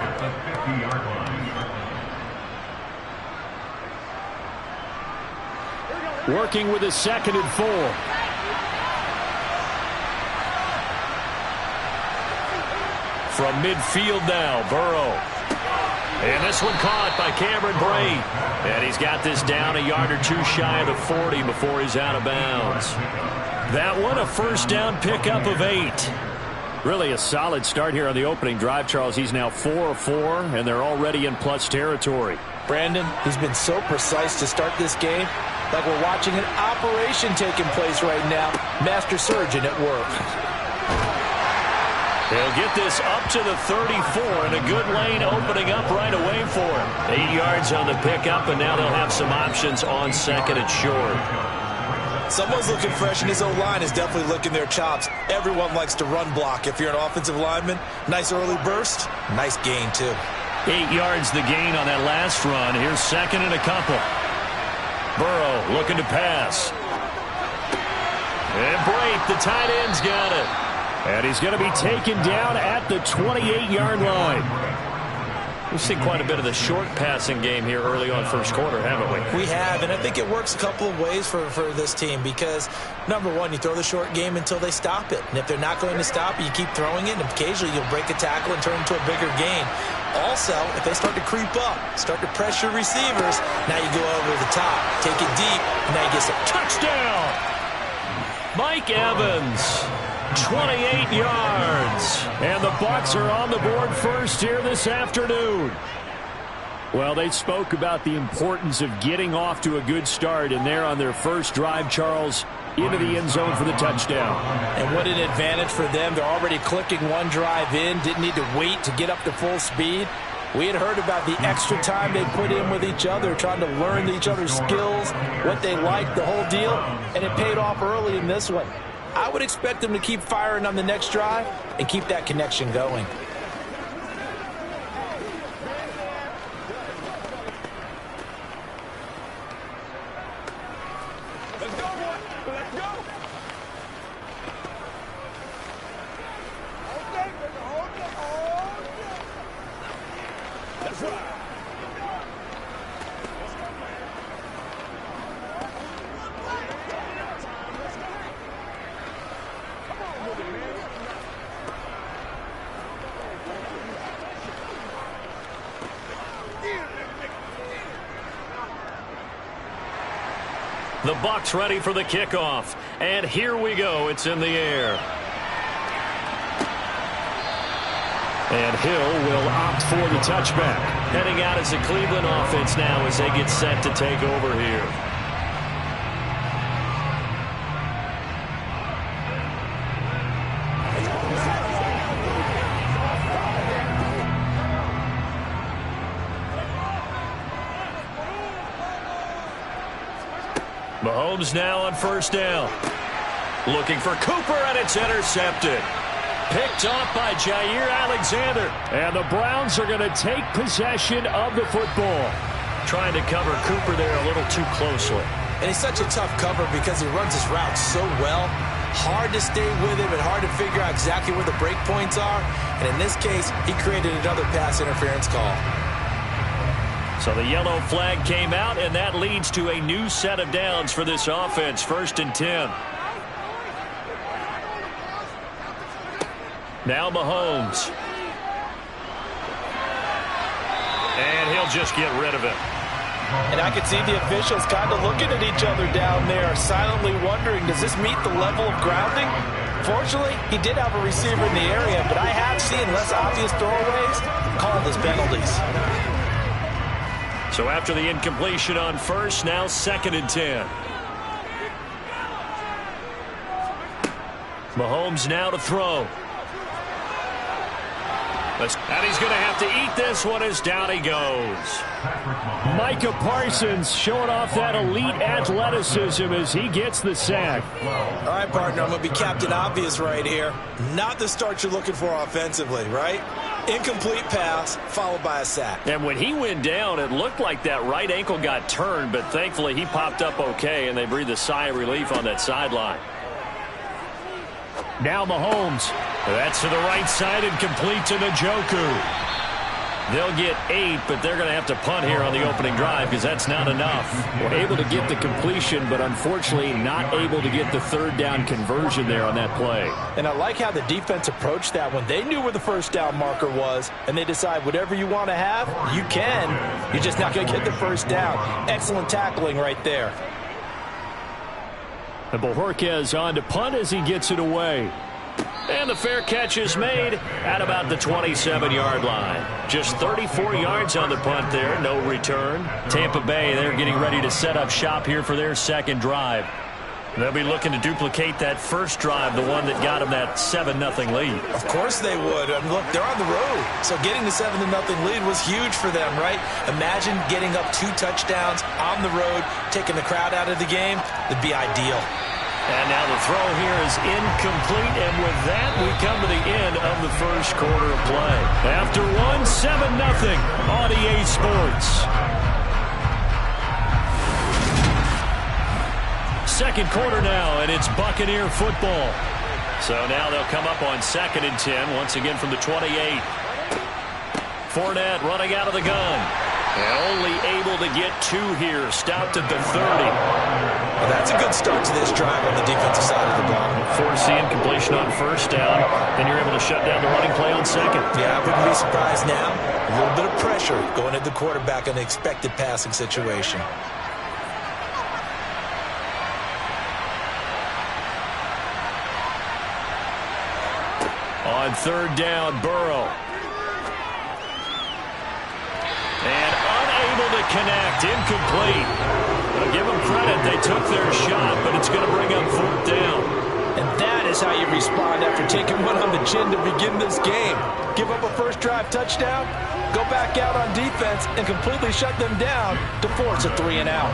at the 50-yard line. Working with a 2nd and 4. From midfield now, Burrow. And this one caught by Cameron Brate. And he's got this down a yard or 2 shy of the 40 before he's out of bounds. That one a first down pickup of 8. Really a solid start here on the opening drive, Charles. He's now 4 of 4, and they're already in plus territory. Brandon, he's been so precise to start this game, like we're watching an operation taking place right now. Master surgeon at work. They'll get this up to the 34, and a good lane opening up right away for him. 8 yards on the pickup, and now they'll have some options on 2nd and short. Someone's looking fresh, and his O-line is definitely licking their chops. Everyone likes to run block. If you're an offensive lineman, nice early burst, nice gain, too. 8 yards the gain on that last run. Here's 2nd and a couple. Burrow looking to pass. And Brate, the tight end's got it. And he's going to be taken down at the 28-yard line. We've seen quite a bit of the short passing game here early on first quarter, haven't we? We have, and I think it works a couple of ways for this team because, number one, you throw the short game until they stop it. And if they're not going to stop it, you keep throwing it, and occasionally you'll break a tackle and turn it into a bigger gain. Also, if they start to creep up, start to pressure receivers, now you go over the top, take it deep, and now you get some touchdown. Mike Evans. 28 yards. And the Bucs are on the board first here this afternoon. Well, they spoke about the importance of getting off to a good start, and they're on their first drive, Charles, into the end zone for the touchdown. And what an advantage for them. They're already clicking one drive in, didn't need to wait to get up to full speed. We had heard about the extra time they put in with each other, trying to learn each other's skills, what they liked, the whole deal, and it paid off early in this one. I would expect them to keep firing on the next drive and keep that connection going. Let's go, boy. Let's go. That's right. The Bucs ready for the kickoff. And here we go. It's in the air. And Hill will opt for the touchback. Heading out as the Cleveland offense now as they get set to take over here. Mahomes now on first down. Looking for Cooper, and it's intercepted. Picked off by Jair Alexander. And the Browns are going to take possession of the football. Trying to cover Cooper there a little too closely. And he's such a tough cover because he runs his route so well. Hard to stay with him and hard to figure out exactly where the break points are. And in this case, he created another pass interference call. So the yellow flag came out, and that leads to a new set of downs for this offense. 1st and 10. Now Mahomes. And he'll just get rid of it. And I could see the officials kind of looking at each other down there, silently wondering, does this meet the level of grounding? Fortunately, he did have a receiver in the area, but I have seen less obvious throwaways called as penalties. So after the incompletion on first, now 2nd and 10. Mahomes now to throw. And he's going to have to eat this one as down he goes. Micah Parsons showing off that elite athleticism as he gets the sack. All right, partner, I'm going to be Captain Obvious right here. Not the start you're looking for offensively, right? Incomplete pass followed by a sack. And when he went down, it looked like that right ankle got turned, but thankfully he popped up okay, and they breathed a sigh of relief on that sideline. Now Mahomes. That's to the right side and complete to Njoku. They'll get 8, but they're going to have to punt here on the opening drive because that's not enough. We're able to get the completion, but unfortunately not able to get the 3rd down conversion there on that play. And I like how the defense approached that when they knew where the first down marker was, and they decide whatever you want to have, you can. You're just not going to get the first down. Excellent tackling right there. And Bojorquez on to punt as he gets it away. And the fair catch is made at about the 27-yard line. Just 34 yards on the punt there, no return. Tampa Bay, they're getting ready to set up shop here for their 2nd drive. They'll be looking to duplicate that first drive, the one that got them that 7-0 lead. Of course they would. I mean, look, they're on the road. So getting the 7-0 lead was huge for them, right? Imagine getting up 2 touchdowns on the road, taking the crowd out of the game. It'd be ideal. And now the throw here is incomplete, and with that, we come to the end of the first quarter of play. After one, 7-0 on EA Sports. 2nd quarter now, and it's Buccaneer football. So now they'll come up on 2nd and 10, once again from the 28. Fournette running out of the gun. And only able to get 2 here, stopped at the 30. Well, that's a good start to this drive on the defensive side of the ball. Force the incompletion on first down, then you're able to shut down the running play on 2nd. Yeah, I wouldn't be surprised now. A little bit of pressure going at the quarterback in an expected passing situation. On 3rd down, Burrow. And unable to connect, incomplete. I'll give them credit, they took their shot, but it's going to bring up 4th down. And that is how you respond after taking one on the chin to begin this game. Give up a first drive touchdown, go back out on defense, and completely shut them down to force a 3-and-out.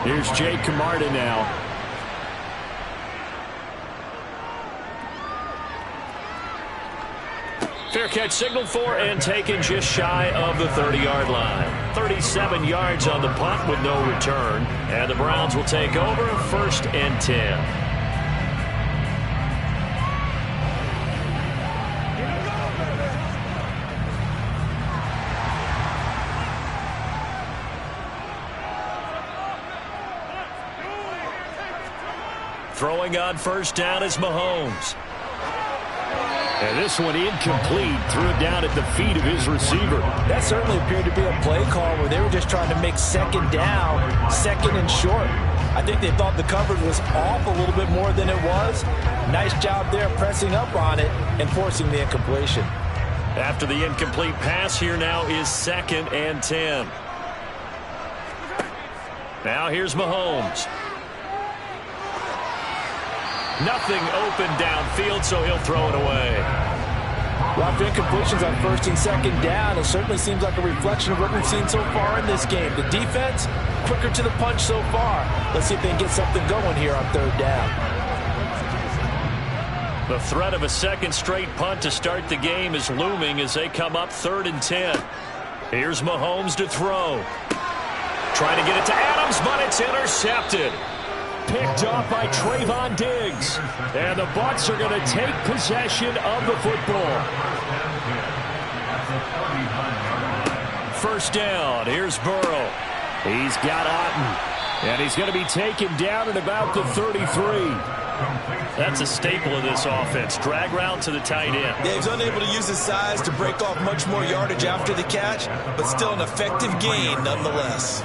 Here's Jake Camarda now. Fair catch signaled for and taken just shy of the 30-yard line. 37 yards on the punt with no return. And the Browns will take over 1st and 10. Throwing on first down is Mahomes. And this one incomplete. Threw it down at the feet of his receiver. That certainly appeared to be a play call where they were just trying to make 2nd down, 2nd and short. I think they thought the coverage was off a little bit more than it was. Nice job there pressing up on it and forcing the incompletion. After the incomplete pass, here now is 2nd and 10. Now here's Mahomes. Nothing open downfield, so he'll throw it away. A lot of incompletions on first and second down. It certainly seems like a reflection of what we've seen so far in this game. The defense, quicker to the punch so far. Let's see if they can get something going here on third down. The threat of a second straight punt to start the game is looming as they come up 3rd and 10. Here's Mahomes to throw. Trying to get it to Adams, but it's intercepted. Picked off by Trayvon Diggs. And the Bucs are going to take possession of the football. First down. Here's Burrow. He's got Otten. And he's going to be taken down at about the 33. That's a staple of this offense. Drag route to the tight end. Yeah, he's unable to use his size to break off much more yardage after the catch, but still an effective gain nonetheless.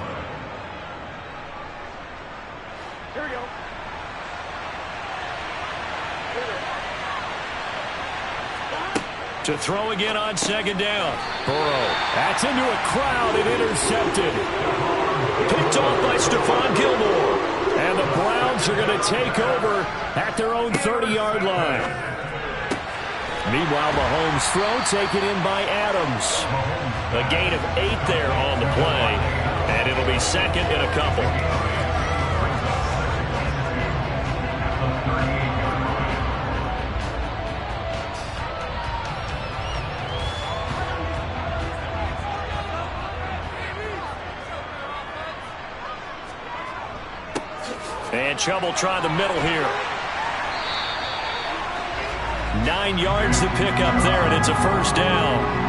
Here we go. To throw again on second down. Burrow. That's into a crowd and intercepted. Picked off by Stephon Gilmore. And the Browns are going to take over at their own 30-yard line. Meanwhile, Mahomes' throw taken in by Adams. A gain of 8 there on the play, and it'll be second and a couple. And Chubb will try the middle here. 9 yards to pick up there, and it's a first down.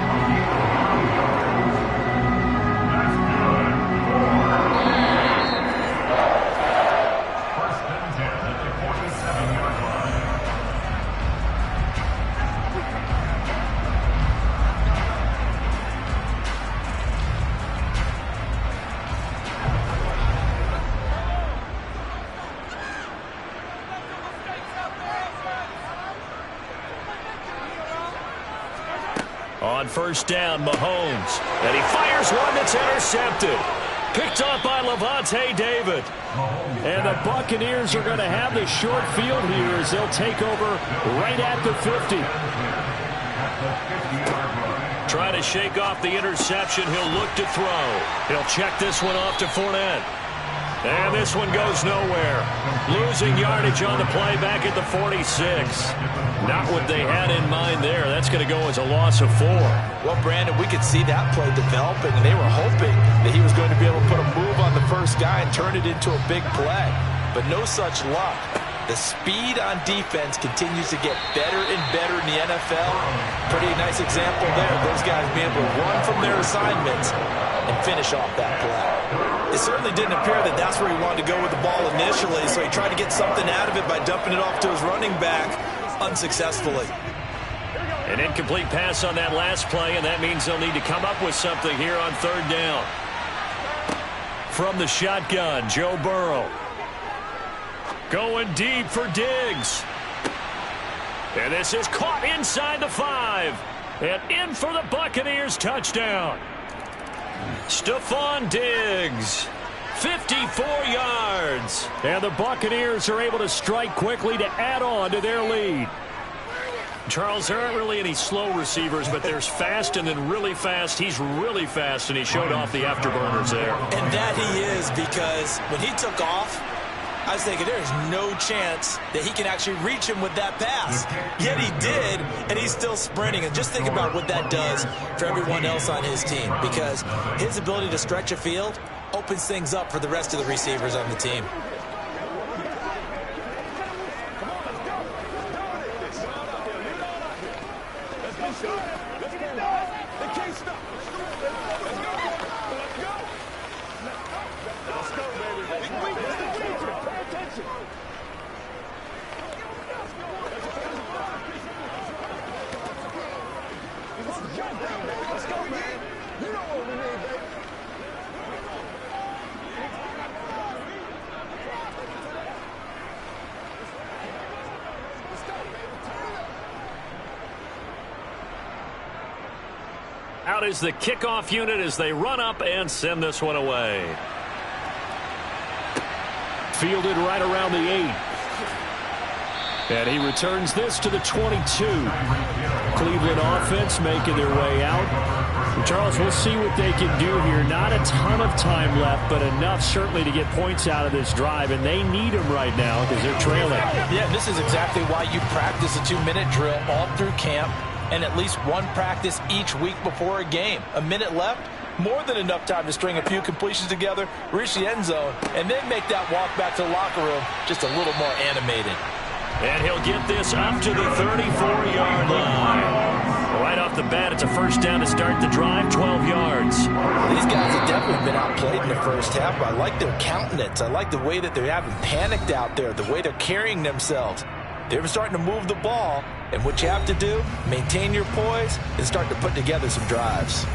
On first down, Mahomes. And he fires one that's intercepted. Picked up by Levante David. And the Buccaneers are going to have the short field here as they'll take over right at the 50. Try to shake off the interception. He'll look to throw. He'll check this one off to Fournette. And this one goes nowhere. Losing yardage on the play back at the 46. Not what they had in mind there. That's going to go as a loss of 4. Well, Brandon, we could see that play developing, and they were hoping that he was going to be able to put a move on the first guy and turn it into a big play. But no such luck. The speed on defense continues to get better and better in the NFL. Pretty nice example there. Those guys being able to run from their assignments and finish off that play. It certainly didn't appear that that's where he wanted to go with the ball initially, so he tried to get something out of it by dumping it off to his running back unsuccessfully. An incomplete pass on that last play, and that means they'll need to come up with something here on third down. From the shotgun, Joe Burrow. Going deep for Diggs. And this is caught inside the 5. And in for the Buccaneers touchdown. Stephon Diggs. 54 yards. And the Buccaneers are able to strike quickly to add on to their lead. Charles, there aren't really any slow receivers, but there's fast and then really fast. He's really fast, and he showed off the afterburners there. And that he is, because when he took off, I was thinking there's no chance that he can actually reach him with that pass. Yet he did, and he's still sprinting. And just think about what that does for everyone else on his team, because his ability to stretch a field opens things up for the rest of the receivers on the team. Out is the kickoff unit as they run up and send this one away. Fielded right around the 8. And he returns this to the 22. Cleveland offense making their way out. Charles, we'll see what they can do here. Not a ton of time left, but enough certainly to get points out of this drive, and they need them right now because they're trailing. Yeah, this is exactly why you practice a 2-minute drill all through camp and at least one practice each week before a game. A minute left, more than enough time to string a few completions together, reach the end zone, and then make that walk back to the locker room just a little more animated. And he'll get this up to the 34-yard line. Right off the bat, it's a first down to start the drive, 12 yards. These guys have definitely been outplayed in the first half, but I like their countenance. I like the way that they haven't panicked out there, the way they're carrying themselves. They're starting to move the ball, and what you have to do, maintain your poise and start to put together some drives.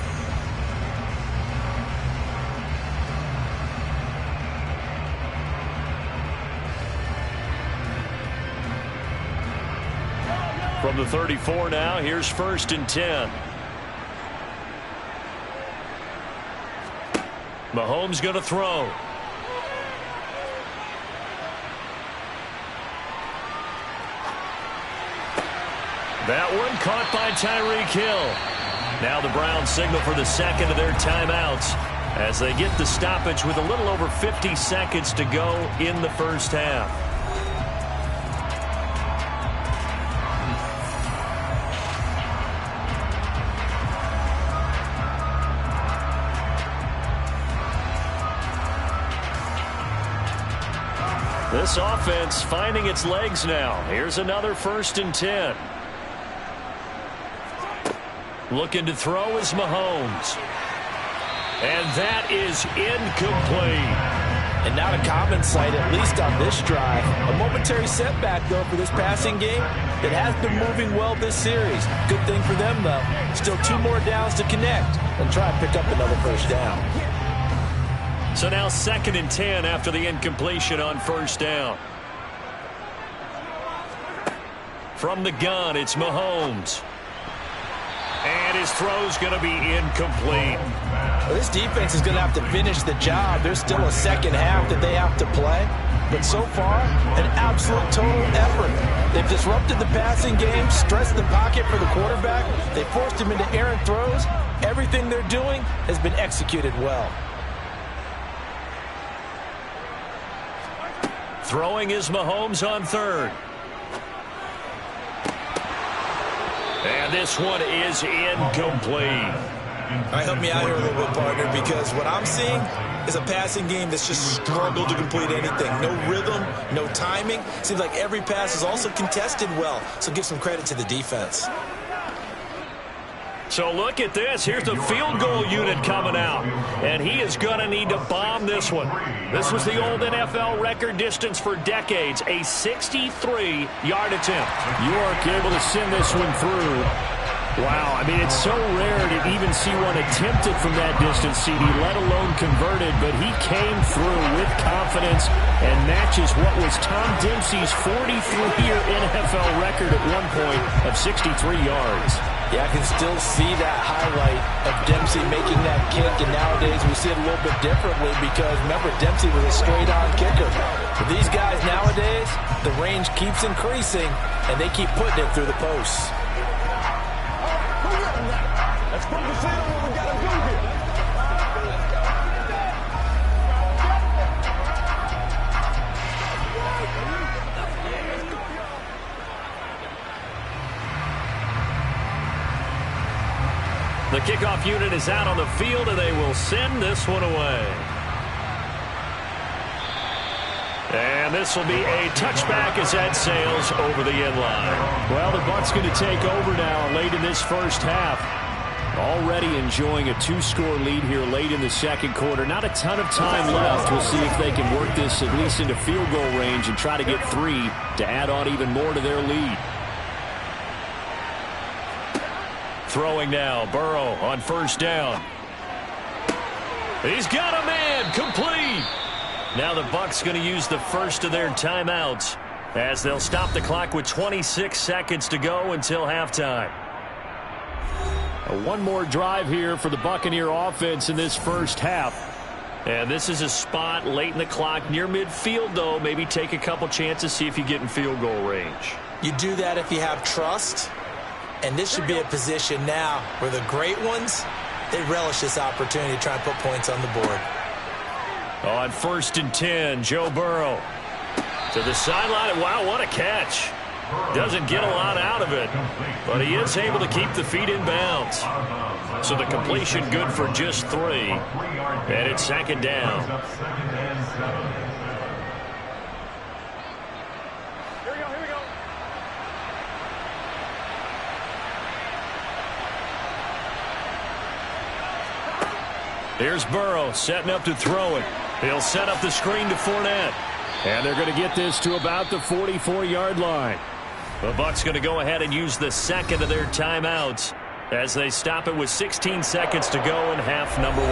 From the 34 now, here's 1st and 10. Mahomes going to throw. That one caught by Tyreek Hill. Now the Browns signal for the second of their timeouts as they get the stoppage with a little over 50 seconds to go in the first half. This offense finding its legs now. Here's another 1st and 10. Looking to throw is Mahomes. And that is incomplete. And not a common sight, at least on this drive. A momentary setback, though, for this passing game that has been moving well this series. Good thing for them, though. Still 2 more downs to connect and try and pick up another first down. So now 2nd and 10 after the incompletion on first down. From the gun, it's Mahomes. And his throw's going to be incomplete. Well, this defense is going to have to finish the job. There's still a second half that they have to play. But so far, an absolute total effort. They've disrupted the passing game, stressed the pocket for the quarterback. They forced him into errant throws. Everything they're doing has been executed well. Throwing is Mahomes on 3rd. And this one is incomplete. All right, help me out here a little bit, partner, because what I'm seeing is a passing game that's just struggled to complete anything. No rhythm, no timing. Seems like every pass is also contested well, so give some credit to the defense. So look at this. Here's the field goal unit coming out. And he is going to need to bomb this one. This was the old NFL record distance for decades, a 63-yard attempt. York able to send this one through. Wow, I mean, it's so rare to even see one attempted from that distance, CD, let alone converted, but he came through with confidence and matches what was Tom Dempsey's 43-year NFL record at one point of 63 yards. Yeah, I can still see that highlight of Dempsey making that kick, and nowadays we see it a little bit differently because, remember, Dempsey was a straight-on kicker. For these guys nowadays, the range keeps increasing, and they keep putting it through the posts. Let's focus in on what we got to do here. The kickoff unit is out on the field, and they will send this one away. And this will be a touchback as that sails over the end line. Well, the Bucs going to take over now late in this first half. Already enjoying a 2-score lead here late in the second quarter. Not a ton of time left. We'll see if they can work this at least into field goal range and try to get 3 to add on even more to their lead. Throwing now, Burrow on first down. He's got a man, complete. Now the Bucs going to use the first of their timeouts as they'll stop the clock with 26 seconds to go until halftime. One more drive here for the Buccaneer offense in this first half. And this is a spot late in the clock near midfield, though. Maybe take a couple chances, see if you get in field goal range. You do that if you have trust. And this should be a position now where the great ones, they relish this opportunity to try and put points on the board. On 1st and 10, Joe Burrow to the sideline. Wow, what a catch. Doesn't get a lot out of it, but he is able to keep the feet in bounds. So the completion good for just 3. And it's 2nd down. Here we go. Here's Burrow setting up to throw it. He'll set up the screen to Fournette. And they're going to get this to about the 44-yard line. The Bucs going to go ahead and use the second of their timeouts as they stop it with 16 seconds to go in half number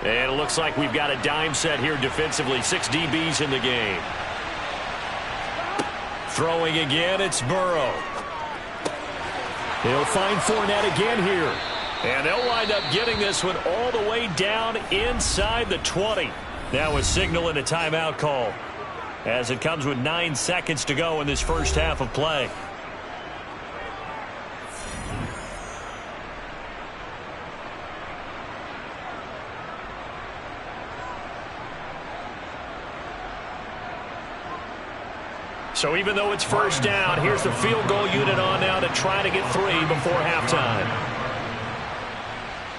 1. And it looks like we've got a dime set here defensively. 6 DBs in the game. Throwing again, it's Burrow. He'll find Fournette again here. And they'll wind up getting this one all the way down inside the 20. Now a signal and a timeout call as it comes with 9 seconds to go in this first half of play. So even though it's first down, here's the field goal unit on now to try to get 3 before halftime.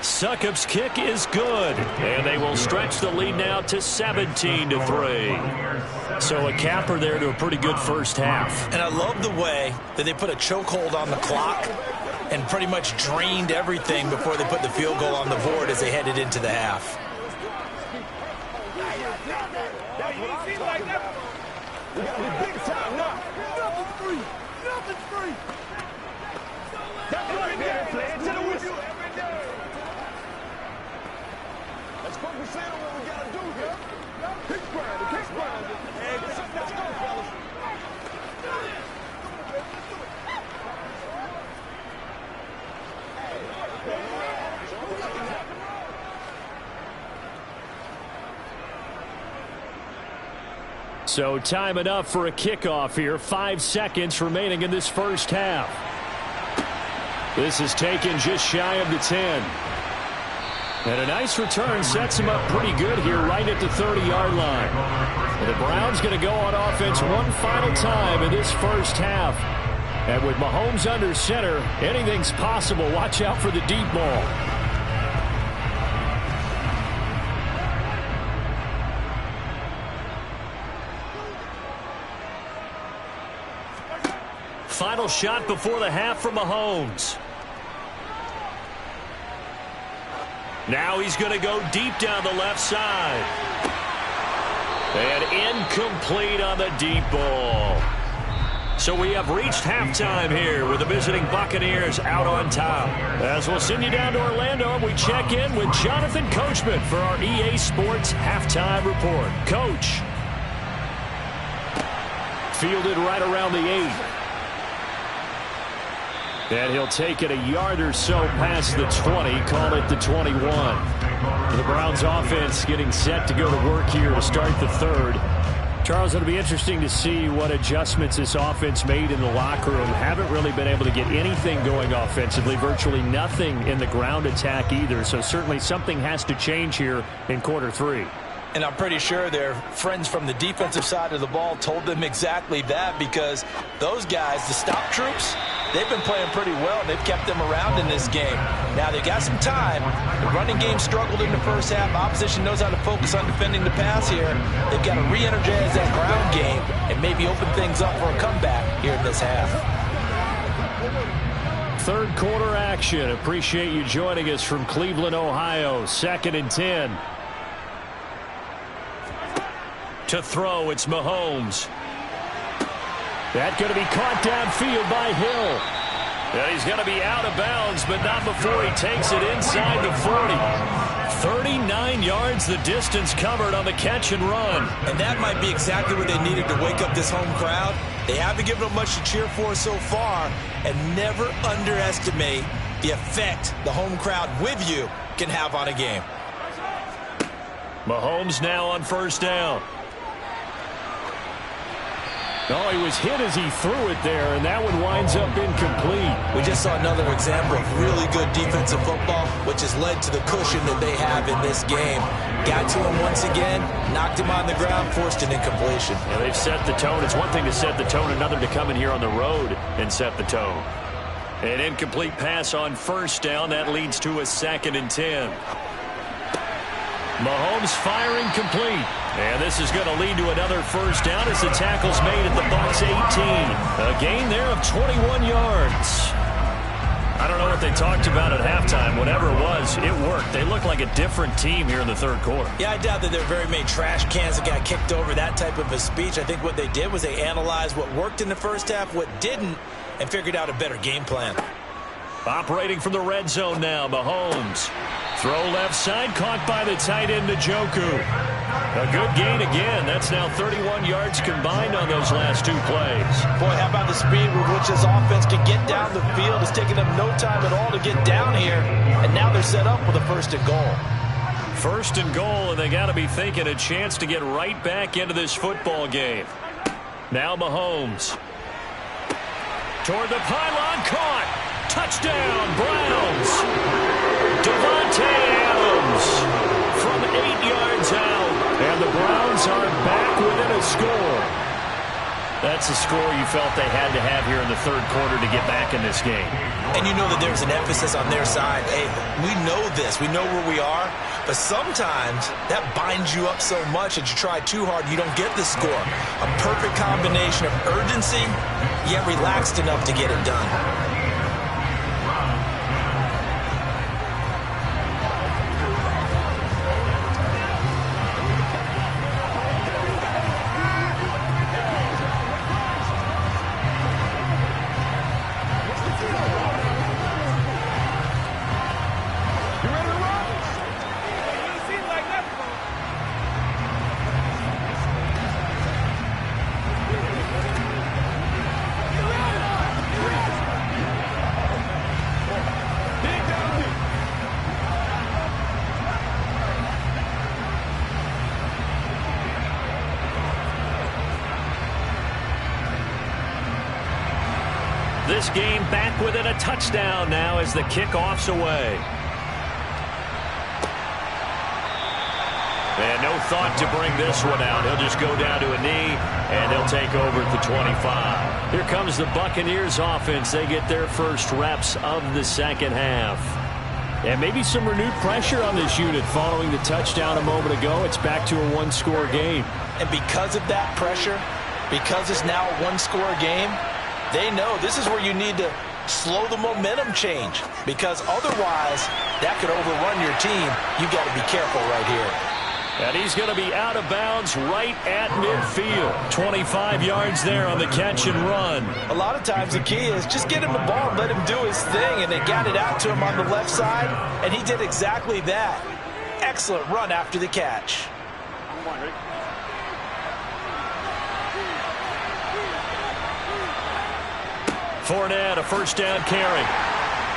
Succop's kick is good, and they will stretch the lead now to 17-3. So a capper there to a pretty good first half. And I love the way that they put a chokehold on the clock and pretty much drained everything before they put the field goal on the board as they headed into the half. We got to be big time now. Nothing's free. Nothing's free. That's right, man. Play it to the whistle. Let's focus in on what we got to do here. Kick grind. Kick grind. Hey, let's go, fellas. So time enough for a kickoff here. 5 seconds remaining in this first half. This is taken just shy of the 10. And a nice return sets him up pretty good here right at the 30-yard line. And the Browns going to go on offense one final time in this first half. And with Mahomes under center, anything's possible. Watch out for the deep ball. Final shot before the half from Mahomes. Now he's going to go deep down the left side. And incomplete on the deep ball. So we have reached halftime here with the visiting Buccaneers out on top. As we'll send you down to Orlando, we check in with Jonathan Coachman for our EA Sports Halftime Report. Coach. Fielded right around the 8. And he'll take it a yard or so past the 20, call it the 21. The Browns offense getting set to go to work here to start the third. Charles, it'll be interesting to see what adjustments this offense made in the locker room. Haven't really been able to get anything going offensively, virtually nothing in the ground attack either. So certainly something has to change here in quarter 3. And I'm pretty sure their friends from the defensive side of the ball told them exactly that, because those guys, the stop troops, they've been playing pretty well, and they've kept them around in this game. Now, they've got some time. The running game struggled in the first half. Opposition knows how to focus on defending the pass here. They've got to re-energize that ground game and maybe open things up for a comeback here in this half. Third quarter action. Appreciate you joining us from Cleveland, Ohio. 2nd and 10. To throw, it's Mahomes. That going to be caught downfield by Hill. And he's going to be out of bounds, but not before he takes it inside the 40. 39 yards the distance covered on the catch and run. And that might be exactly what they needed to wake up this home crowd. They haven't given them much to cheer for so far, and never underestimate the effect the home crowd with you can have on a game. Mahomes now on first down. Oh, he was hit as he threw it there, and that one winds up incomplete. We just saw another example of really good defensive football, which has led to the cushion that they have in this game. Got to him once again, knocked him on the ground, forced an incompletion. Yeah, they've set the tone. It's one thing to set the tone, another to come in here on the road and set the tone. An incomplete pass on first down. That leads to a 2nd and 10. Mahomes firing complete. And this is going to lead to another first down as the tackle's made at the Bucs 18. A gain there of 21 yards. I don't know what they talked about at halftime. Whatever it was, it worked. They looked like a different team here in the third quarter. Yeah, I doubt that there were very many trash cans that got kicked over, that type of a speech. I think what they did was they analyzed what worked in the first half, what didn't, and figured out a better game plan. Operating from the red zone now, Mahomes. Throw left side, caught by the tight end, Njoku. A good gain again. That's now 31 yards combined on those last 2 plays. Boy, how about the speed with which this offense can get down the field? It's taken them no time at all to get down here, and now they're set up with a 1st and goal. 1st and goal, and they got to be thinking a chance to get right back into this football game. Now Mahomes. Toward the pylon, caught. Touchdown, Browns. Devontae Adams from 8 yards out. And the Browns are back within a score. That's a score you felt they had to have here in the third quarter to get back in this game. And you know that there's an emphasis on their side. Hey, we know this. We know where we are. But sometimes that binds you up so much that you try too hard, you don't get the score. A perfect combination of urgency, yet relaxed enough to get it done. This game back within a touchdown now as the kickoff's away. And no thought to bring this one out. He'll just go down to a knee, and he'll take over at the 25. Here comes the Buccaneers offense. They get their first reps of the second half. And maybe some renewed pressure on this unit following the touchdown a moment ago. It's back to a 1-score game. And because of that pressure, because it's now a 1-score game, they know this is where you need to slow the momentum change, because otherwise that could overrun your team. You got to be careful right here. And he's going to be out of bounds right at midfield. 25 yards there on the catch and run. A lot of times the key is just get him the ball and let him do his thing, and they got it out to him on the left side, and he did exactly that. Excellent run after the catch. Fournette, a first down carry.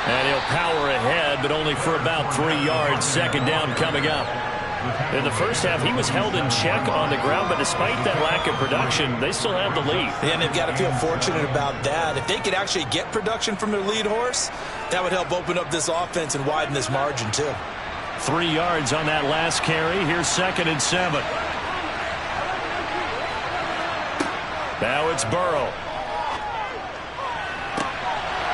And he'll power ahead, but only for about 3 yards. Second down coming up. In the first half, he was held in check on the ground, but despite that lack of production, they still have the lead. And they've got to feel fortunate about that. If they could actually get production from their lead horse, that would help open up this offense and widen this margin too. 3 yards on that last carry. Here's 2nd and 7. Now it's Burrow.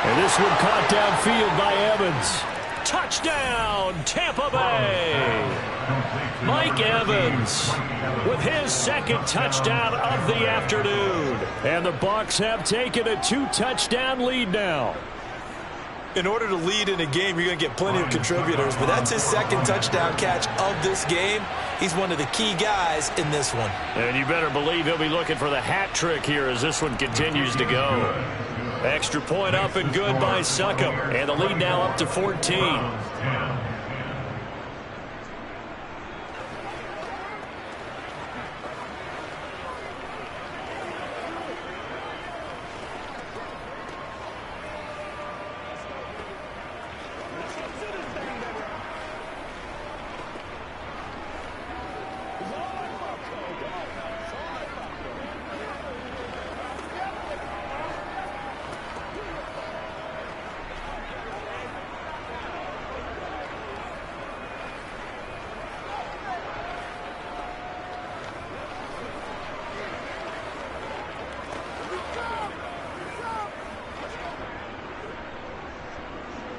And this one caught downfield by Evans. Touchdown, Tampa Bay. Mike Evans with his second touchdown of the afternoon. And the Bucs have taken a 2-touchdown lead now. In order to lead in a game, you're going to get plenty of contributors, but that's his second touchdown catch of this game. He's one of the key guys in this one. And you better believe he'll be looking for the hat trick here as this one continues to go. Extra point up and good by Succop. And the lead now up to 14.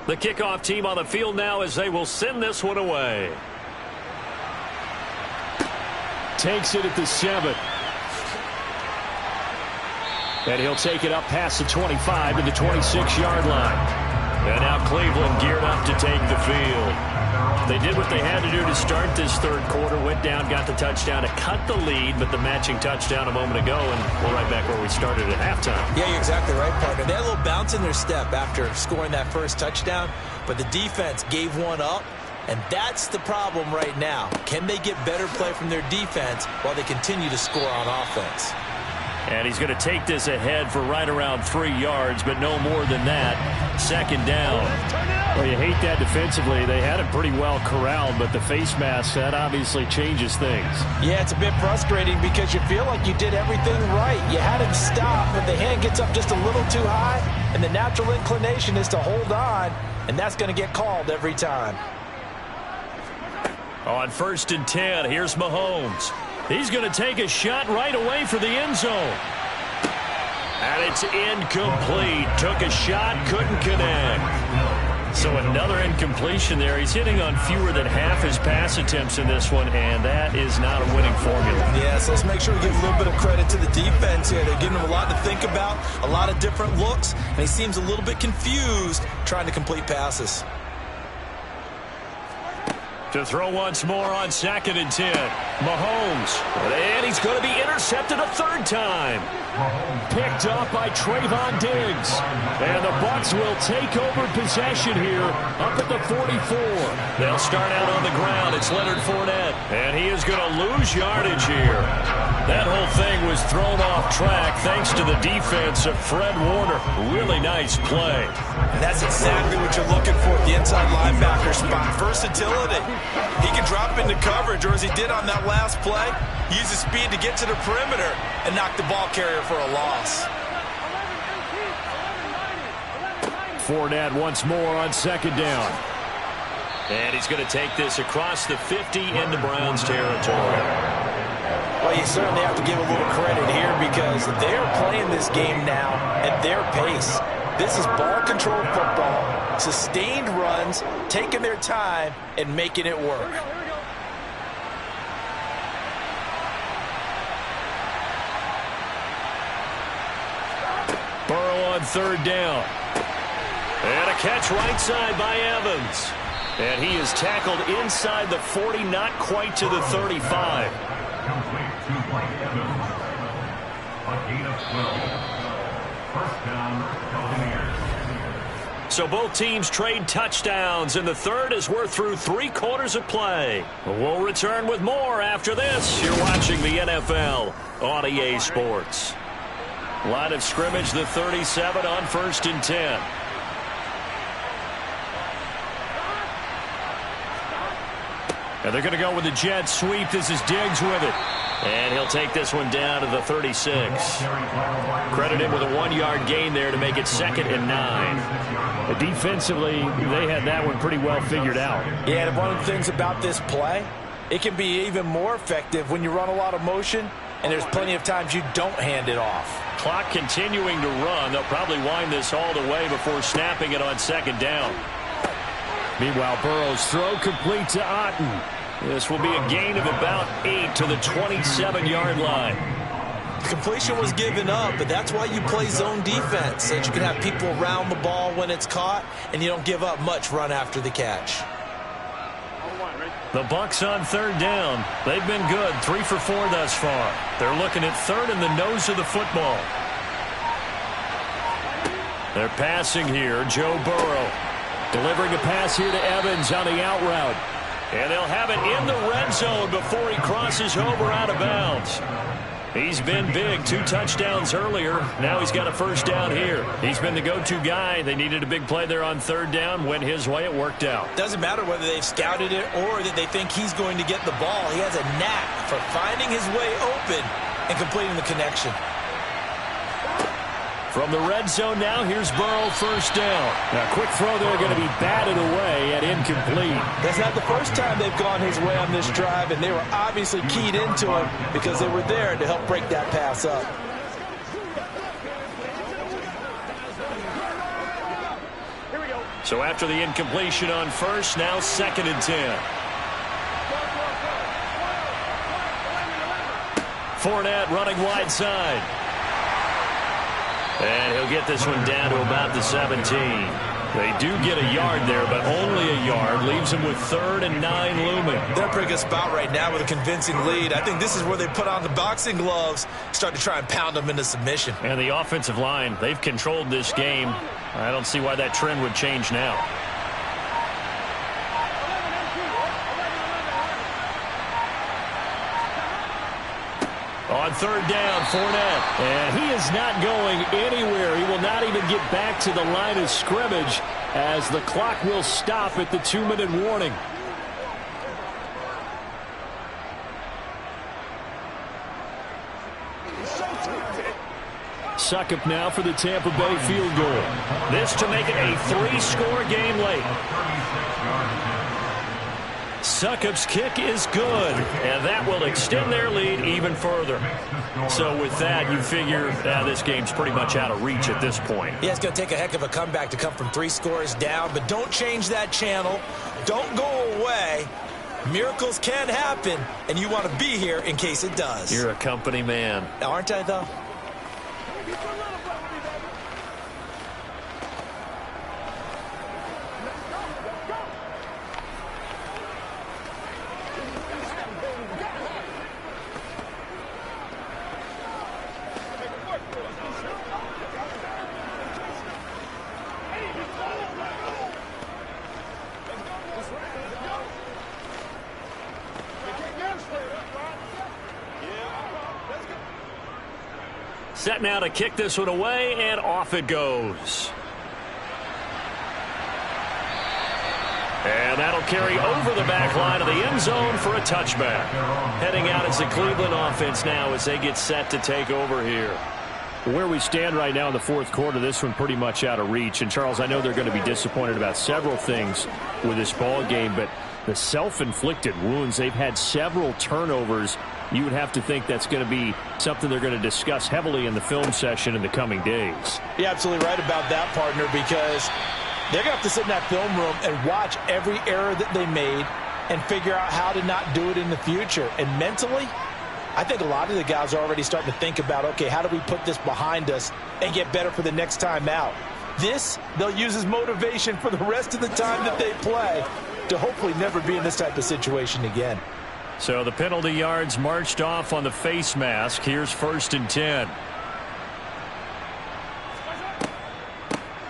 The kickoff team on the field now as they will send this one away. Takes it at the 7. And he'll take it up past the 25 to the 26-yard line. And now Cleveland geared up to take the field. They did what they had to do to start this third quarter. Went down, got the touchdown to cut the lead, but the matching touchdown a moment ago, and we're right back where we started at halftime. Yeah, you're exactly right, partner. They had a little bounce in their step after scoring that first touchdown, but the defense gave one up, and that's the problem right now. Can they get better play from their defense while they continue to score on offense? And he's going to take this ahead for right around 3 yards, but no more than that. Second down. Well, you hate that defensively. They had it pretty well corralled, but the face mask, that obviously changes things. Yeah, it's a bit frustrating because you feel like you did everything right. You had him stop, but the hand gets up just a little too high, and the natural inclination is to hold on, and that's going to get called every time. On 1st and 10, here's Mahomes. He's going to take a shot right away for the end zone. And it's incomplete. Took a shot, couldn't connect. So another incompletion there. He's hitting on fewer than half his pass attempts in this one, and that is not a winning formula. Yeah, so let's make sure we give a little bit of credit to the defense here. They're giving him a lot to think about, a lot of different looks, and he seems a little bit confused trying to complete passes. To throw once more on 2nd and 10. Mahomes. And he's going to be intercepted a third time. Picked up by Trayvon Diggs. And the Bucs will take over possession here up at the 44. They'll start out on the ground. It's Leonard Fournette. And he is going to lose yardage here. That whole thing was thrown off track thanks to the defense of Fred Warner. Really nice play. And that's exactly what you're looking for at the inside linebacker spot. Versatility. He can drop into coverage, or as he did on that last play, use his speed to get to the perimeter and knock the ball carrier for a loss. Fournette once more on 2nd down. And he's going to take this across the 50 into Browns territory. Well, you certainly have to give a little credit here because they're playing this game now at their pace. This is ball control football, sustained runs, taking their time, and making it work. Burrow on 3rd down. And a catch right side by Evans. And he is tackled inside the 40, not quite to the 35. Complete to Mike Evans. A gain of 12. First down, Buccaneers. So both teams trade touchdowns, and the third as we're through 3 quarters of play. We'll return with more after this. You're watching the NFL on EA Sports. Line of scrimmage, the 37 on 1st and 10. And they're going to go with the jet sweep. This is Diggs with it. And he'll take this one down to the 36. Credit him with a 1-yard gain there to make it 2nd and 9. Defensively, they had that one pretty well figured out. Yeah, and one of the things about this play, it can be even more effective when you run a lot of motion, and there's plenty of times you don't hand it off. Clock continuing to run. They'll probably wind this all the way before snapping it on 2nd down. Meanwhile, Burrow's throw complete to Otten. This will be a gain of about 8 to the 27-yard line. The completion was given up, but that's why you play zone defense, so that you can have people around the ball when it's caught, and you don't give up much run after the catch. The Bucs on 3rd down. They've been good, 3 for 4 thus far. They're looking at 3rd in the nose of the football. They're passing here. Joe Burrow delivering a pass here to Evans on the out route. And they'll have it in the red zone before he crosses over out of bounds. He's been big. 2 touchdowns earlier. Now he's got a first down here. He's been the go-to guy. They needed a big play there on 3rd down. Went his way. It worked out. Doesn't matter whether they've scouted it or that they think he's going to get the ball. He has a knack for finding his way open and completing the connection. From the red zone now, here's Burrow, first down. A quick throw there, going to be batted away and incomplete. That's not the first time they've gone his way on this drive, and they were obviously keyed into him because they were there to help break that pass up. So after the incompletion on first, now 2nd and 10. Fournette running wide side. And he'll get this one down to about the 17. They do get a yard there, but only a yard. Leaves them with 3rd and 9 looming. They're in a pretty good spot right now with a convincing lead. I think this is where they put on the boxing gloves, start to try and pound them into submission. And the offensive line, they've controlled this game. I don't see why that trend would change now. On 3rd down, Fournette. And he is not going anywhere. He will not even get back to the line of scrimmage as the clock will stop at the 2-minute warning. Succop now for the Tampa Bay field goal. This to make it a 3-score game late. Succop's kick is good, and that will extend their lead even further. So with that, you figure this game's pretty much out of reach at this point. Yeah, it's going to take a heck of a comeback to come from 3 scores down, but don't change that channel. Don't go away. Miracles can happen, and you want to be here in case it does. You're a company man. Aren't I, though? Set now to kick this one away, and off it goes. And that'll carry over the back line of the end zone for a touchback. Heading out is the Cleveland offense now as they get set to take over here. Where we stand right now in the 4th quarter, this one pretty much out of reach. And, Charles, I know they're going to be disappointed about several things with this ball game, but the self-inflicted wounds, they've had several turnovers. You would have to think that's going to be something they're going to discuss heavily in the film session in the coming days. You're absolutely right about that, partner, because they're going to have to sit in that film room and watch every error that they made and figure out how to not do it in the future. And mentally, I think a lot of the guys are already starting to think about, okay, how do we put this behind us and get better for the next time out? This, they'll use as motivation for the rest of the time that they play to hopefully never be in this type of situation again. So the penalty yards marched off on the face mask. Here's 1st and 10.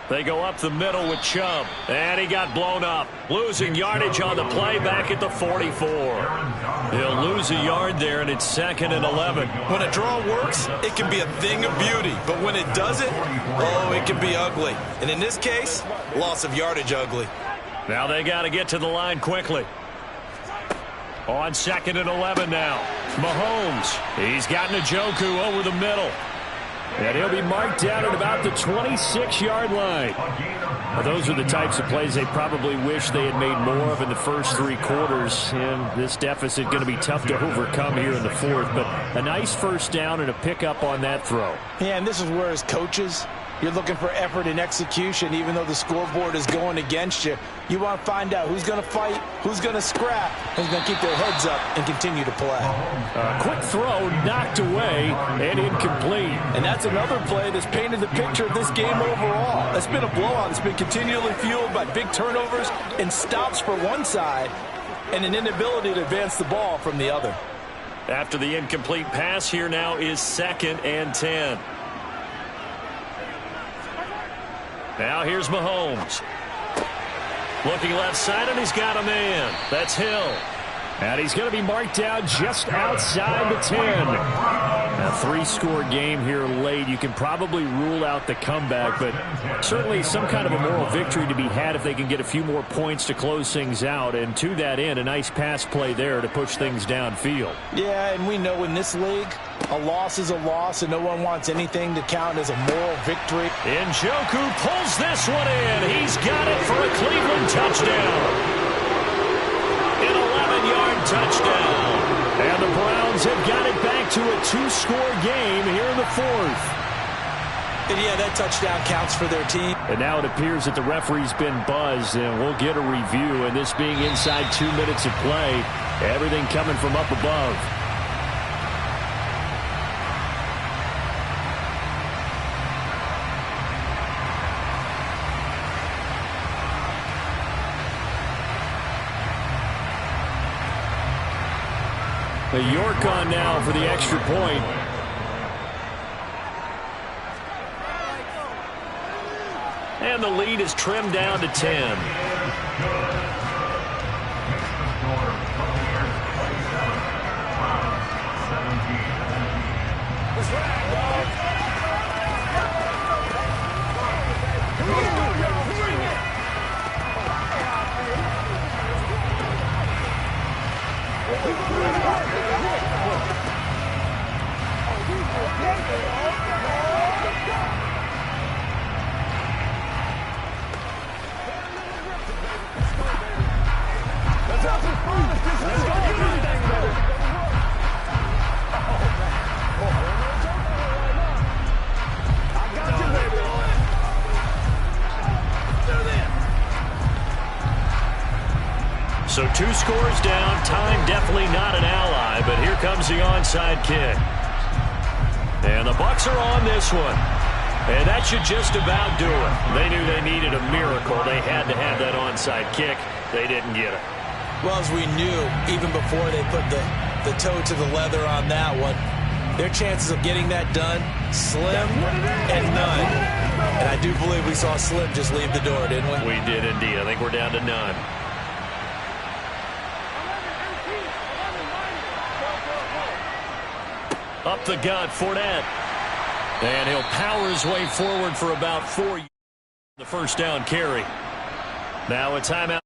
They go up the middle with Chubb. And he got blown up. Losing yardage on the play back at the 44. He'll lose a yard there, and it's 2nd and 11. When a draw works, it can be a thing of beauty. But when it doesn't, oh, it can be ugly. And in this case, loss of yardage ugly. Now they got to get to the line quickly. On 2nd and 11 now. Mahomes. He's got Njoku over the middle. And he'll be marked down at about the 26-yard line. Well, those are the types of plays they probably wish they had made more of in the first 3 quarters. And this deficit going to be tough to overcome here in the 4th. But a nice first down and a pickup on that throw. Yeah, and this is where as coaches, you're looking for effort and execution, even though the scoreboard is going against you. You want to find out who's going to fight, who's going to scrap, who's going to keep their heads up and continue to play. Quick throw knocked away and incomplete. And that's another play that's painted the picture of this game overall. It's been a blowout. It's been continually fueled by big turnovers and stops for one side and an inability to advance the ball from the other. After the incomplete pass, here now is 2nd and 10. Now here's Mahomes. Looking left side, and he's got a man. That's Hill. And he's going to be marked down just outside the 10. A 3-score game here late. You can probably rule out the comeback, but certainly some kind of a moral victory to be had if they can get a few more points to close things out. And to that end, a nice pass play there to push things downfield. Yeah, and we know in this league, a loss is a loss, and no one wants anything to count as a moral victory. Njoku pulls this one in. He's got it for a Cleveland touchdown. An 11-yard touchdown. And the Browns have got it back to a 2-score game here in the 4th. And yeah, that touchdown counts for their team. And now it appears that the referee's been buzzed, and we'll get a review. And this being inside 2 minutes of play, everything coming from up above. The York on now for the extra point. And the lead is trimmed down to 10. So 2 scores down. Time definitely not an ally, but here comes the onside kick. And the Bucs are on this one. And that should just about do it. They knew they needed a miracle. They had to have that onside kick. They didn't get it. Well, as we knew, even before they put the toe to the leather on that one, their chances of getting that done, slim and none. And I do believe we saw Slim just leave the door, didn't we? We did indeed. I think we're down to none. Up the gut, Fournette. And he'll power his way forward for about 4 yards. The first down carry. Now a timeout.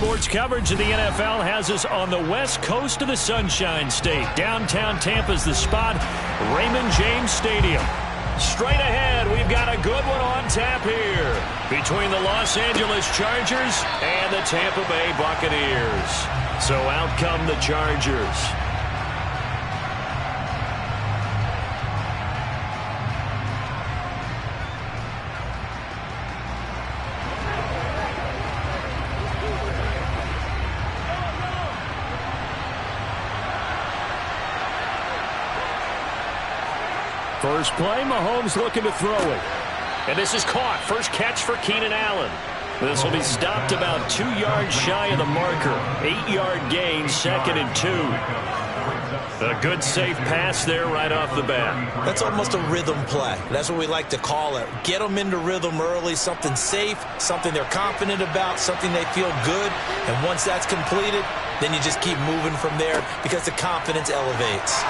Sports coverage of the NFL has us on the west coast of the Sunshine State. Downtown Tampa's the spot, Raymond James Stadium. Straight ahead, we've got a good one on tap here between the Los Angeles Chargers and the Tampa Bay Buccaneers. So out come the Chargers. First play, Mahomes looking to throw it. And this is caught. First catch for Keenan Allen. This will be stopped about 2 yards shy of the marker. 8-yard gain, 2nd and 2. A good, safe pass there right off the bat. That's almost a rhythm play. That's what we like to call it. Get them into rhythm early, something safe, something they're confident about, something they feel good. And once that's completed, then you just keep moving from there because the confidence elevates.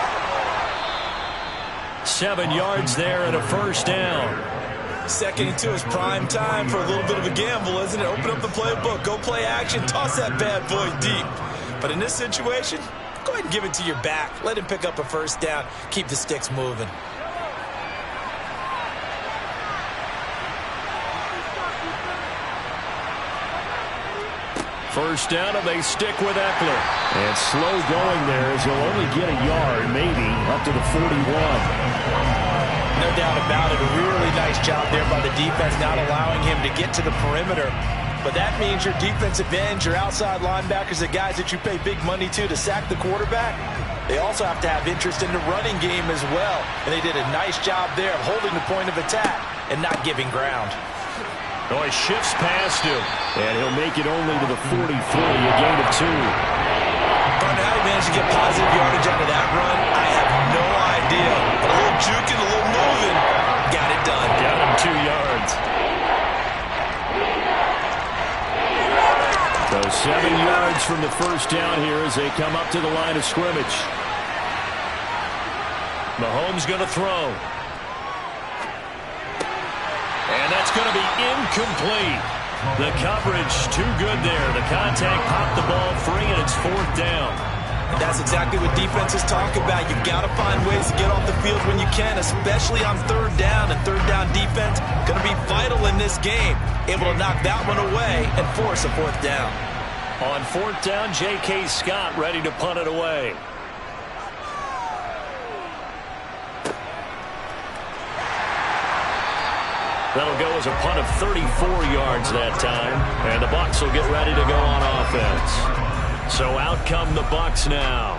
7 yards there and a first down. 2nd and 2 is prime time for a little bit of a gamble, isn't it? Open up the playbook, go play action, toss that bad boy deep. But in this situation, go ahead and give it to your back. Let him pick up a first down. Keep the sticks moving. First down, and they stick with Eckler. And slow going there as he'll only get a yard, maybe, up to the 41. No doubt about it. A really nice job there by the defense, not allowing him to get to the perimeter. But that means your defensive ends, your outside linebackers, the guys that you pay big money to sack the quarterback, they also have to have interest in the running game as well. And they did a nice job there of holding the point of attack and not giving ground. Oh, he shifts past him, and he'll make it only to the 43, a gain of 2. Partner, how he managed to get positive yardage out of that run, I have no idea. But a little juking, a little moving, got it done. Got him 2 yards. So 7 yards from the first down here as they come up to the line of scrimmage. Mahomes going to throw. And that's going to be incomplete. The coverage too good there. The contact popped the ball free, and it's 4th down. That's exactly what defenses talk about. You've got to find ways to get off the field when you can, especially on 3rd down. And 3rd down defense going to be vital in this game. Able to knock that one away and force a 4th down. On 4th down, J.K. Scott ready to punt it away. That'll go as a punt of 34 yards that time. And the Bucs will get ready to go on offense. So out come the Bucs now.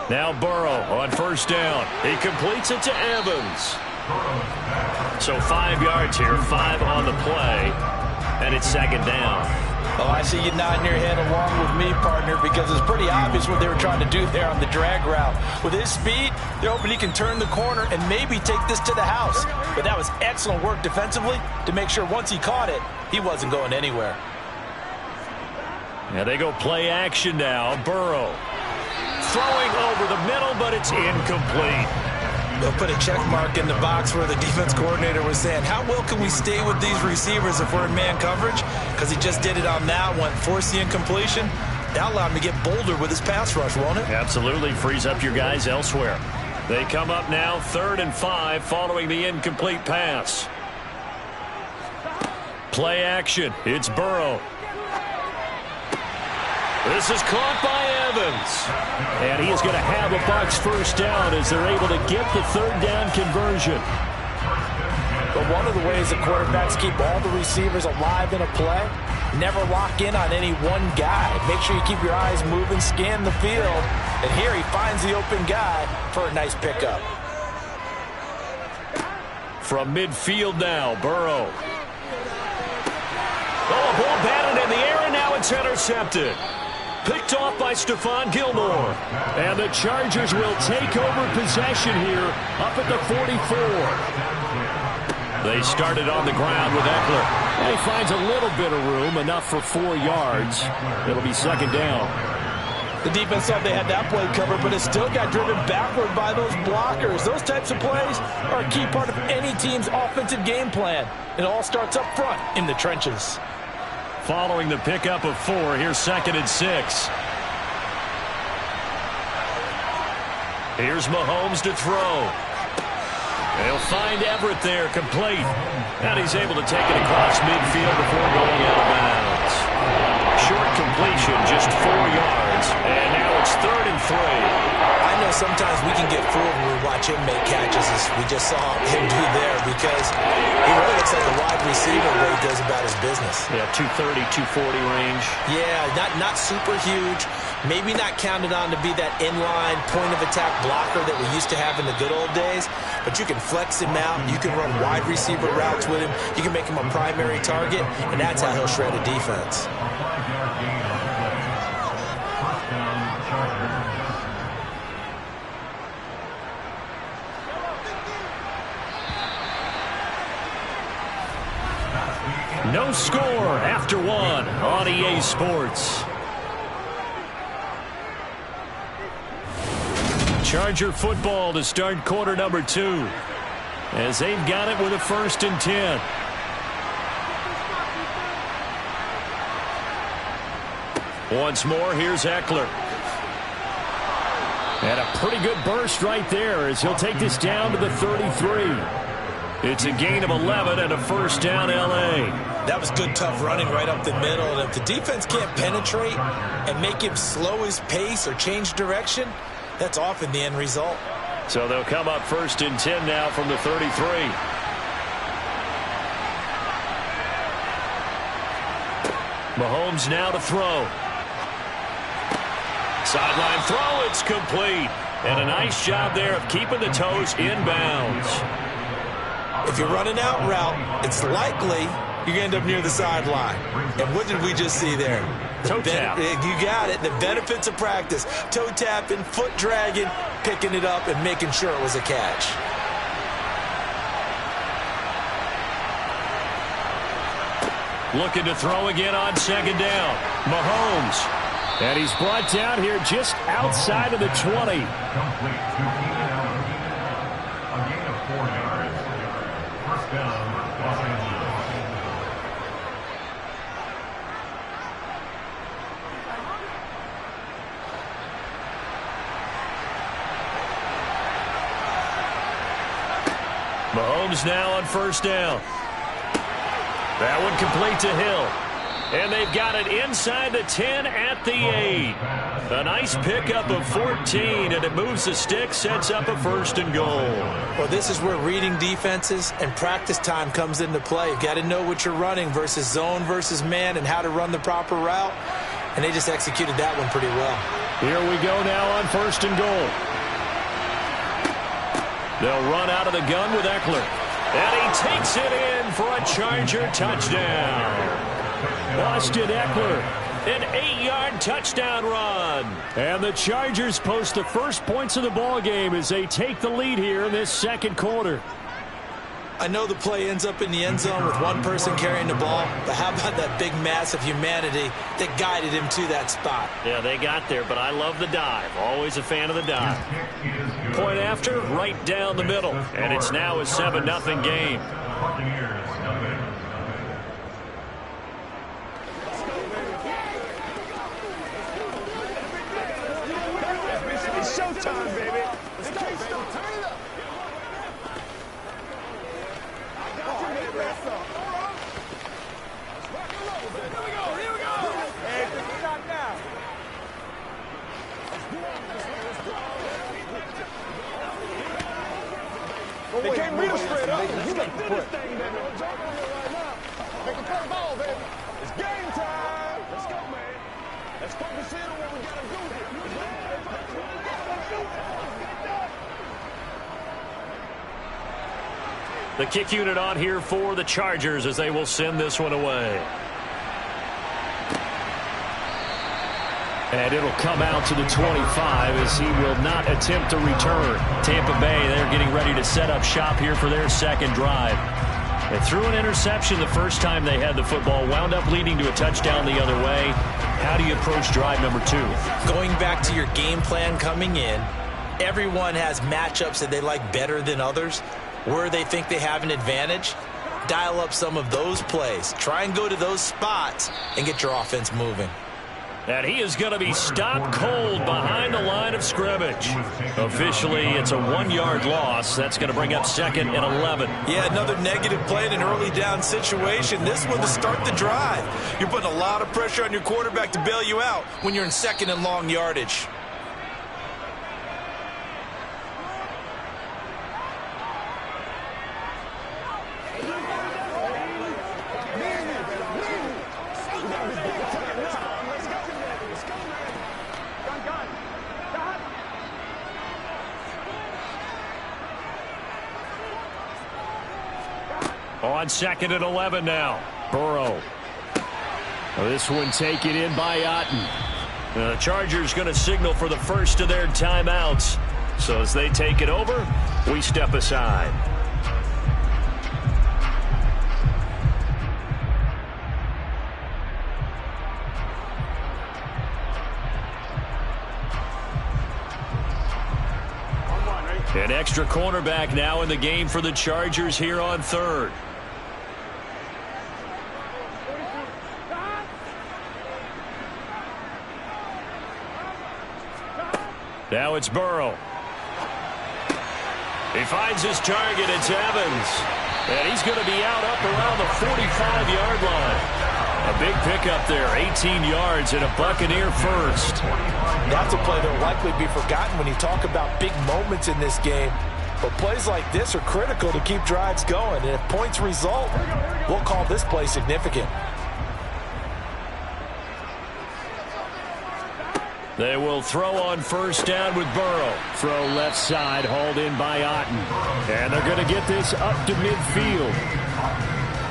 Now Burrow on 1st down. He completes it to Evans. So 5 yards here, 5 on the play, and it's 2nd down. Oh, I see you nodding your head along with me, partner, because it's pretty obvious what they were trying to do there on the drag route. With his speed, they're hoping he can turn the corner and maybe take this to the house. But that was excellent work defensively to make sure once he caught it, he wasn't going anywhere. Now they go play action now. Burrow throwing over the middle, but it's incomplete. They'll put a check mark in the box where the defense coordinator was saying, how well can we stay with these receivers if we're in man coverage? Because he just did it on that one. Force the incompletion. That allowed him to get bolder with his pass rush, won't it? Absolutely. Frees up your guys elsewhere. They come up now 3rd and 5 following the incomplete pass. Play action. It's Burrow. This is caught by Evans. And he is going to have a Bucs first down as they're able to get the 3rd down conversion. But one of the ways the quarterbacks keep all the receivers alive in a play, never lock in on any one guy. Make sure you keep your eyes moving, scan the field. And here he finds the open guy for a nice pickup. From midfield now, Burrow. Oh, a ball batted in the air, and now it's intercepted. Picked off by Stephon Gilmore. And the Chargers will take over possession here up at the 44. They started on the ground with Eckler. And he finds a little bit of room, enough for 4 yards. It'll be 2nd down. The defense thought they had that play covered, but it still got driven backward by those blockers. Those types of plays are a key part of any team's offensive game plan. It all starts up front in the trenches. Following the pickup of 4, here's 2nd and 6. Here's Mahomes to throw. They'll find Everett there, complete. And he's able to take it across midfield before going out of bounds. Short completion, just 4 yards. And now it's 3rd and 3. I know sometimes we can get fooled when we watch him make catches, as we just saw him do there, because he really looks like a wide receiver where he goes about his business. Yeah, 230, 240 range. Yeah, not super huge. Maybe not counted on to be that inline point-of-attack blocker that we used to have in the good old days, but you can flex him out. You can run wide receiver routes with him. You can make him a primary target, and that's how he'll shred a defense. No score after 1 on EA Sports. Charger football to start quarter number 2, as they've got it with a 1st and 10. Once more, here's Eckler. And a pretty good burst right there as he'll take this down to the 33. It's a gain of 11 and a 1st down, L.A. That was good, tough running right up the middle. And if the defense can't penetrate and make him slow his pace or change direction, that's often the end result. So they'll come up 1st and 10 now from the 33. Mahomes now to throw. Sideline throw, it's complete. And a nice job there of keeping the toes inbounds. If you're running out route, it's likely you're going to end up near the sideline. And what did we just see there? Toe tap. You got it. The benefits of practice. Toe tapping, foot dragging, picking it up, and making sure it was a catch. Looking to throw again on 2nd down. Mahomes. And he's brought down here just outside of the 20. Complete to Keenan Allen. A gain of 4 yards. 1st down, Los Angeles. Mahomes now on 1st down. That one complete to Hill. And they've got it inside the 10 at the 8. A nice pickup of 14, and it moves the stick, sets up a 1st and goal. Well, this is where reading defenses and practice time comes into play. You've got to know what you're running versus zone versus man and how to run the proper route. And they just executed that one pretty well. Here we go now on 1st and goal. They'll run out of the gun with Eckler. And he takes it in for a Charger touchdown. Austin Eckler, an 8-yard touchdown run. And the Chargers post the first points of the ball game as they take the lead here in this 2nd quarter. I know the play ends up in the end zone with one person carrying the ball, but how about that big mass of humanity that guided him to that spot? Yeah, they got there, but I love the dive. Always a fan of the dive. Point after, right down the middle. And it's now a 7-0 game. It's showtime, baby. Let's go, baby. Turn it up. I got you, baby. Let's rock and roll, baby. Here we go. Here we go. Hey, it's not now. They can't read us straight up. You got to do this thing, baby. We're jumping on here right now. Make a play ball, baby. It's game time. Let's go, man. Let's focus in on what we got to do here. The kick unit on here for the Chargers as they will send this one away. And it'll come out to the 25 as he will not attempt to return. Tampa Bay, they're getting ready to set up shop here for their 2nd drive. They threw an interception the first time they had the football, wound up leading to a touchdown the other way. How do you approach drive number 2? Going back to your game plan coming in, everyone has matchups that they like better than others. Where they think they have an advantage, dial up some of those plays. Try and go to those spots and get your offense moving. And he is going to be stopped cold behind the line of scrimmage. Officially, it's a 1-yard loss. That's going to bring up 2nd and 11. Yeah, another negative play in an early down situation. This one to start the drive. You're putting a lot of pressure on your quarterback to bail you out when you're in 2nd and long yardage. On 2nd and 11 now. Burrow. This one taken in by Otten. The Chargers going to signal for the first of their timeouts. So as they take it over, we step aside. An extra cornerback now in the game for the Chargers here on 3rd. Now it's Burrow. He finds his target. It's Evans. And he's going to be out up around the 45-yard line. A big pickup there, 18 yards and a Buccaneer first. That's a play that will likely be forgotten when you talk about big moments in this game. But plays like this are critical to keep drives going. And if points result, we'll call this play significant. They will throw on 1st down with Burrow. Throw left side, hauled in by Otten. And they're going to get this up to midfield.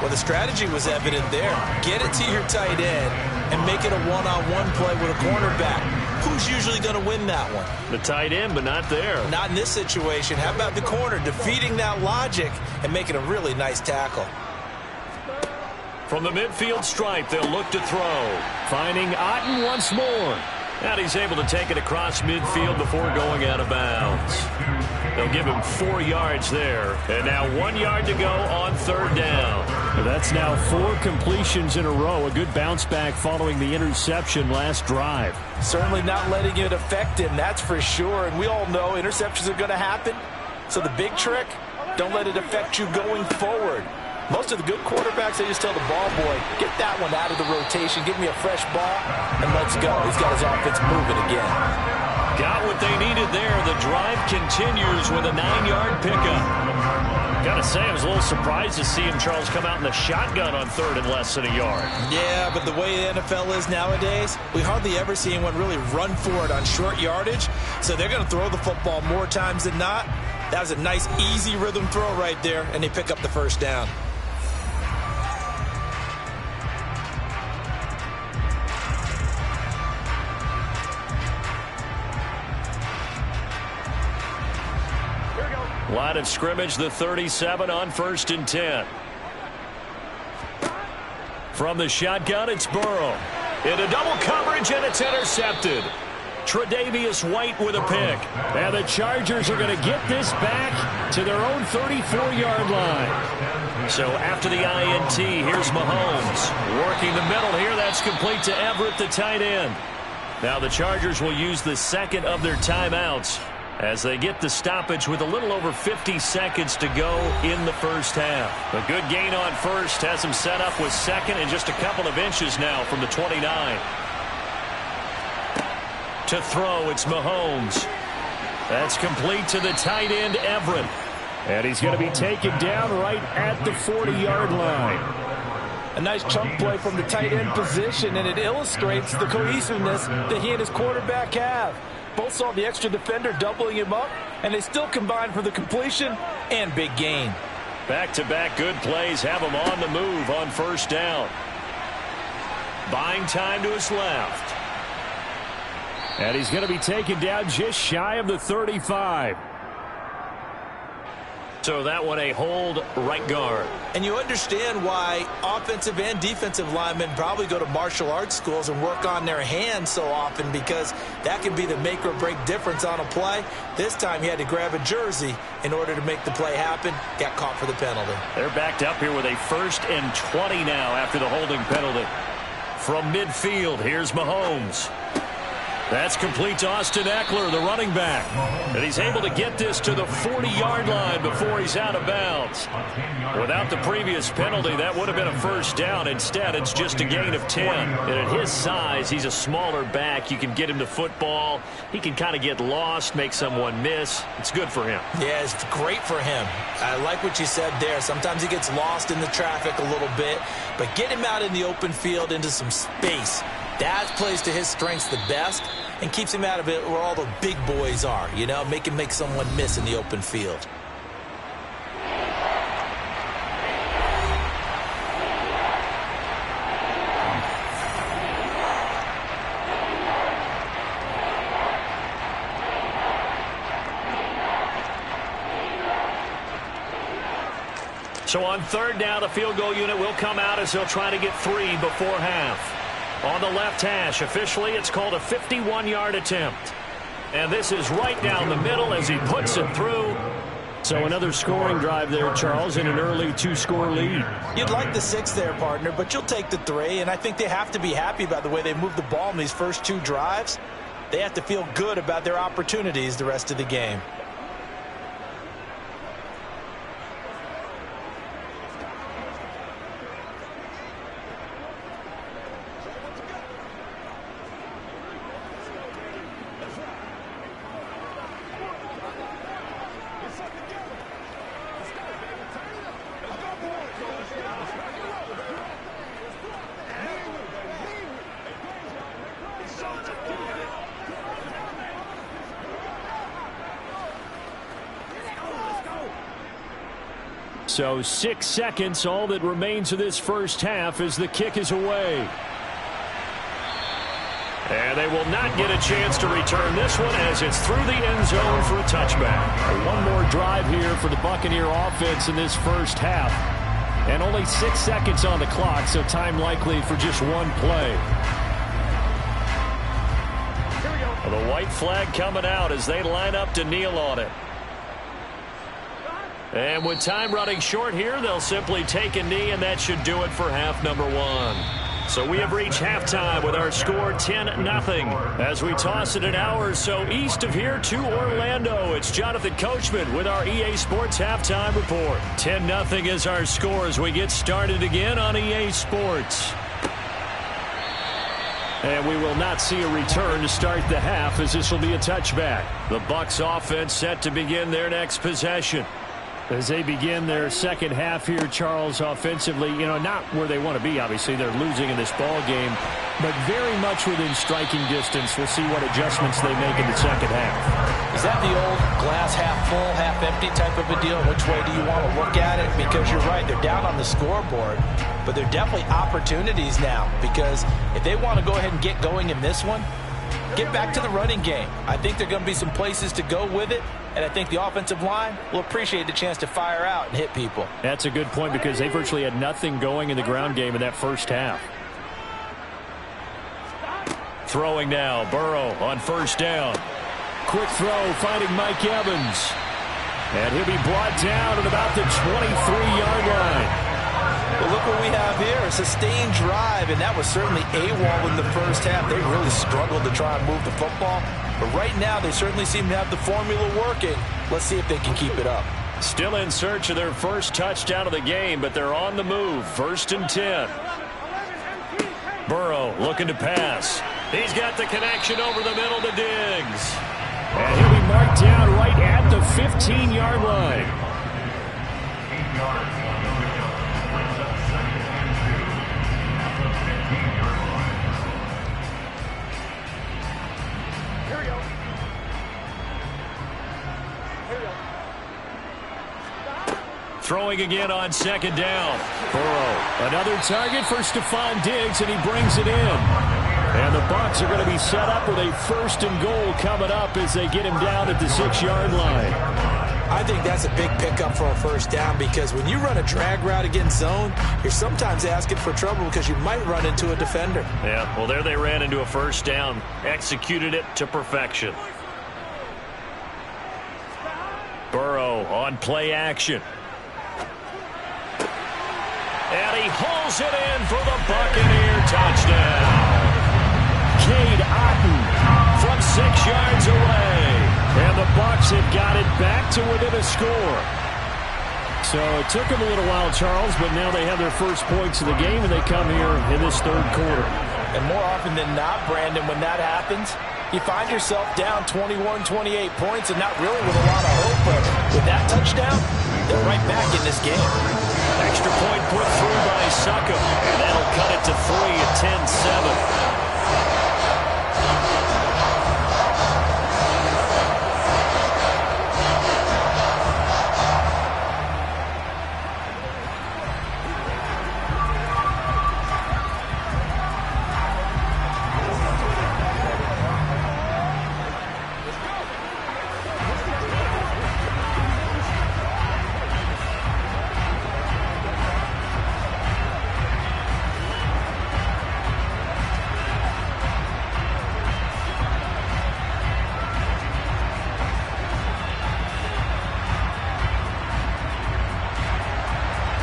Well, the strategy was evident there. Get it to your tight end and make it a one-on-one play with a cornerback. Who's usually going to win that one? The tight end, but not there. Not in this situation. How about the corner defeating that logic and making a really nice tackle? From the midfield stripe, they'll look to throw. Finding Otten once more. And he's able to take it across midfield before going out of bounds. They'll give him 4 yards there. And now 1 yard to go on 3rd down. That's now 4 completions in a row. A good bounce back following the interception last drive. Certainly not letting it affect him, that's for sure. And we all know interceptions are going to happen. So the big trick, don't let it affect you going forward. Most of the good quarterbacks, they just tell the ball boy, get that one out of the rotation, give me a fresh ball, and let's go. He's got his offense moving again. Got what they needed there. The drive continues with a 9-yard pickup. Gotta say, I was a little surprised to see him, Charles, come out in the shotgun on 3rd and less than a yard. Yeah, but the way the NFL is nowadays, we hardly ever see anyone really run for it on short yardage. So they're going to throw the football more times than not. That was a nice, easy rhythm throw right there, and they pick up the 1st down. Line of scrimmage, the 37 on 1st and 10. From the shotgun, it's Burrow. Into double coverage, and it's intercepted. Tre'Davious White with a pick. And the Chargers are going to get this back to their own 34-yard line. So after the INT, here's Mahomes. Working the middle here, that's complete to Everett, the tight end. Now the Chargers will use the 2nd of their timeouts as they get the stoppage with a little over 50 seconds to go in the 1st half. A good gain on 1st has them set up with 2nd and just a couple of inches now from the 29. To throw, it's Mahomes. That's complete to the tight end, Everett. And he's going to be taken down right at the 40-yard line. A nice chunk play from the tight end position, and it illustrates the cohesiveness that he and his quarterback have. Both saw the extra defender doubling him up, and they still combined for the completion and big gain. Back-to-back good plays have him on the move on 1st down. Buying time to his left. And he's going to be taken down just shy of the 35. So that one a hold right guard. And you understand why offensive and defensive linemen probably go to martial arts schools and work on their hands so often, because that can be the make or break difference on a play. This time he had to grab a jersey in order to make the play happen. Got caught for the penalty. They're backed up here with a 1st and 20 now after the holding penalty. From midfield, here's Mahomes. That's complete to Austin Eckler, the running back. And he's able to get this to the 40-yard line before he's out of bounds. Without the previous penalty, that would have been a 1st down. Instead, it's just a gain of 10. And at his size, he's a smaller back. You can get him to football. He can kind of get lost, make someone miss. It's good for him. Yeah, it's great for him. I like what you said there. Sometimes he gets lost in the traffic a little bit. But get him out in the open field into some space. That plays to his strengths the best and keeps him out of it where all the big boys are, you know, make him make someone miss in the open field. So on 3rd down, the field goal unit will come out as they'll try to get 3 before half. On the left hash, officially it's called a 51-yard attempt. And this is right down the middle as he puts it through. So another scoring drive there, Charles, in an early 2-score lead. You'd like the 6 there, partner, but you'll take the 3. And I think they have to be happy about the way they moved the ball in these first 2 drives. They have to feel good about their opportunities the rest of the game. So 6 seconds, all that remains of this first half as the kick is away. And they will not get a chance to return this one as it's through the end zone for a touchback. One more drive here for the Buccaneer offense in this first half. And only 6 seconds on the clock, so time likely for just one play. Well, the white flag coming out as they line up to kneel on it. And with time running short here, they'll simply take a knee, and that should do it for half number 1. So we have reached halftime with our score 10-0. As we toss it an hour or so east of here to Orlando, it's Jonathan Coachman with our EA Sports Halftime Report. 10-0 is our score as we get started again on EA Sports. And we will not see a return to start the half, as this will be a touchback. The Bucs offense set to begin their next possession. As they begin their second half here, Charles, offensively, you know, not where they want to be, obviously. They're losing in this ball game, but very much within striking distance. We'll see what adjustments they make in the second half. Is that the old glass half full, half empty type of a deal? Which way do you want to look at it? Because you're right, they're down on the scoreboard, but they're definitely opportunities now, because if they want to go ahead and get going in this one, get back to the running game. I think there are going to be some places to go with it, and I think the offensive line will appreciate the chance to fire out and hit people. That's a good point, because they virtually had nothing going in the ground game in that first half. Throwing now, Burrow on first down. Quick throw, finding Mike Evans. And he'll be brought down at about the 23-yard line. Well, look what we have here, a sustained drive, and that was certainly AWOL in the first half. They really struggled to try and move the football, but right now they certainly seem to have the formula working. Let's see if they can keep it up. Still in search of their first touchdown of the game, but they're on the move. 1st and 10. Burrow looking to pass. He's got the connection over the middle to Diggs. And he'll be marked down right at the 15-yard line. 8 yards. Throwing again on second down. Burrow, another target for Stephon Diggs, and he brings it in. And the Bucs are going to be set up with a 1st and goal coming up as they get him down at the 6-yard line. I think that's a big pickup for a first down because when you run a drag route against zone, you're sometimes asking for trouble because you might run into a defender. Yeah, well, there they ran into a first down. Executed it to perfection. Burrow on play action. And he hauls it in for the Buccaneer touchdown. Cade Otton from 6 yards away. And the Bucs have got it back to within a score. So it took them a little while, Charles, but now they have their first points of the game, and they come here in this third quarter. And more often than not, Brandon, when that happens, you find yourself down 21, 28 points and not really with a lot of hope. But with that touchdown, they're right back in this game. Extra point put through by Suckum, and that'll cut it to 3 at 10-7.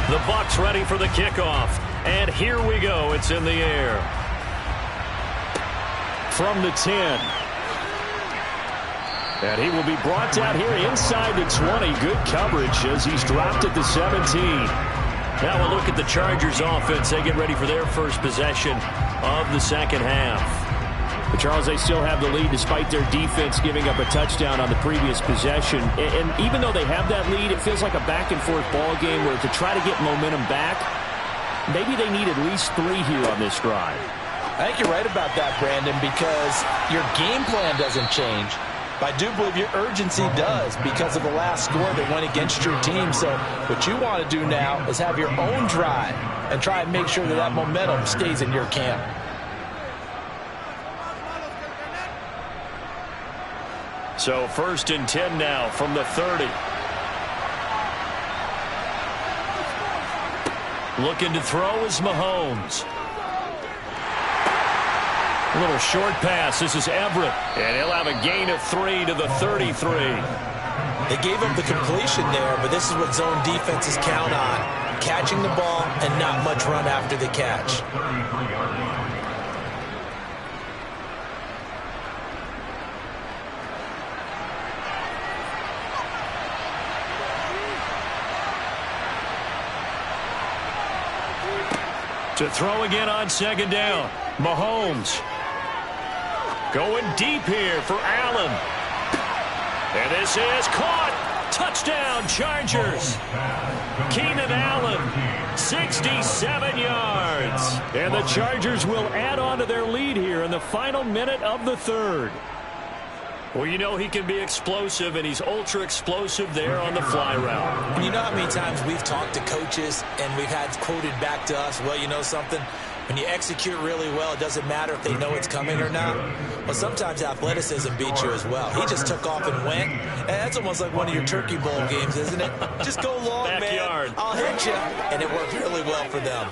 The Bucs ready for the kickoff. And here we go. It's in the air. From the 10. And he will be brought down here inside the 20. Good coverage as he's dropped at the 17. Now we'll look at the Chargers offense. They get ready for their first possession of the second half. But Charles, they still have the lead despite their defense giving up a touchdown on the previous possession. And even though they have that lead, it feels like a back-and-forth ball game where to try to get momentum back, maybe they need at least 3 here on this drive. I think you're right about that, Brandon, because your game plan doesn't change. But I do believe your urgency does because of the last score that went against your team. So what you want to do now is have your own drive and try and make sure that that momentum stays in your camp. So 1st and 10 now from the 30. Looking to throw is Mahomes. A little short pass. This is Everett. And he'll have a gain of 3 to the 33. They gave up the completion there, but this is what zone defenses count on. Catching the ball and not much run after the catch. To throw again on 2nd down. Mahomes. Going deep here for Allen. And this is caught. Touchdown, Chargers. Keenan Allen, 67 yards. And the Chargers will add on to their lead here in the final minute of the third. Well, you know he can be explosive, and he's ultra-explosive there on the fly route. You know how many times we've talked to coaches and we've had quoted back to us, well, you know something? When you execute really well, it doesn't matter if they know it's coming or not. Well, sometimes athleticism beats you as well. He just took off and went. And that's almost like one of your Turkey Bowl games, isn't it? Just go long, Backyard. man. I'll hit you. And it worked really well for them.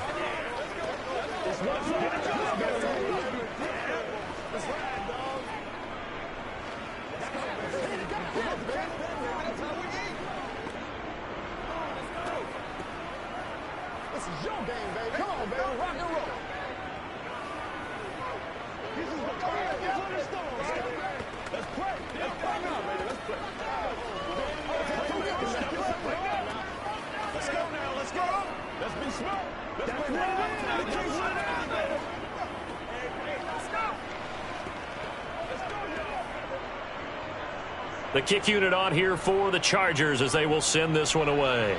The kick unit on here for the Chargers as they will send this one away.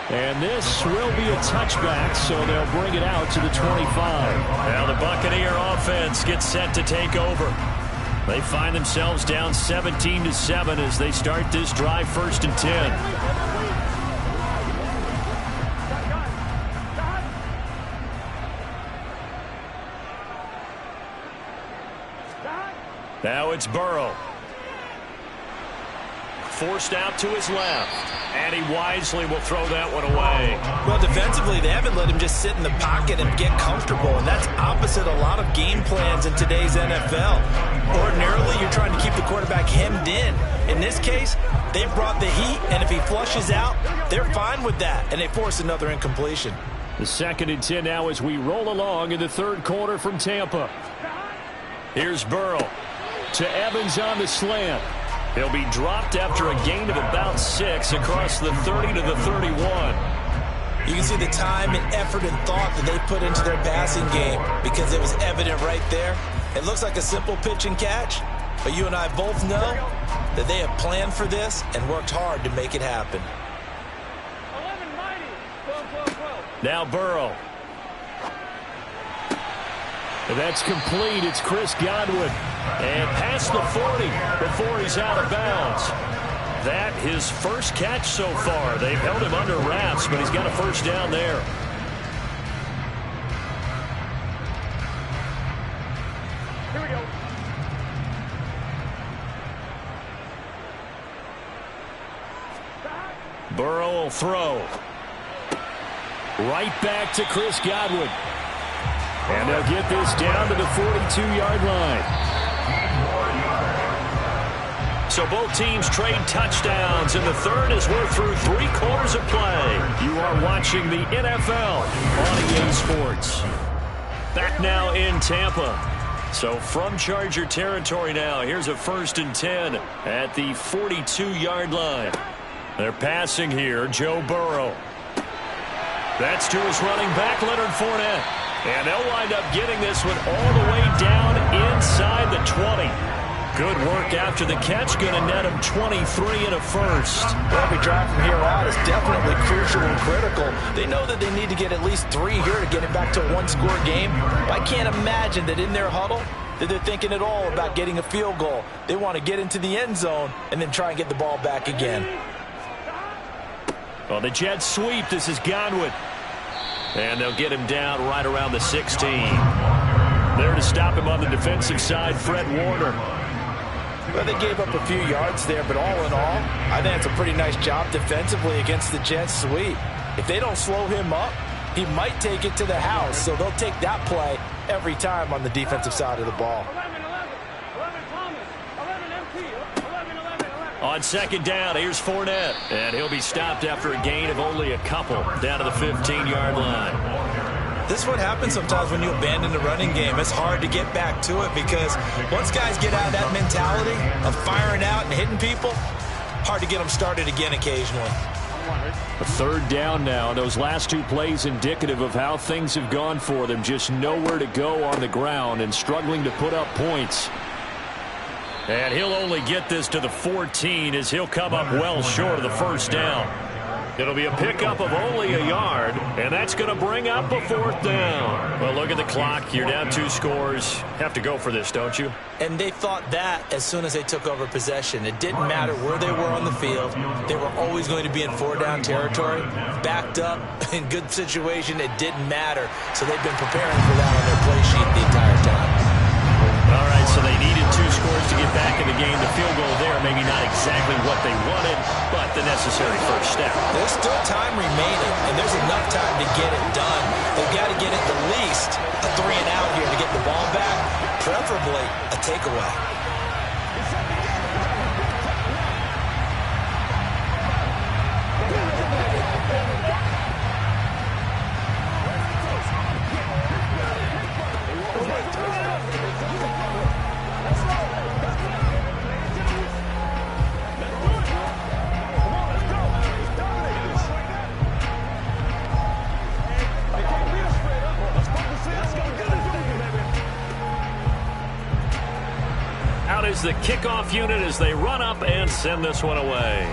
And this will be a touchback, so they'll bring it out to the 25. Now the Buccaneer offense gets set to take over. They find themselves down 17-7 as they start this drive 1st and 10. Now it's Burrow. forced out to his left. And he wisely will throw that one away. Well, defensively, they haven't let him just sit in the pocket and get comfortable, and that's opposite a lot of game plans in today's NFL. Ordinarily, you're trying to keep the quarterback hemmed in. In this case, they brought the heat, and if he flushes out, they're fine with that, and they force another incompletion. The 2nd and 10 now as we roll along in the 3rd quarter from Tampa. Here's Burrow to Evans on the slant. He'll be dropped after a gain of about 6 across the 30 to the 31. You can see the time and effort and thought that they put into their passing game because it was evident right there. It looks like a simple pitch and catch, but you and I both know that they have planned for this and worked hard to make it happen. Now Burrow. And that's complete. It's Chris Godwin. And past the 40 before he's out of bounds. That his first catch so far. They've held him under wraps, but he's got a first down there. Here we go. Burrow will throw. Right back to Chris Godwin. And they'll get this down to the 42-yard line. So both teams trade touchdowns in the 3rd as we're through 3 quarters of play. You are watching the NFL on EA Sports. Back now in Tampa. So from Charger territory now, here's a 1st and 10 at the 42-yard line. They're passing here, Joe Burrow. That's to his running back, Leonard Fournette. And they'll wind up getting this one all the way down inside the 20. Good work after the catch. Going to net him 23 and a first. Every drive from here out is definitely crucial and critical. They know that they need to get at least 3 here to get it back to a one-score game. But I can't imagine that in their huddle that they're thinking at all about getting a field goal. They want to get into the end zone and then try and get the ball back again. On the jet sweep, this is Godwin. And they'll get him down right around the 16. There to stop him on the defensive side, Fred Warner. Well, they gave up a few yards there, but all in all, I think it's a pretty nice job defensively against the jet sweep. If they don't slow him up, he might take it to the house, so they'll take that play every time on the defensive side of the ball. On 2nd down, here's Fournette. And he'll be stopped after a gain of only a couple down to the 15-yard line. This is what happens sometimes when you abandon the running game. It's hard to get back to it because once guys get out of that mentality of firing out and hitting people, hard to get them started again occasionally. A 3rd down now. Those last 2 plays indicative of how things have gone for them. Just nowhere to go on the ground and struggling to put up points. And he'll only get this to the 14 as he'll come up well short of the first down. It'll be a pickup of only a yard, and that's going to bring up a 4th down. Well, look at the clock. You're down 2 scores. Have to go for this, don't you? And they thought that as soon as they took over possession. It didn't matter where they were on the field. They were always going to be in 4-down territory. Backed up, in good situation, it didn't matter. So they've been preparing for that on their play sheet the entire time. All right, so they needed 2 scores to get back in the game. The field goal there, maybe not exactly what they wanted, but the necessary first step. There's still time remaining, and there's enough time to get it done. They've got to get at least a 3-and-out here to get the ball back, preferably a takeaway. Is the kickoff unit as they run up and send this one away.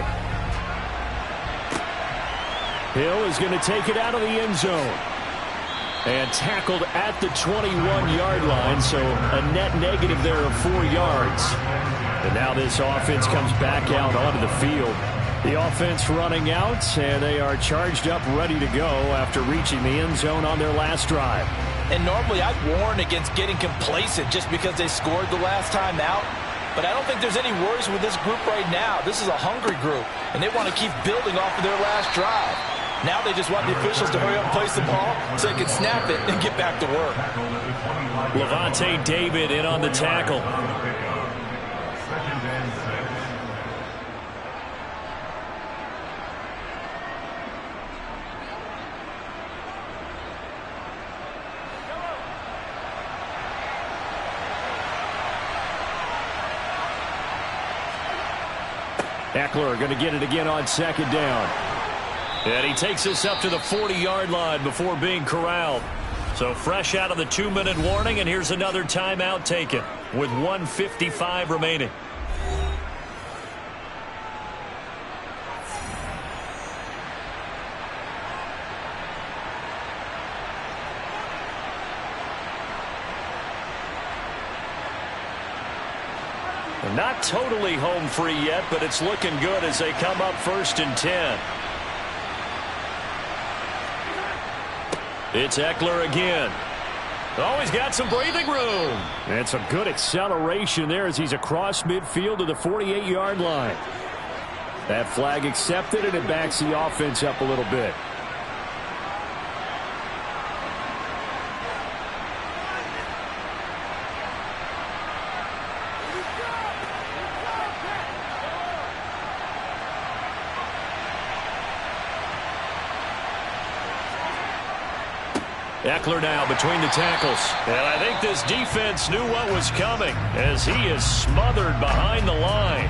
Hill is going to take it out of the end zone. And tackled at the 21-yard line, so a net negative there of 4 yards. And now this offense comes back out onto the field. The offense running out, and they are charged up, ready to go after reaching the end zone on their last drive. And normally I'd warn against getting complacent just because they scored the last time out. But I don't think there's any worries with this group right now. This is a hungry group, and they want to keep building off of their last drive. Now they just want the officials to hurry up and place the ball so they can snap it and get back to work. Levante David in on the tackle. Eckler going to get it again on second down. And he takes us up to the 40-yard line before being corralled. So fresh out of the 2-minute warning, and here's another timeout taken with 1:55 remaining. Not totally home free yet, but it's looking good as they come up 1st and 10. It's Eckler again. Oh, he's got some breathing room. And some good acceleration there as he's across midfield to the 48-yard line. That flag accepted, and it backs the offense up a little bit. Eckler now between the tackles. And I think this defense knew what was coming as he is smothered behind the line.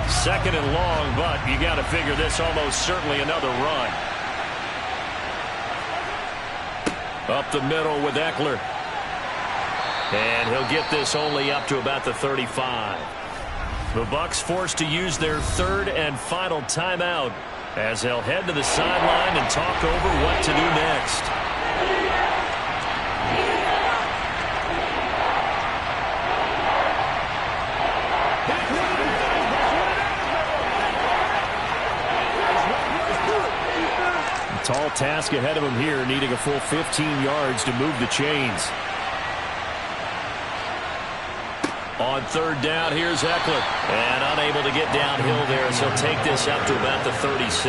Second and long, but you got to figure this almost certainly another run. Up the middle with Eckler. And he'll get this only up to about the 35. The Bucs forced to use their third and final timeout as they'll head to the sideline and talk over what to do next. Tall task ahead of him here, needing a full 15 yards to move the chains. On third down, here's Eckler. And unable to get downhill there, so he'll take this up to about the 37.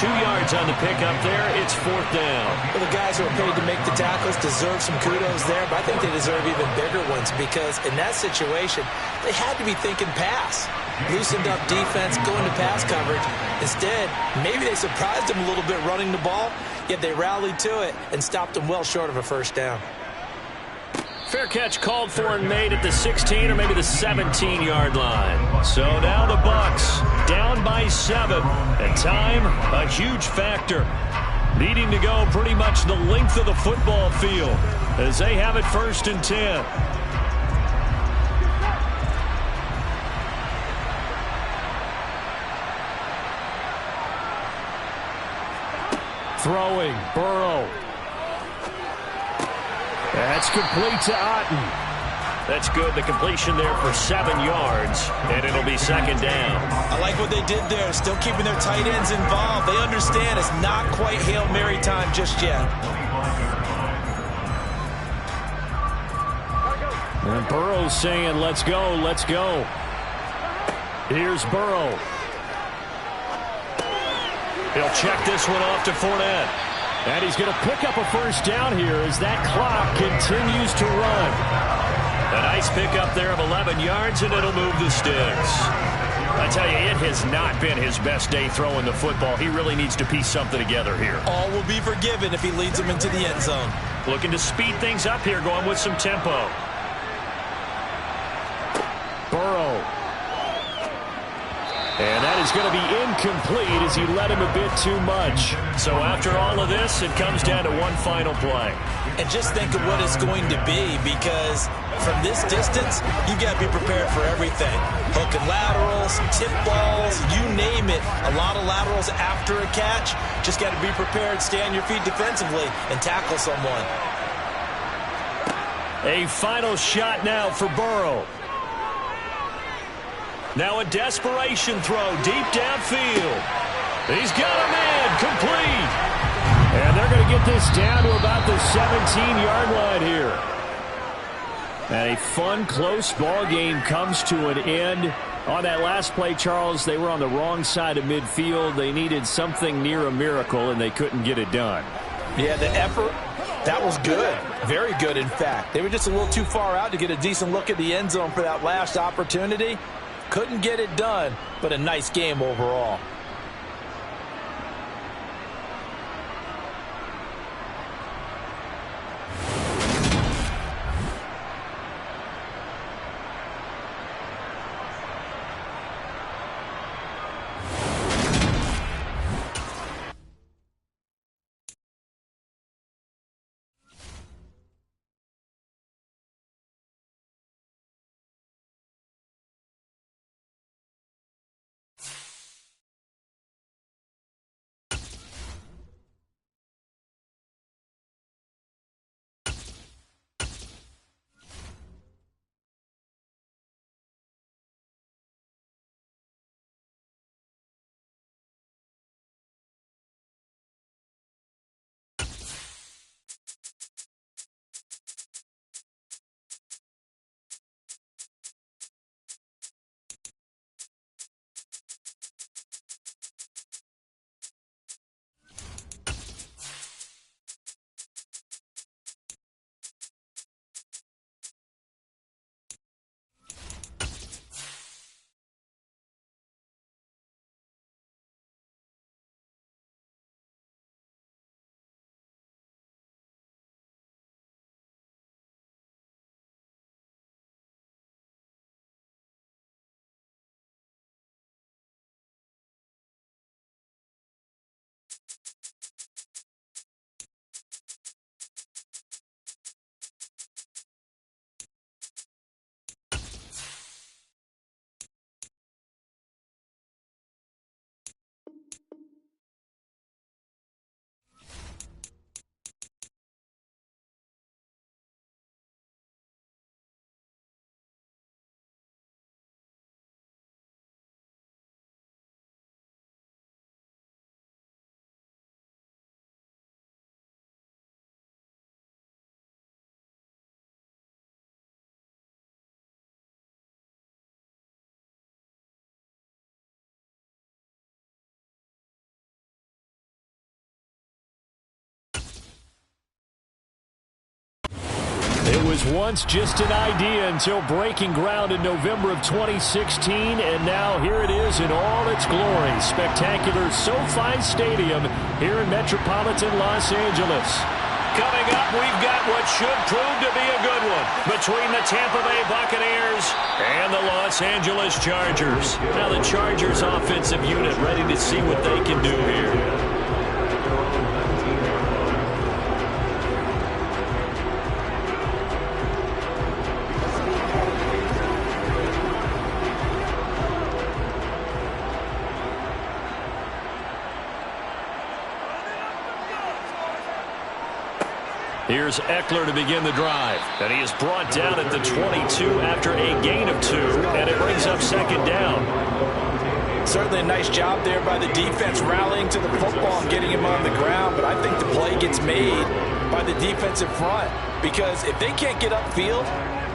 2 yards on the pickup there. It's 4th down. Well, the guys who are paid to make the tackles deserve some kudos there, but I think they deserve even bigger ones because in that situation, they had to be thinking pass. Loosened up defense, going to pass coverage. Instead, maybe they surprised him a little bit running the ball, yet they rallied to it and stopped him well short of a first down. Fair catch called for and made at the 16 or maybe the 17-yard line. So now the Bucs down by 7. And time, a huge factor. Needing to go pretty much the length of the football field as they have it 1st and 10. Throwing, Burrow. That's complete to Otten. That's good. The completion there for 7 yards, and it'll be 2nd down. I like what they did there, still keeping their tight ends involved. They understand it's not quite Hail Mary time just yet. And Burrow's saying, let's go, let's go. Here's Burrow. He'll check this one off to Fournette. And he's going to pick up a first down here as that clock continues to run. A nice pickup there of 11 yards, and it'll move the sticks. I tell you, it has not been his best day throwing the football. He really needs to piece something together here. All will be forgiven if he leads them into the end zone. Looking to speed things up here, going with some tempo. Burrow. And that is going to be incomplete as he led him a bit too much. So after all of this, it comes down to one final play. And just think of what it's going to be, because from this distance, you've got to be prepared for everything. Hook and laterals, tip balls, you name it. A lot of laterals after a catch. Just got to be prepared, stay on your feet defensively, and tackle someone. A final shot now for Burrow. Now a desperation throw deep downfield. He's got a man complete. And they're going to get this down to about the 17-yard line here. And a fun, close ball game comes to an end. On that last play, Charles, they were on the wrong side of midfield. They needed something near a miracle, and they couldn't get it done. Yeah, the effort, that was good. Very good, in fact. They were just a little too far out to get a decent look at the end zone for that last opportunity. Couldn't get it done, but a nice game overall. It was once just an idea until breaking ground in November of 2016, and now here it is in all its glory. Spectacular SoFi Stadium here in metropolitan Los Angeles. Coming up, we've got what should prove to be a good one between the Tampa Bay Buccaneers and the Los Angeles Chargers. Now the Chargers offensive unit ready to see what they can do here. Here's Eckler to begin the drive. And he is brought down at the 22 after a gain of 2. And it brings up second down. Certainly a nice job there by the defense rallying to the football and getting him on the ground. But I think the play gets made by the defensive front. Because if they can't get upfield,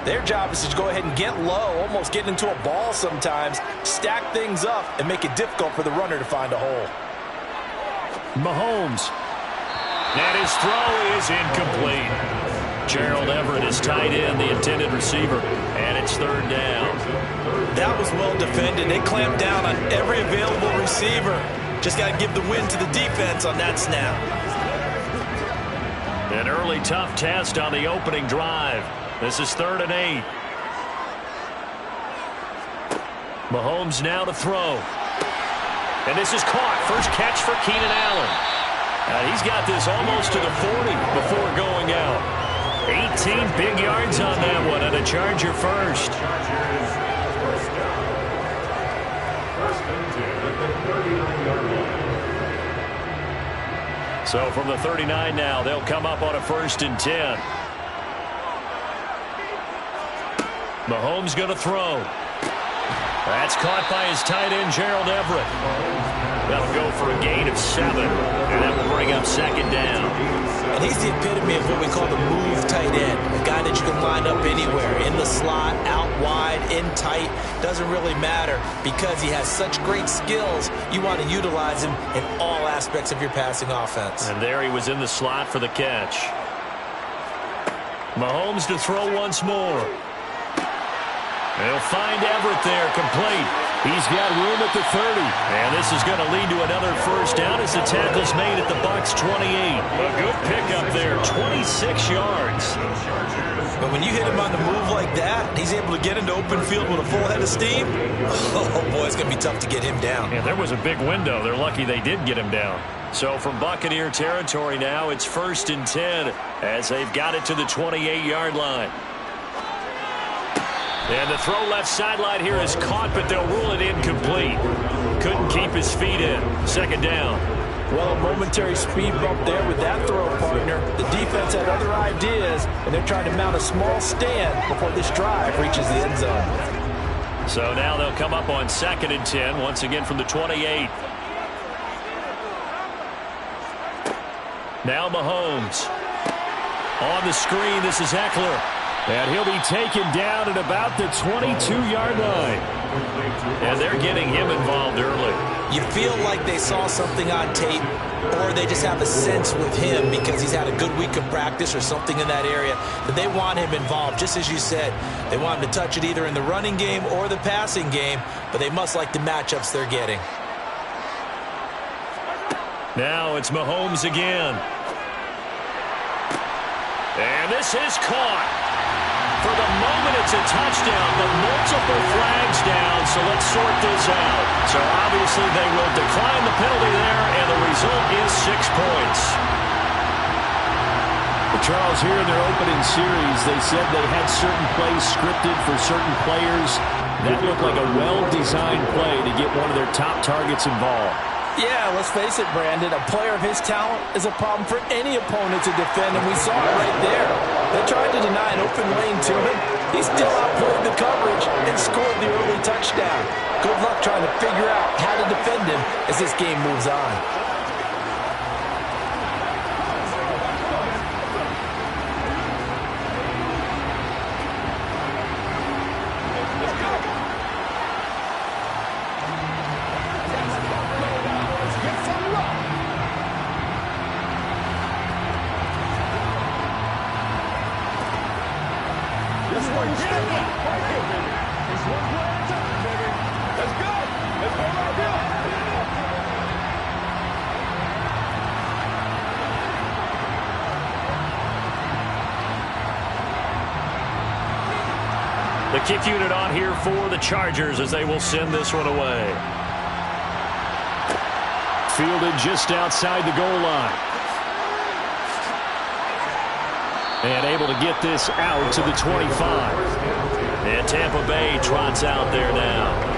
their job is to go ahead and get low, almost get into a ball sometimes, stack things up, and make it difficult for the runner to find a hole. Mahomes. And his throw is incomplete. Gerald Everett is tight end, the intended receiver. And it's third down. That was well defended. They clamped down on every available receiver. Just got to give the win to the defense on that snap. An early tough test on the opening drive. This is 3rd and 8. Mahomes now to throw. And this is caught. First catch for Keenan Allen. He's got this almost to the 40 before going out. 18 big yards on that one, and a Charger first. So from the 39 now, they'll come up on a 1st and 10. Mahomes going to throw. That's caught by his tight end, Gerald Everett. That'll go for a gain of 7, and that will bring up second down. And he's the epitome of what we call the move tight end, a guy that you can line up anywhere, in the slot, out wide, in tight, doesn't really matter because he has such great skills. You want to utilize him in all aspects of your passing offense. And there he was in the slot for the catch. Mahomes to throw once more. They'll find Everett there, complete. He's got room at the 30. And this is going to lead to another first down as the tackle's made at the Bucs 28. A good pickup there, 26 yards. But when you hit him on the move like that, he's able to get into open field with a full head of steam. Oh, boy, it's going to be tough to get him down. Yeah, there was a big window. They're lucky they did get him down. So from Buccaneer territory now, it's 1st and 10 as they've got it to the 28-yard line. And the throw left sideline here is caught, but they'll rule it incomplete. Couldn't keep his feet in. Second down. Well, a momentary speed bump there with that throw, partner. The defense had other ideas, and they're trying to mount a small stand before this drive reaches the end zone. So now they'll come up on 2nd and 10, once again from the 28. Now Mahomes. On the screen, this is Eckler. And he'll be taken down at about the 22-yard line. And they're getting him involved early. You feel like they saw something on tape, or they just have a sense with him because he's had a good week of practice or something in that area that they want him involved. Just as you said, they want him to touch it either in the running game or the passing game, but they must like the matchups they're getting. Now it's Mahomes again. And this is caught. For the moment, it's a touchdown, but multiple flags down, so let's sort this out. So obviously they will decline the penalty there, and the result is 6 points. Well, Charles, here in their opening series, they said they had certain plays scripted for certain players. That looked like a well-designed play to get one of their top targets involved. Yeah, let's face it, Brandon. A player of his talent is a problem for any opponent to defend, and we saw it right there. They tried to deny an open lane to him. He still outplayed the coverage and scored the early touchdown. Good luck trying to figure out how to defend him as this game moves on. The kick unit on here for the Chargers as they will send this one away. Fielded just outside the goal line. And able to get this out to the 25. And Tampa Bay trots out there now.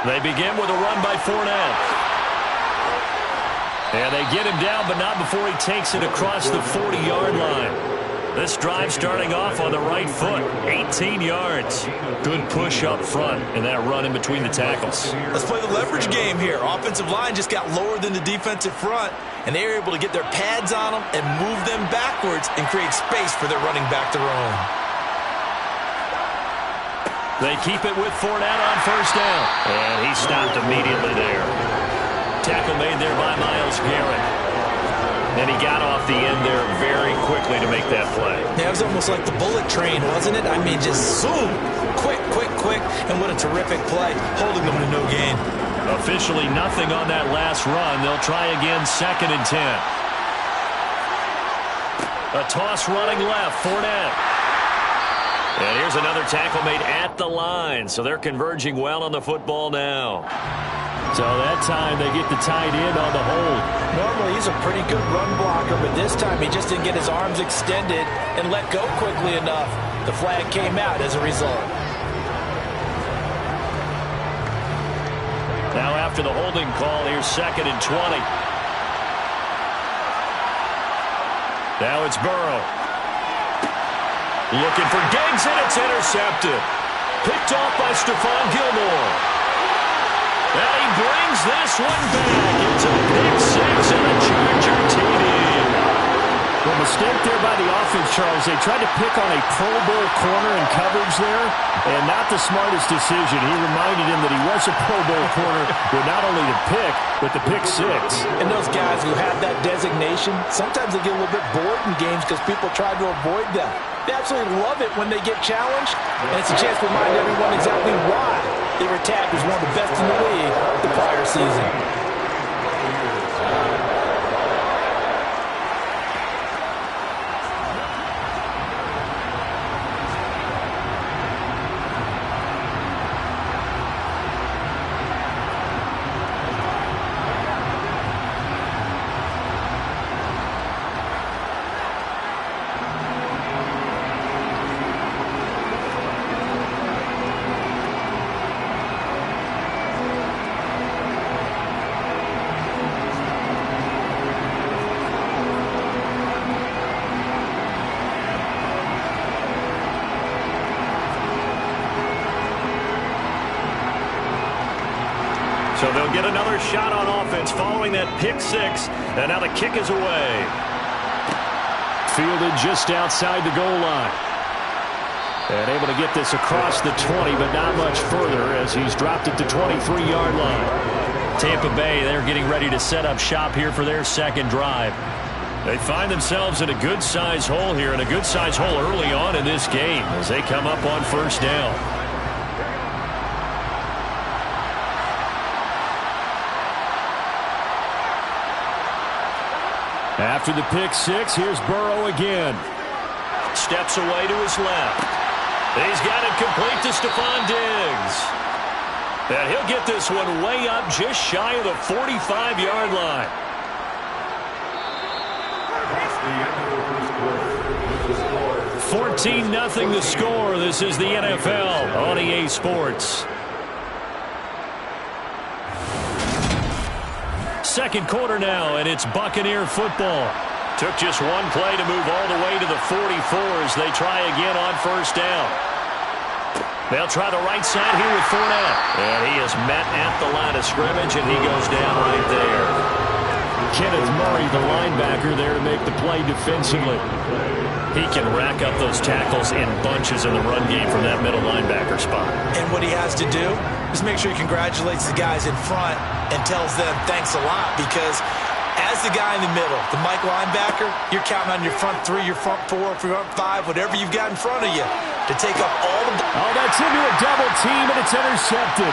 They begin with a run by Fournette. And they get him down, but not before he takes it across the 40-yard line. This drive starting off on the right foot, 18 yards. Good push up front and that run in between the tackles. Let's play the leverage game here. Offensive line just got lower than the defensive front, and they were able to get their pads on them and move them backwards and create space for their running back to roam. They keep it with Fournette on first down. And he stopped immediately there. Tackle made there by Myles Garrett. And he got off the end there very quickly to make that play. Yeah, it was almost like the bullet train, wasn't it? I mean, just zoom. Quick, quick, quick. And what a terrific play, holding them to no gain. Officially nothing on that last run. They'll try again, 2nd and 10. A toss running left, Fournette. And here's another tackle made at the line, so they're converging well on the football now. So that time they get the tight end on the hold. Normally he's a pretty good run blocker, but this time he just didn't get his arms extended and let go quickly enough. The flag came out as a result. Now after the holding call, here's 2nd and 20. Now it's Burrow. Looking for Diggs, and it's intercepted. Picked off by Stephon Gilmore. And he brings this one back. It's a pick six and a Charger TD. The mistake there by the offense, Charles. They tried to pick on a Pro Bowl corner in coverage there, and not the smartest decision. He reminded him that he was a Pro Bowl corner with not only the pick, but the pick six. And those guys who have that designation, sometimes they get a little bit bored in games because people try to avoid them. They absolutely love it when they get challenged, and it's a chance to remind everyone exactly why they were tagged as one of the best in the league the prior season. So they'll get another shot on offense following that pick six. And now the kick is away. Fielded just outside the goal line. And able to get this across the 20, but not much further as he's dropped it to 23-yard line. Tampa Bay, they're getting ready to set up shop here for their second drive. They find themselves in a good-sized hole here, and a good-sized hole early on in this game as they come up on first down. After the pick six, here's Burrow again. Steps away to his left. He's got it complete to Stephon Diggs. And he'll get this one way up just shy of the 45-yard line. That's the end of the first quarter. 14-0 the score. This is the NFL on EA Sports. Second quarter now, and it's Buccaneer football. Took just one play to move all the way to the 44 as they try again on first down. They'll try the right side here with Fournette. And he is met at the line of scrimmage, and he goes down right there. Kenneth Murray, the linebacker, there to make the play defensively. He can rack up those tackles in bunches in the run game from that middle linebacker spot. And what he has to do is make sure he congratulates the guys in front and tells them thanks a lot, because as the guy in the middle, the Mike linebacker, you're counting on your front three, your front four, front five, whatever you've got in front of you to take up all the... Oh, that's into a double team, and it's intercepted.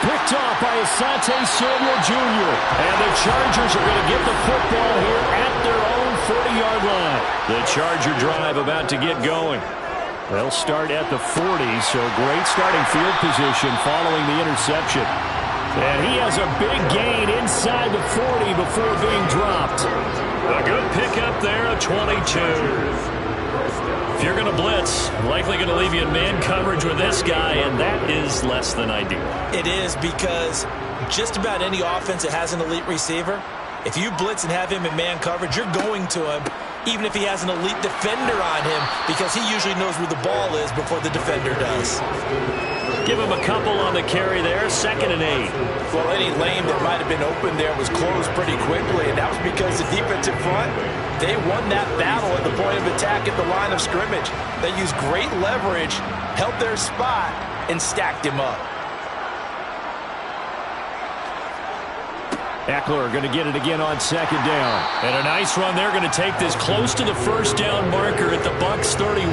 Picked off by Asante Samuel Jr. And the Chargers are going to get the football here at their own 40-yard line. The Charger drive about to get going. They'll start at the 40, so great starting field position following the interception. And he has a big gain inside the 40 before being dropped. A good pickup there, a 22. If you're going to blitz, likely going to leave you in man coverage with this guy, and that is less than ideal. It is, because just about any offense that has an elite receiver, if you blitz and have him in man coverage, you're going to him, even if he has an elite defender on him, because he usually knows where the ball is before the defender does. Give him a couple on the carry there, 2nd and 8. Well, any lane that might have been open there was closed pretty quickly, and that was because the defensive front, they won that battle at the point of attack at the line of scrimmage. They used great leverage, held their spot, and stacked him up. Eckler going to get it again on 2nd down. And a nice run there, going to take this close to the first down marker at the Bucs 31.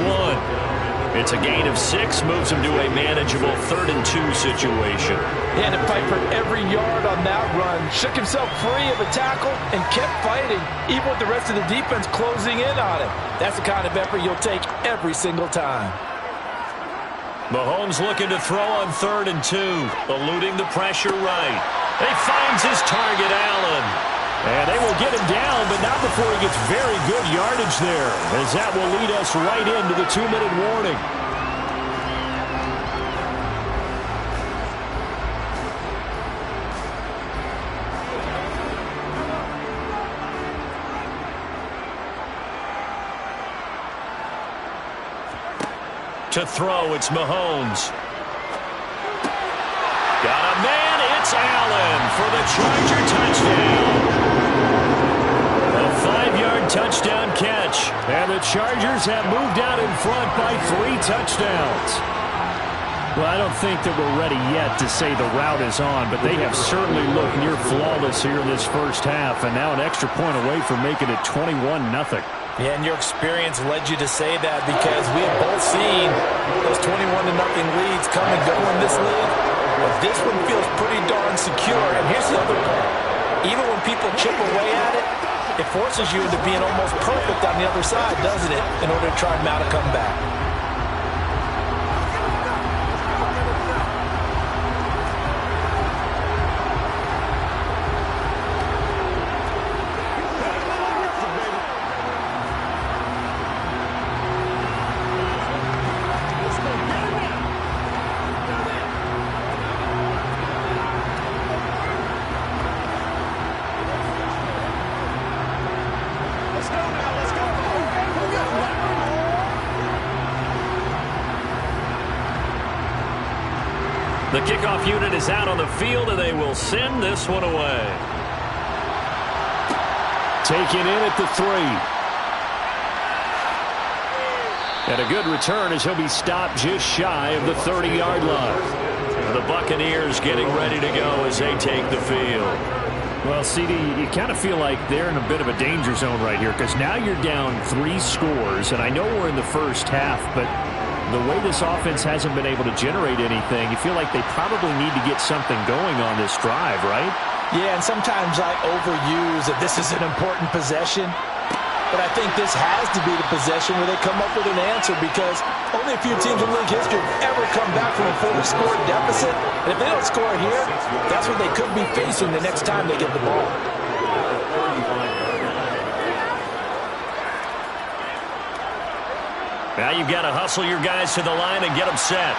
It's a gain of 6, moves him to a manageable 3rd and 2 situation. He had to fight for every yard on that run. Shook himself free of a tackle and kept fighting, even with the rest of the defense closing in on him. That's the kind of effort you'll take every single time. Mahomes looking to throw on 3rd and 2, eluding the pressure right. He finds his target, Allen. And they will get him down, but not before he gets very good yardage there, as that will lead us right into the 2-minute warning. To throw, it's Mahomes. Got a man, it's Allen for the Charger touchdown. A 5-yard touchdown catch. And the Chargers have moved out in front by 3 touchdowns. Well, I don't think that we're ready yet to say the route is on, but they have certainly looked near flawless here in this first half, and now an extra point away from making it 21-0. Yeah, and your experience led you to say that because we have both seen those 21-0 leads come and go in this league. But this one feels pretty darn secure. And here's the other part. Even when people chip away at it, it forces you into being almost perfect on the other side, doesn't it, in order to try and mount a comeback. The kickoff unit is out on the field, and they will send this one away. Taken in at the 3. And a good return as he'll be stopped just shy of the 30-yard line. The Buccaneers getting ready to go as they take the field. Well, CD, you kind of feel like they're in a bit of a danger zone right here because now you're down 3 scores, and I know we're in the first half, but the way this offense hasn't been able to generate anything, you feel like they probably need to get something going on this drive, right? Yeah, and sometimes I overuse that this is an important possession. But I think this has to be the possession where they come up with an answer because only a few teams in league history have ever come back from a 4-score deficit. And if they don't score here, that's what they could be facing the next time they get the ball. Now you've got to hustle your guys to the line and get them set.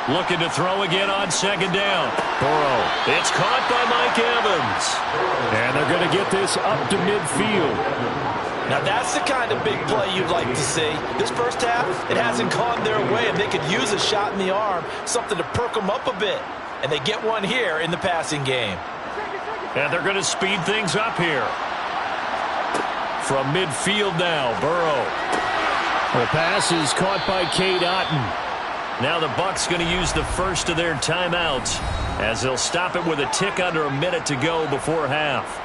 Looking to throw again on second down. Burrow. It's caught by Mike Evans. And they're going to get this up to midfield. Now that's the kind of big play you'd like to see. This first half, it hasn't gone their way, and they could use a shot in the arm, something to perk them up a bit. And they get one here in the passing game. And they're going to speed things up here. From midfield now, Burrow. The pass is caught by Cade Otton. Now the Bucs going to use the first of their timeouts as they'll stop it with a tick under a minute to go before half.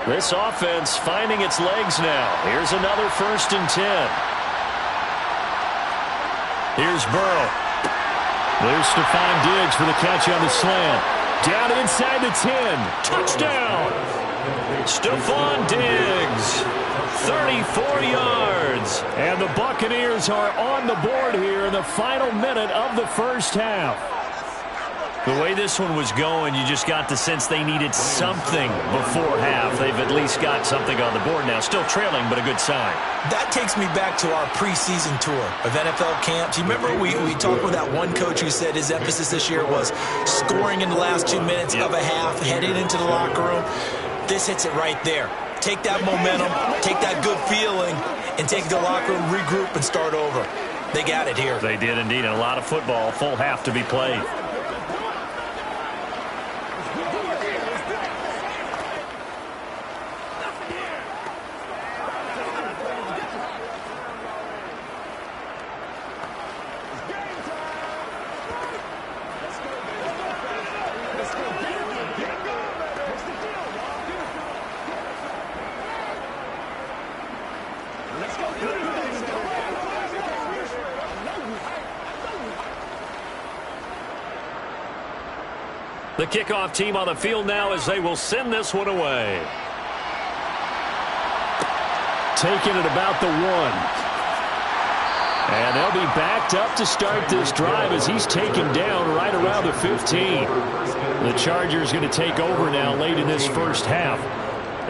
This offense finding its legs now. Here's another 1st and 10. Here's Burrow. There's Stephon Diggs for the catch on the slant. Down inside the 10. Touchdown! Stephon Diggs. 34 yards. And the Buccaneers are on the board here in the final minute of the first half. The way this one was going, you just got the sense they needed something before half. They've at least got something on the board now. Still trailing, but a good sign. That takes me back to our preseason tour of NFL camps. You remember we talked with that one coach who said his emphasis this year was scoring in the last 2 minutes of a half, heading into the locker room. This hits it right there. Take that momentum, take that good feeling, and take the locker room, regroup, and start over. They got it here. They did indeed. And a lot of football, full half to be played. The kickoff team on the field now as they will send this one away. Taking it about the 1. And they'll be backed up to start this drive as he's taken down right around the 15. The Chargers going to take over now late in this first half.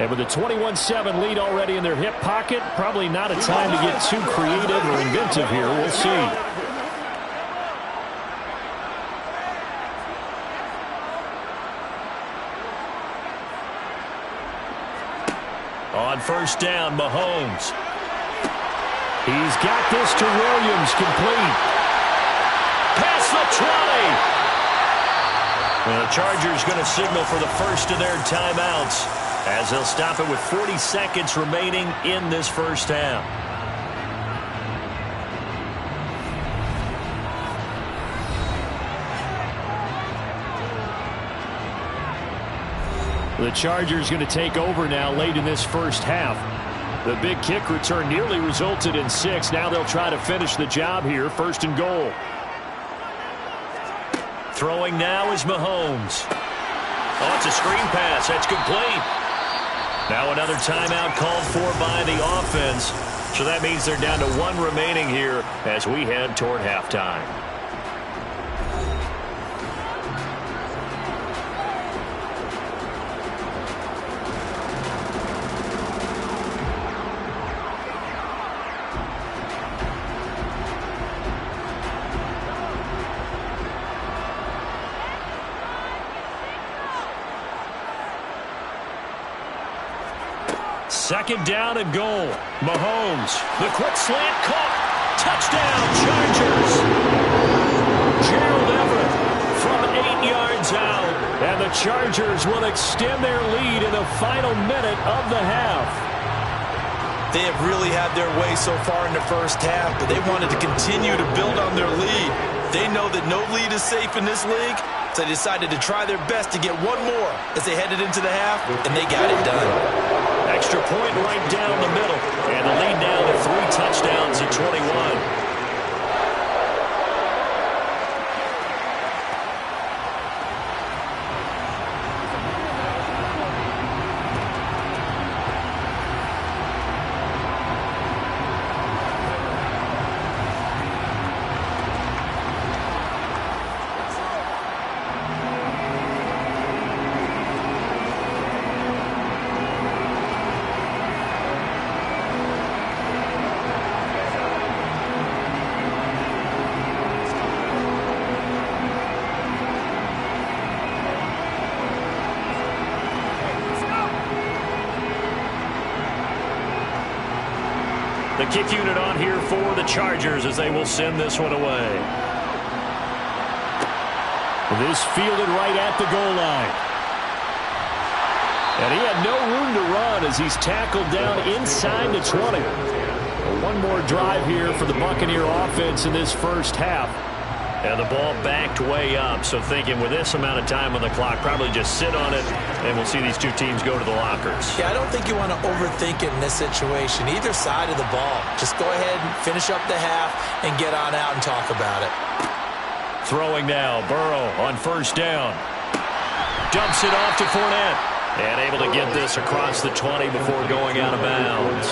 And with a 21-7 lead already in their hip pocket, probably not a time to get too creative or inventive here. We'll see. On first down, Mahomes. He's got this to Williams, complete. Past the 20. And the Chargers going to signal for the first of their timeouts as they'll stop it with 40 seconds remaining in this first half. The Chargers going to take over now late in this first half. The big kick return nearly resulted in 6. Now they'll try to finish the job here. First and goal. Throwing now is Mahomes. Oh, it's a screen pass. That's complete. Now another timeout called for by the offense. So that means they're down to 1 remaining here as we head toward halftime. Second down and goal. Mahomes. The quick slant caught. Touchdown, Chargers. Gerald Everett from 8 yards out. And the Chargers will extend their lead in the final minute of the half. They have really had their way so far in the first half, but they wanted to continue to build on their lead. They know that no lead is safe in this league, so they decided to try their best to get one more as they headed into the half, and they got it done. Extra point right down the middle. And the lead now to 3 touchdowns at 21. The kick unit on here for the Chargers as they will send this one away. This fielded right at the goal line. And he had no room to run as he's tackled down inside the 20. One more drive here for the Buccaneer offense in this first half. And the ball backed way up, so thinking with this amount of time on the clock, probably just sit on it, and we'll see these two teams go to the lockers. Yeah, I don't think you want to overthink it in this situation. Either side of the ball. Just go ahead and finish up the half and get on out and talk about it. Throwing now, Burrow on first down. Dumps it off to Fournette. And able to get this across the 20 before going out of bounds.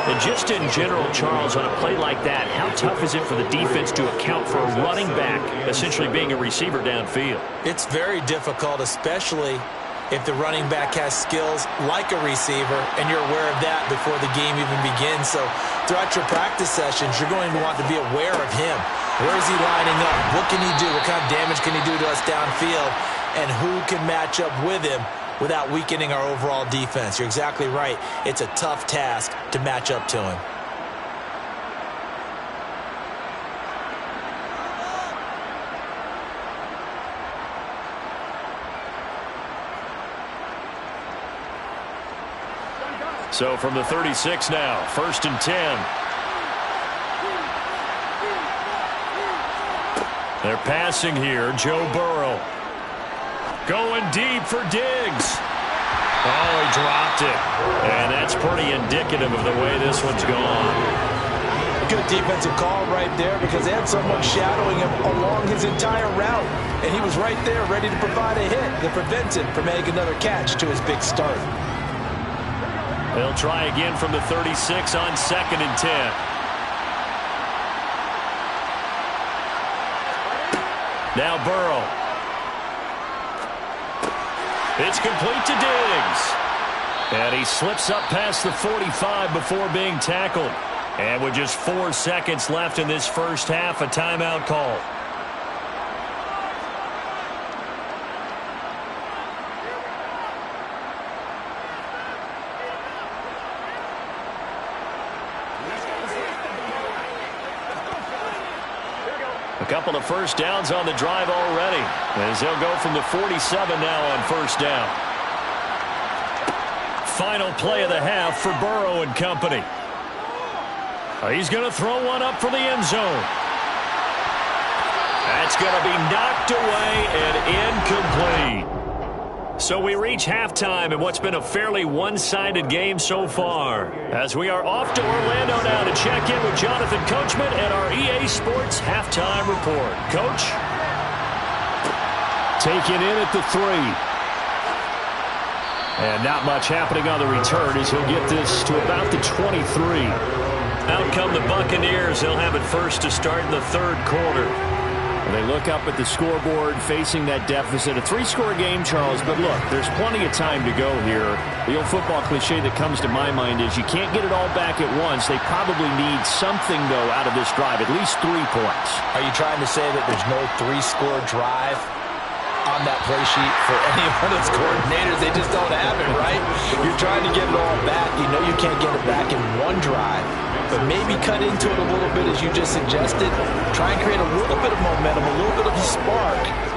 And just in general, Charles, on a play like that, how tough is it for the defense to account for a running back essentially being a receiver downfield? It's very difficult, especially if the running back has skills like a receiver, and you're aware of that before the game even begins. So throughout your practice sessions, you're going to want to be aware of him. Where is he lining up? What can he do? What kind of damage can he do to us downfield? And who can match up with him without weakening our overall defense? You're exactly right. It's a tough task to match up to him. So from the 36 now, 1st and 10. They're passing here, Joe Burrow. Going deep for Diggs. Oh, he dropped it. And that's pretty indicative of the way this one's gone. Good defensive call right there because they had someone shadowing him along his entire route. And he was right there ready to provide a hit that prevents him from making another catch to his big start. They'll try again from the 36 on 2nd and 10. Now Burrow. It's complete to Diggs. And he slips up past the 45 before being tackled. And with just 4 seconds left in this first half, a timeout call. A couple of first downs on the drive already, as they'll go from the 47 now on first down. Final play of the half for Burrow and company. He's going to throw one up for the end zone. That's going to be knocked away and incomplete. So we reach halftime in what's been a fairly one-sided game so far, as we are off to Orlando now to check in with Jonathan Coachman and our EA Sports Halftime Report. Coach? Taken in at the 3. And not much happening on the return as he'll get this to about the 23. Out come the Buccaneers. They'll have it first to start in the third quarter. They look up at the scoreboard facing that deficit. A 3-score game, Charles, but look, there's plenty of time to go here. The old football cliche that comes to my mind is you can't get it all back at once. They probably need something, though, out of this drive, at least 3 points. Are you trying to say that there's no 3-score drive on that play sheet for any one of those coordinators? They just don't have it, right? You're trying to get it all back. You know you can't get it back in one drive. But maybe cut into it a little bit, as you just suggested. Try and create a little bit of momentum, a little bit of a spark.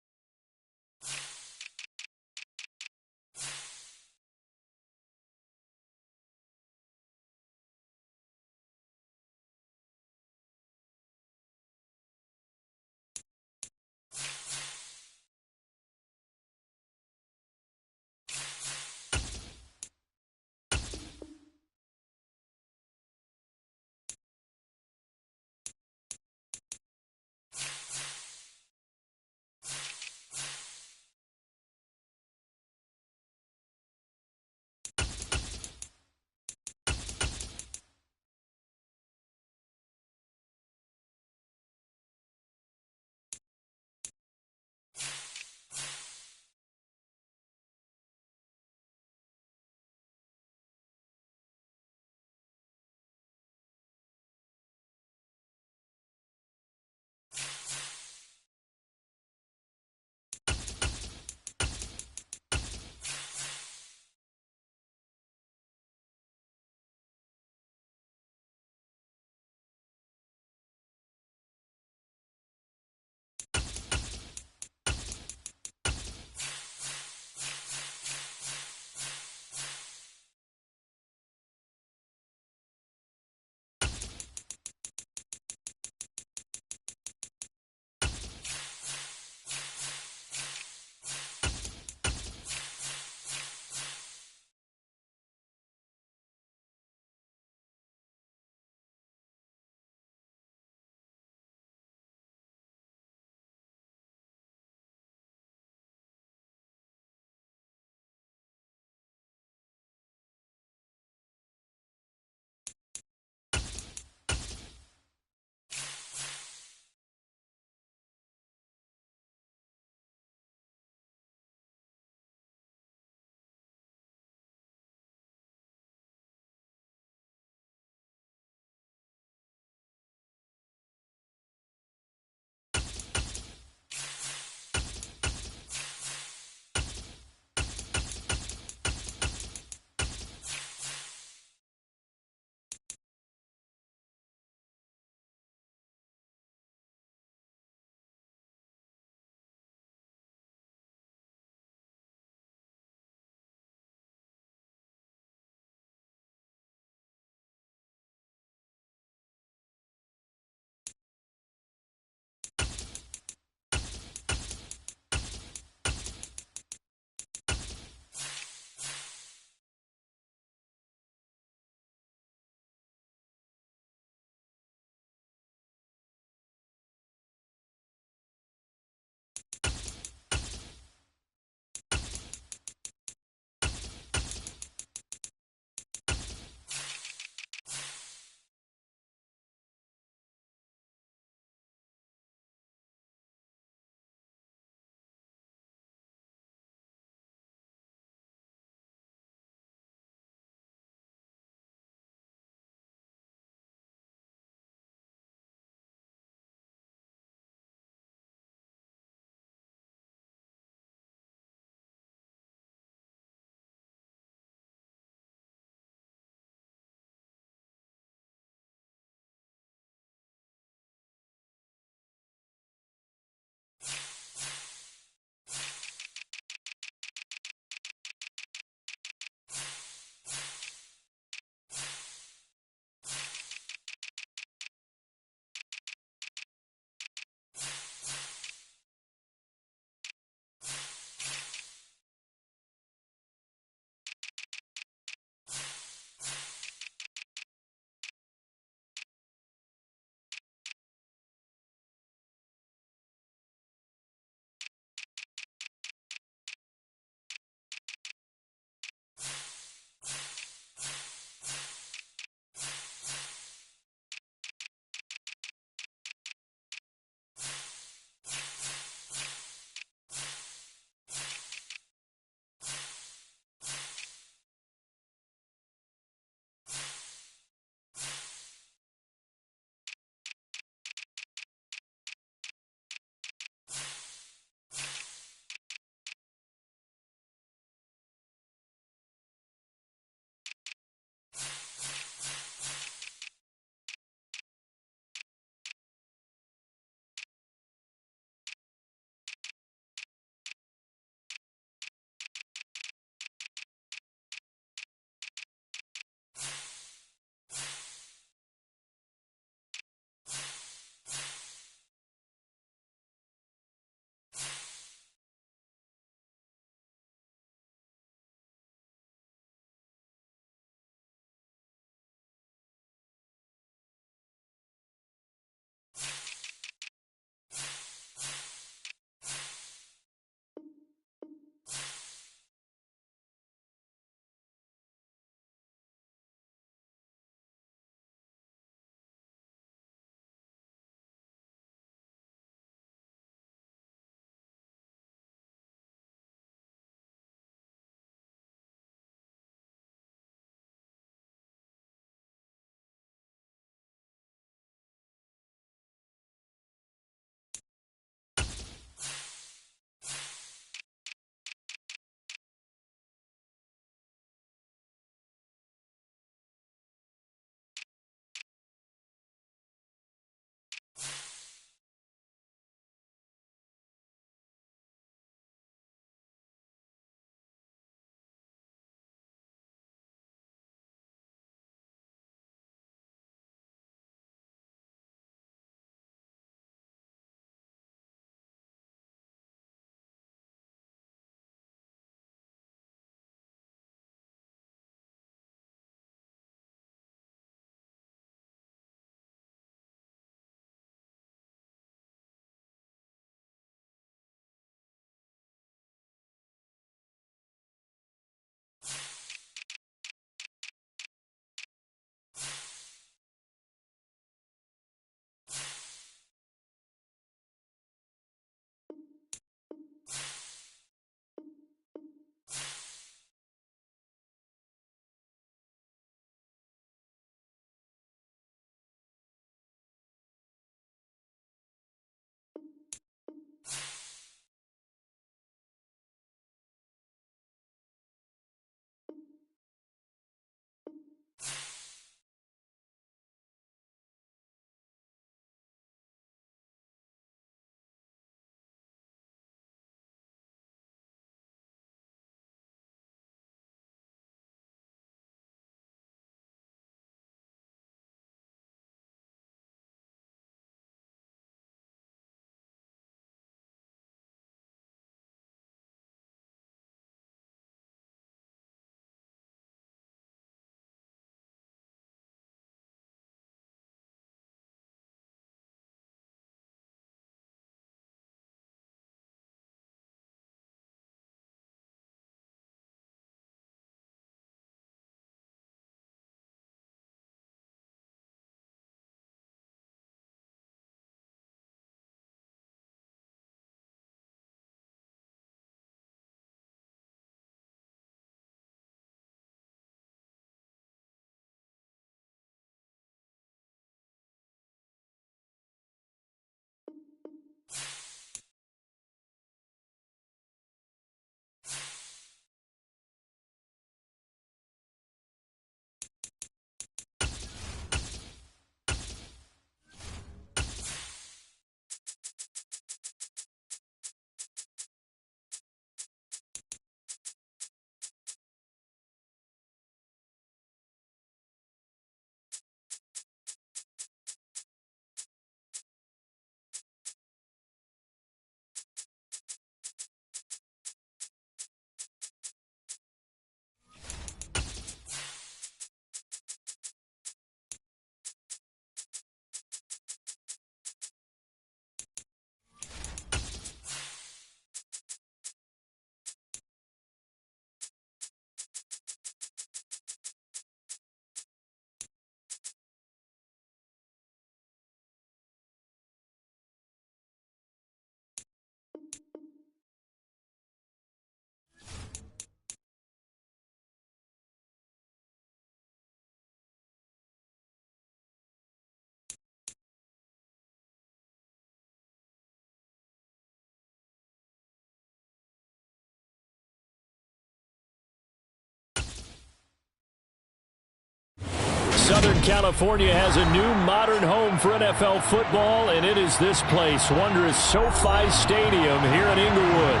Southern California has a new modern home for NFL football, and it is this place, wondrous SoFi Stadium here in Inglewood.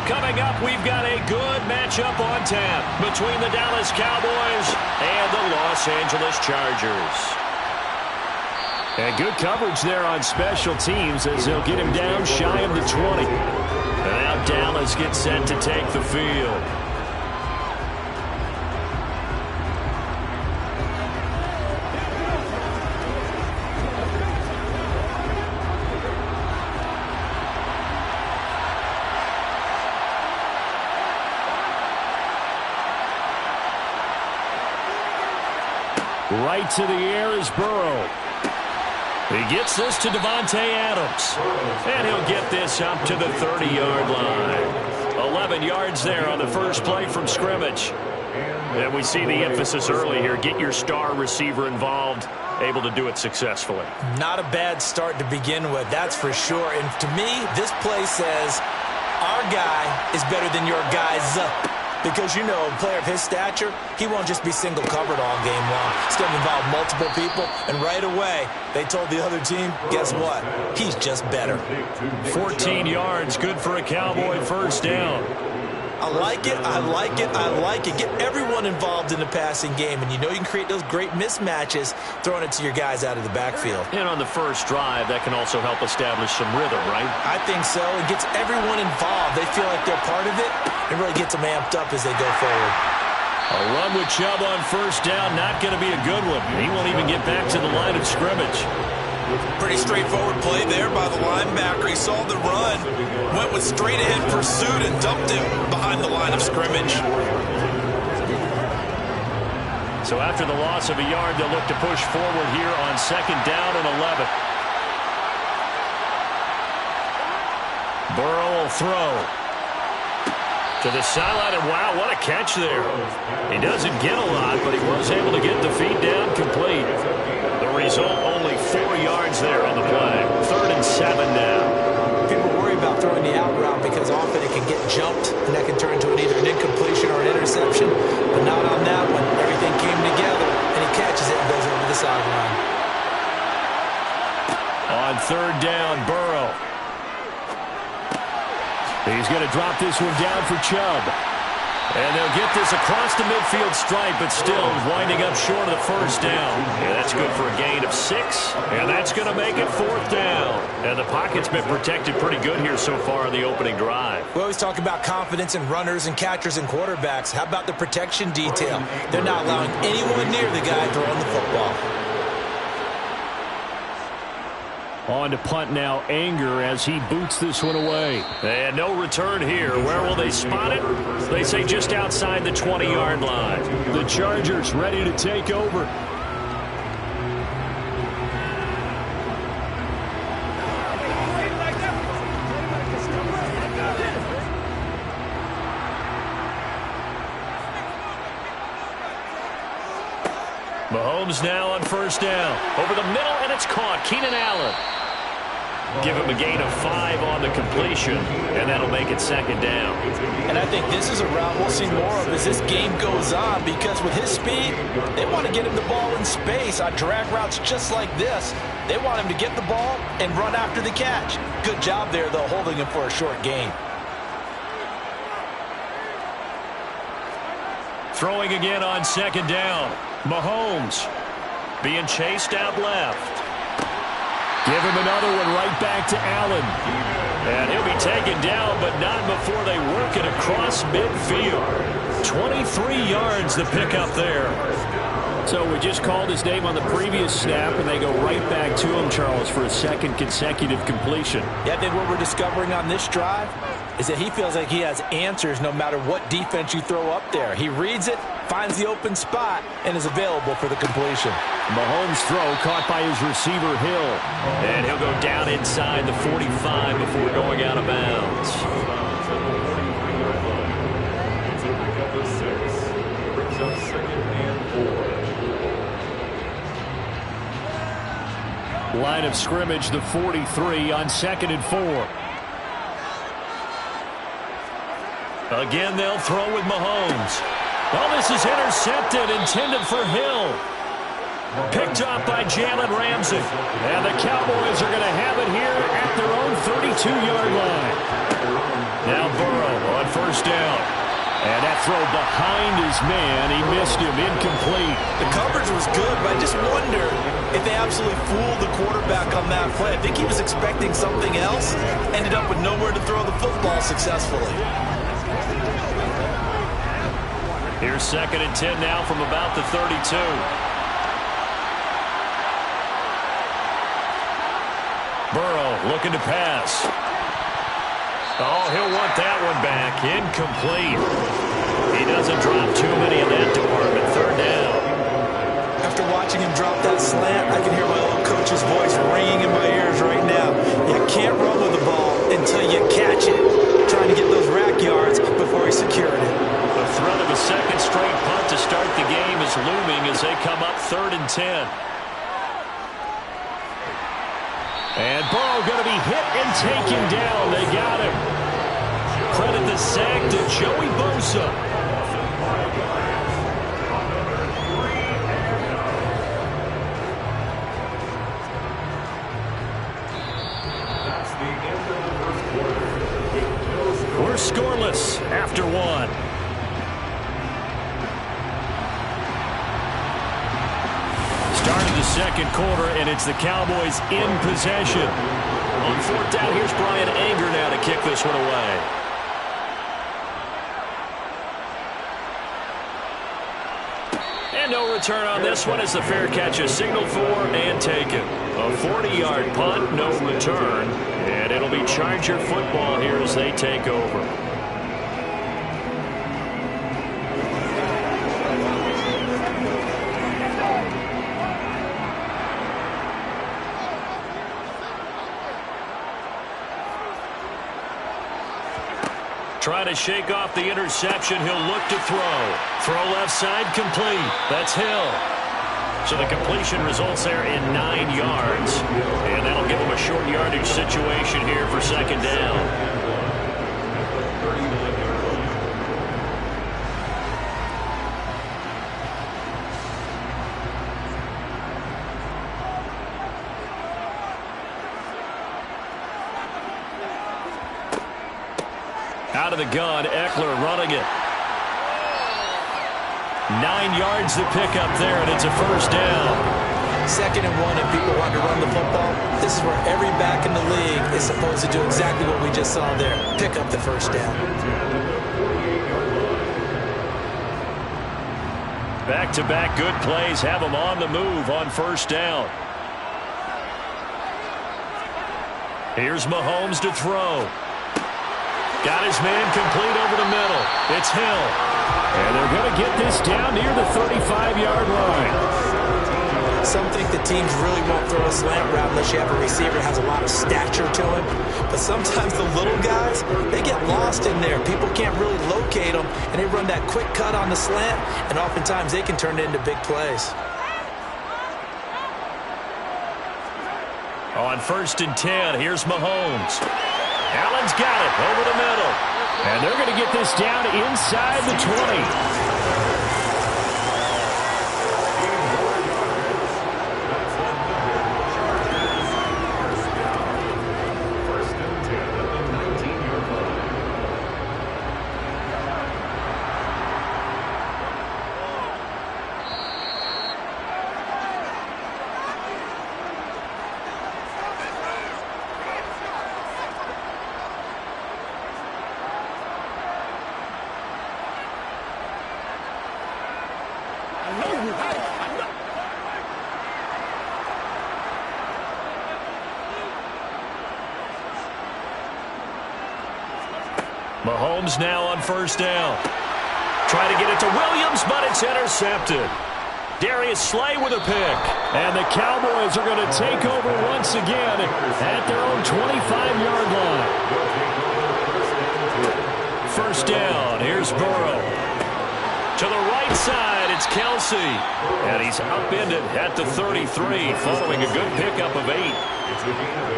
Coming up, we've got a good matchup on tap between the Dallas Cowboys and the Los Angeles Chargers. And good coverage there on special teams as they'll get him down shy of the 20. And now Dallas gets set to take the field. Right to the air is Burrow. He gets this to Davante Adams. And he'll get this up to the 30-yard line. 11 yards there on the first play from scrimmage. And we see the emphasis early here. Get your star receiver involved. Able to do it successfully. Not a bad start to begin with, that's for sure. And to me, this play says our guy is better than your guy's. Because, you know, a player of his stature, he won't just be single covered all game long. He's going to involve multiple people, and right away, they told the other team, guess what? He's just better. 14 yards, good for a Cowboy first down. I like it, I like it, I like it. Get everyone involved in the passing game, and you know you can create those great mismatches throwing it to your guys out of the backfield. And on the first drive, that can also help establish some rhythm, right? I think so. It gets everyone involved. They feel like they're part of it, and really gets them amped up as they go forward. A run with Chubb on first down, not going to be a good one. He won't even get back to the line of scrimmage. Pretty straightforward play there by the linebacker. He saw the run, went with straight-ahead pursuit, and dumped him behind the line of scrimmage. So after the loss of a yard, they'll look to push forward here on second down and 11. Burrow will throw to the sideline, and wow, what a catch there. He doesn't get a lot, but he was able to get the feet down complete. The result, only 4 yards there on the play. 3rd and 7 now. People worry about throwing the out route because often it can get jumped, and that can turn into either an incompletion or an interception. But not on that one. Everything came together, and he catches it and goes over the sideline. On 3rd down, Burrow. He's going to drop this one down for Chubb. And they'll get this across the midfield stripe, but still winding up short of the first down. And that's good for a gain of 6. And that's going to make it 4th down. And the pocket's been protected pretty good here so far in the opening drive. We always talk about confidence in runners and catchers and quarterbacks. How about the protection detail? They're not allowing anyone near the guy throwing the football. On to punt now, Anger, as he boots this one away. And no return here. Where will they spot it? They say just outside the 20-yard line. The Chargers ready to take over. Mahomes now on first down. Over the middle, and it's caught. Keenan Allen. Give him a gain of 5 on the completion, and that'll make it 2nd down. And I think this is a route we'll see more of as this game goes on, because with his speed, they want to get him the ball in space on drag routes just like this. They want him to get the ball and run after the catch. Good job there, though, holding him for a short gain. Throwing again on 2nd down. Mahomes being chased out left. Give him another one right back to Allen. And he'll be taken down, but not before they work it across midfield. 23 yards to pick up there. So we just called his name on the previous snap, and they go right back to him, Charles, for a 2nd consecutive completion. Yeah, I think what we're discovering on this drive is that he feels like he has answers no matter what defense you throw up there. He reads it, finds the open spot, and is available for the completion. Mahomes' throw caught by his receiver, Hill. And he'll go down inside the 45 before going out of bounds. Line of scrimmage, the 43 on 2nd and 4. Again, they'll throw with Mahomes. Well, this is intercepted, intended for Hill. Picked up by Jalen Ramsey. And the Cowboys are going to have it here at their own 32-yard line. Now Burrow on first down. And that throw behind his man, he missed him, incomplete. The coverage was good, but I just wonder if they absolutely fooled the quarterback on that play. I think he was expecting something else, ended up with nowhere to throw the football successfully. Here's 2nd and 10 now from about the 32. Burrow looking to pass. Oh, he'll want that one back. Incomplete. He doesn't drop too many in that department. 3rd down. After watching him drop that slant, I can hear my old coach's voice ringing in my ears right now. You can't run with the ball until you catch it. Trying to get those rack yards before he secured it. The threat of a 2nd straight punt to start the game is looming as they come up 3rd and 10. And Burrow going to be hit and taken down. They got him. Credit the sack to Joey Bosa. We're scoreless after 1. Start of the 2nd quarter, and it's the Cowboys in possession. On 4th down, here's Brian Anger now to kick this one away. And no return on this one as the fair catch is signaled for and taken. A 40-yard punt, no return. And it'll be Charger football here as they take over. Trying to shake off the interception. He'll look to throw. Throw left side complete. That's Hill. So the completion results there in 9 yards. And that'll give him a short yardage situation here for 2nd down. Out of the gun, Eckler running it. 9 yards to pick up there, and it's a 1st down. 2nd and 1, and people want to run the football. This is where every back in the league is supposed to do exactly what we just saw there. Pick up the 1st down. Back-to-back good plays have them on the move on 1st down. Here's Mahomes to throw. Got his man complete over the middle. It's Hill. And they're going to get this down near the 35-yard line. Some think the teams really won't throw a slant route unless you have a receiver that has a lot of stature to him. But sometimes the little guys, they get lost in there. People can't really locate them, and they run that quick cut on the slant, and oftentimes they can turn it into big plays. On 1st and 10, here's Mahomes. Allen's got it over the middle. And they're going to get this down inside the 20. Mahomes now on 1st down. Try to get it to Williams, but it's intercepted. Darius Slay with a pick. And the Cowboys are going to take over once again at their own 25-yard line. 1st down. Here's Burrow. To the right side, it's Kelsey. And he's upended at the 33, following a good pickup of 8.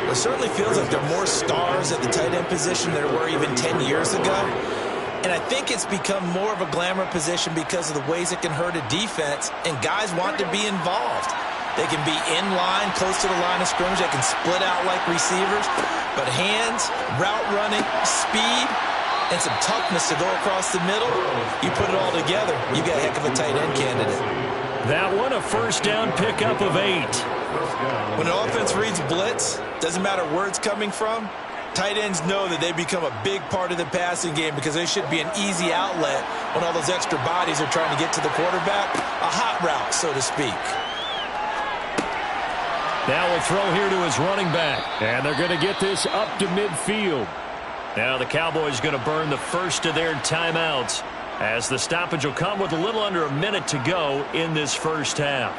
It certainly feels like there are more stars at the tight end position than there were even 10 years ago. And I think it's become more of a glamour position because of the ways it can hurt a defense, and guys want to be involved. They can be in line, close to the line of scrimmage. They can split out like receivers. But hands, route running, speed, and some toughness to go across the middle, you put it all together, you got a heck of a tight end candidate. That one, a first down pickup of 8. When an offense reads blitz, doesn't matter where it's coming from, tight ends know that they become a big part of the passing game because they should be an easy outlet when all those extra bodies are trying to get to the quarterback. A hot route, so to speak. Now we'll throw here to his running back. And they're going to get this up to midfield. Now the Cowboys going to burn the first of their timeouts as the stoppage will come with a little under a minute to go in this first half.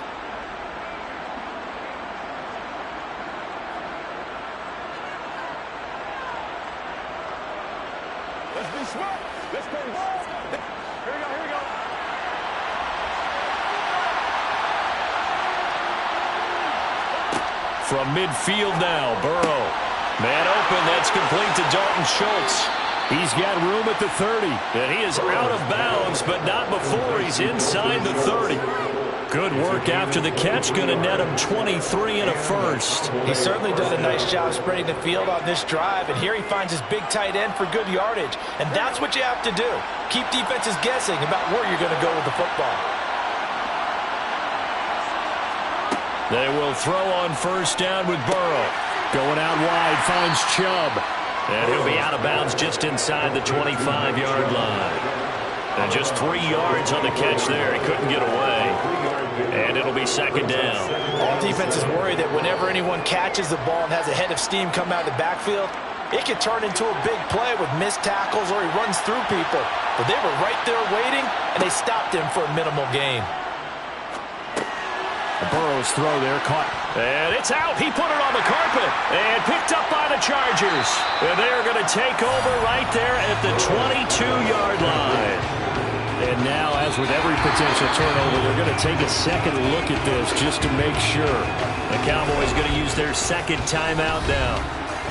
Let's be smart. Let's play ball. Here we go, here we go. From midfield now, Burrow. Man open, that's complete to Dalton Schultz. He's got room at the 30. And he is out of bounds, but not before he's inside the 30. Good work after the catch, going to net him 23 and a first. He's certainly done a nice job spreading the field on this drive, and here he finds his big tight end for good yardage. And that's what you have to do. Keep defenses guessing about where you're going to go with the football. They will throw on first down with Burrow. Going out wide, finds Chubb. And he'll be out of bounds just inside the 25-yard line. And just 3 yards on the catch there. He couldn't get away. And it'll be second down. All defenses worry that whenever anyone catches the ball and has a head of steam come out of the backfield, it could turn into a big play with missed tackles or he runs through people. But they were right there waiting, and they stopped him for a minimal gain. Burrow's throw there caught. And it's out. He put it on the carpet. And picked up by the Chargers. And they're going to take over right there at the 22-yard line. And now, as with every potential turnover, they're going to take a second look at this just to make sure. The Cowboys going to use their second timeout now,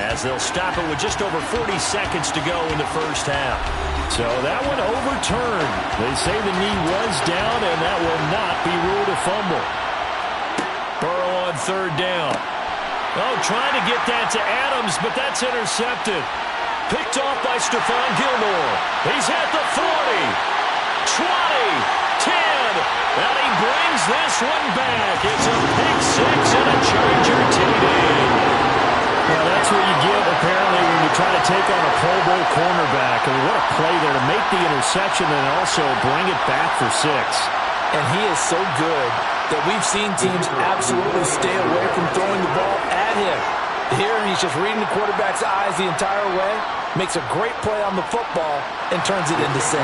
as they'll stop it with just over 40 seconds to go in the first half. So that one overturned. They say the knee was down, and that will not be ruled a fumble. Burrow on third down. Oh, trying to get that to Adams, but that's intercepted. Picked off by Stephon Gilmore. He's at the 40, 20, 10, and he brings this one back. It's a pick six and a Charger TD. Well, that's what you get, apparently, when you try to take on a Pro Bowl cornerback. I mean, what a play there to make the interception and also bring it back for 6. And he is so good that we've seen teams absolutely stay away from throwing the ball at him. Here, he's just reading the quarterback's eyes the entire way, makes a great play on the football, and turns it into 6.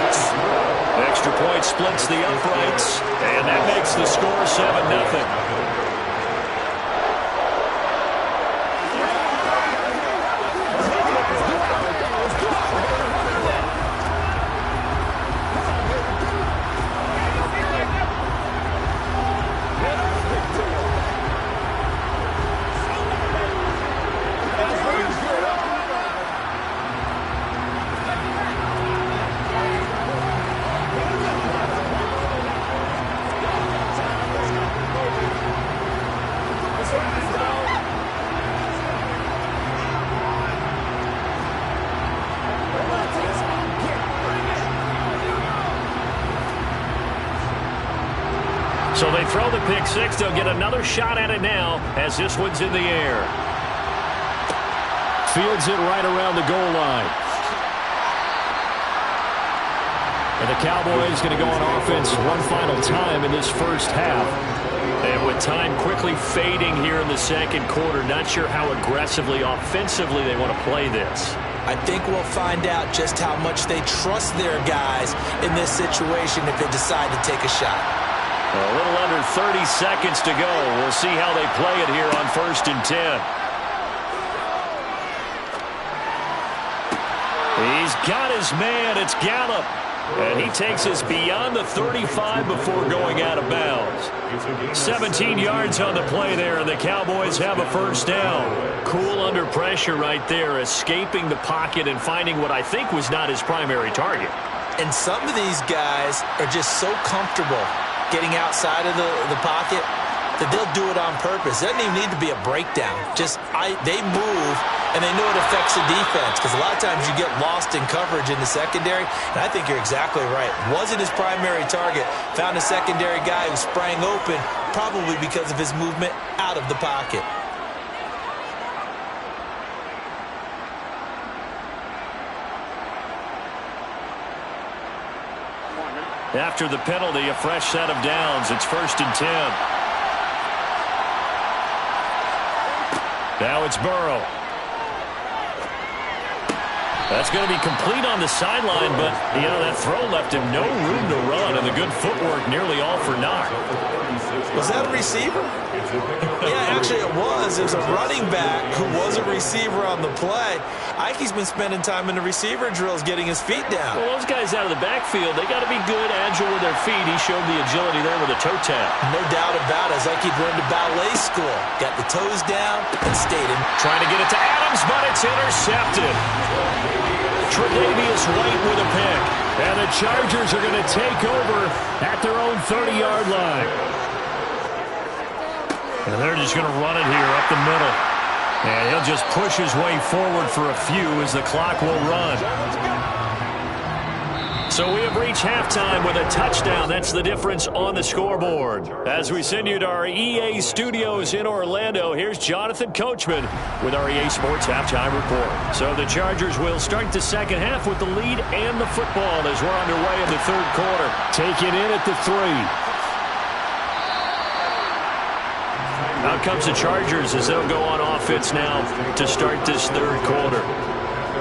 Extra point splits the uprights, and that makes the score 7-0. So they throw the pick six. They'll get another shot at it now as this one's in the air. Fields it right around the goal line. And the Cowboys going to go on offense one final time in this first half. And with time quickly fading here in the second quarter, not sure how aggressively, offensively they want to play this. I think we'll find out just how much they trust their guys in this situation if they decide to take a shot. A little under 30 seconds to go. We'll see how they play it here on 1st and 10. He's got his man. It's Gallup. And he takes us beyond the 35 before going out of bounds. 17 yards on the play there, and the Cowboys have a first down. Cool under pressure right there, escaping the pocket and finding what I think was not his primary target. And some of these guys are just so comfortable getting outside of the pocket that they'll do it on purpose. It doesn't even need to be a breakdown. They move, and they know it affects the defense, because a lot of times you get lost in coverage in the secondary, and I think you're exactly right. Wasn't his primary target. Found a secondary guy who sprang open, probably because of his movement out of the pocket. After the penalty, a fresh set of downs. It's 1st and 10. Now it's Burrow. That's going to be complete on the sideline, but, that throw left him no room to run, and the good footwork nearly all for naught. Was that a receiver? Yeah, actually it was. There's a running back who was a receiver on the play. Ike's been spending time in the receiver drills getting his feet down. Well, those guys out of the backfield, they got to be good, agile with their feet. He showed the agility there with a toe tap. No doubt about it. As Ike learned to ballet school. Got the toes down and stayed in. Trying to get it to Adams, but it's intercepted. Tre'Davious White with a pick. And the Chargers are going to take over at their own 30-yard line. And they're just going to run it here up the middle. And he'll just push his way forward for a few as the clock will run. So we have reached halftime with a touchdown. That's the difference on the scoreboard. As we send you to our EA studios in Orlando, here's Jonathan Coachman with our EA Sports Halftime Report. So the Chargers will start the second half with the lead and the football as we're underway in the third quarter. Take it in at the 3. Out comes the Chargers as they'll go on offense now to start this third quarter.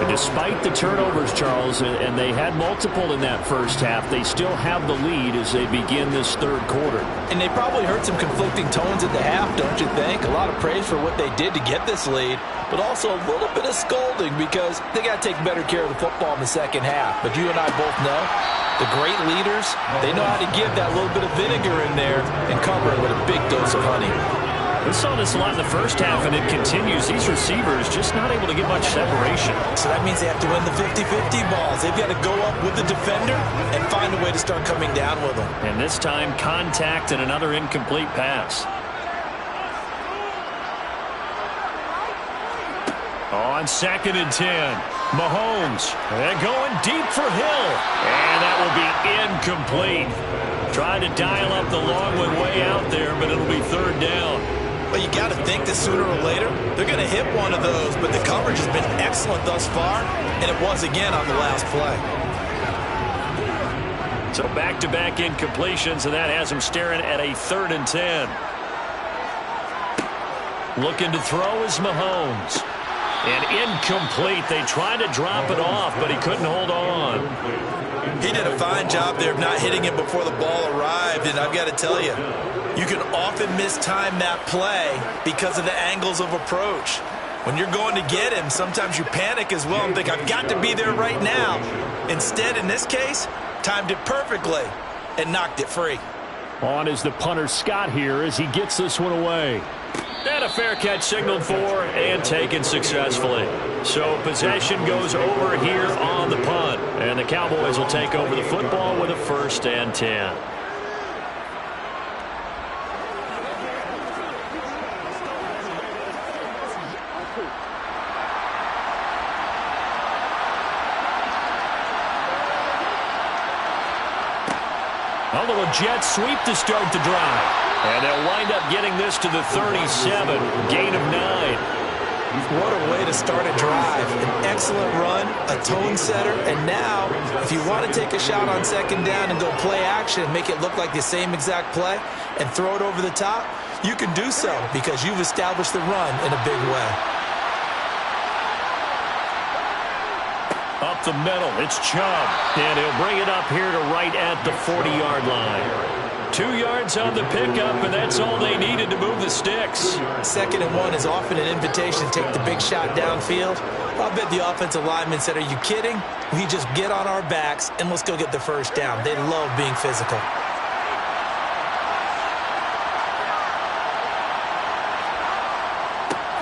And despite the turnovers, Charles, and they had multiple in that first half, they still have the lead as they begin this third quarter. And they probably heard some conflicting tones at the half, don't you think? A lot of praise for what they did to get this lead, but also a little bit of scolding because they got to take better care of the football in the second half. But you and I both know the great leaders, they know how to give that little bit of vinegar in there and cover it with a big dose of honey. We saw this a lot in the first half, and it continues. These receivers just not able to get much separation. So that means they have to win the 50-50 balls. They've got to go up with the defender and find a way to start coming down with them. And this time, contact and another incomplete pass. On 2nd and 10, Mahomes. And going deep for Hill. And that will be incomplete. Trying to dial up the long one way out there, but it'll be third down. Well, you got to think that sooner or later, they're going to hit one of those, but the coverage has been excellent thus far, and it was again on the last play. So back-to-back incompletions, and that has them staring at a 3rd and 10. Looking to throw is Mahomes. And incomplete. They tried to drop it off, but he couldn't hold on. He did a fine job there of not hitting it before the ball arrived, and I've got to tell you, you can often mistime that play because of the angles of approach. When you're going to get him, sometimes you panic as well and think, I've got to be there right now. Instead, in this case, timed it perfectly and knocked it free. On is the punter Scott here as he gets this one away. And a fair catch signaled for and taken successfully. So possession goes over here on the punt. And the Cowboys will take over the football with a 1st and 10. A little jet sweep to start the drive. And they'll wind up getting this to the 37, gain of 9. What a way to start a drive. An excellent run, a tone setter, and now, if you want to take a shot on 2nd down and go play action, make it look like the same exact play, and throw it over the top, you can do so because you've established the run in a big way. Up the middle, it's Chubb. And he'll bring it up here to right at the 40-yard line. 2 yards on the pickup, and that's all they needed to move the sticks. 2nd and 1 is often an invitation to take the big shot downfield. I bet the offensive linemen said, are you kidding? We just get on our backs, and let's go get the 1st down. They love being physical.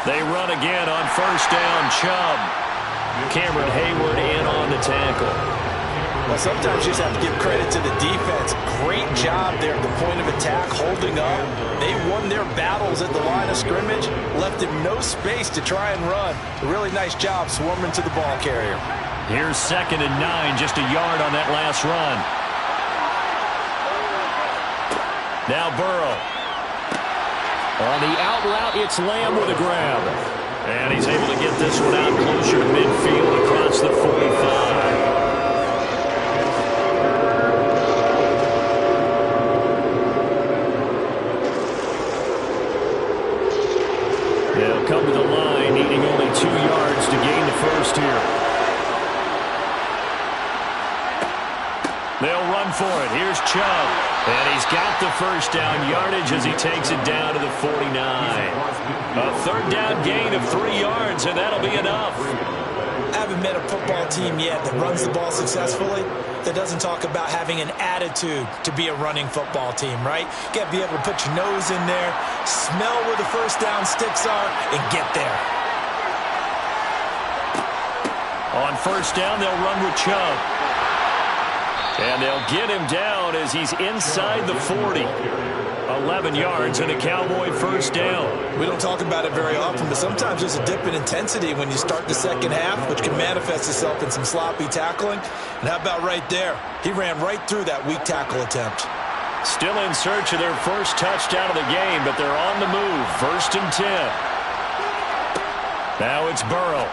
They run again on 1st down, Chubb. Cameron Hayward in on the tackle. Well, sometimes you just have to give credit to the defense. Great job there at the point of attack, holding up. They won their battles at the line of scrimmage, left him no space to try and run. A really nice job swarming to the ball carrier. Here's 2nd and 9, just a yard on that last run. Now Burrow. On the out route, it's Lamb with a grab. And he's able to get this one out closer to midfield across the 45. They'll come to the line, needing only 2 yards to gain the first here. They'll run for it. Here's Chubb. And he's got the first down yardage as he takes it down to the 49. A 3rd down gain of 3 yards, and that'll be enough. I haven't met a football team yet that runs the ball successfully that doesn't talk about having an attitude to be a running football team, right? You got to be able to put your nose in there, smell where the first down sticks are, and get there. On first down, they'll run with Chubb. And they'll get him down as he's inside the 40. 11 yards and a Cowboy first down. We don't talk about it very often, but sometimes there's a dip in intensity when you start the second half, which can manifest itself in some sloppy tackling. And how about right there? He ran right through that weak tackle attempt. Still in search of their first touchdown of the game, but they're on the move. 1st and 10. Now it's Burrow.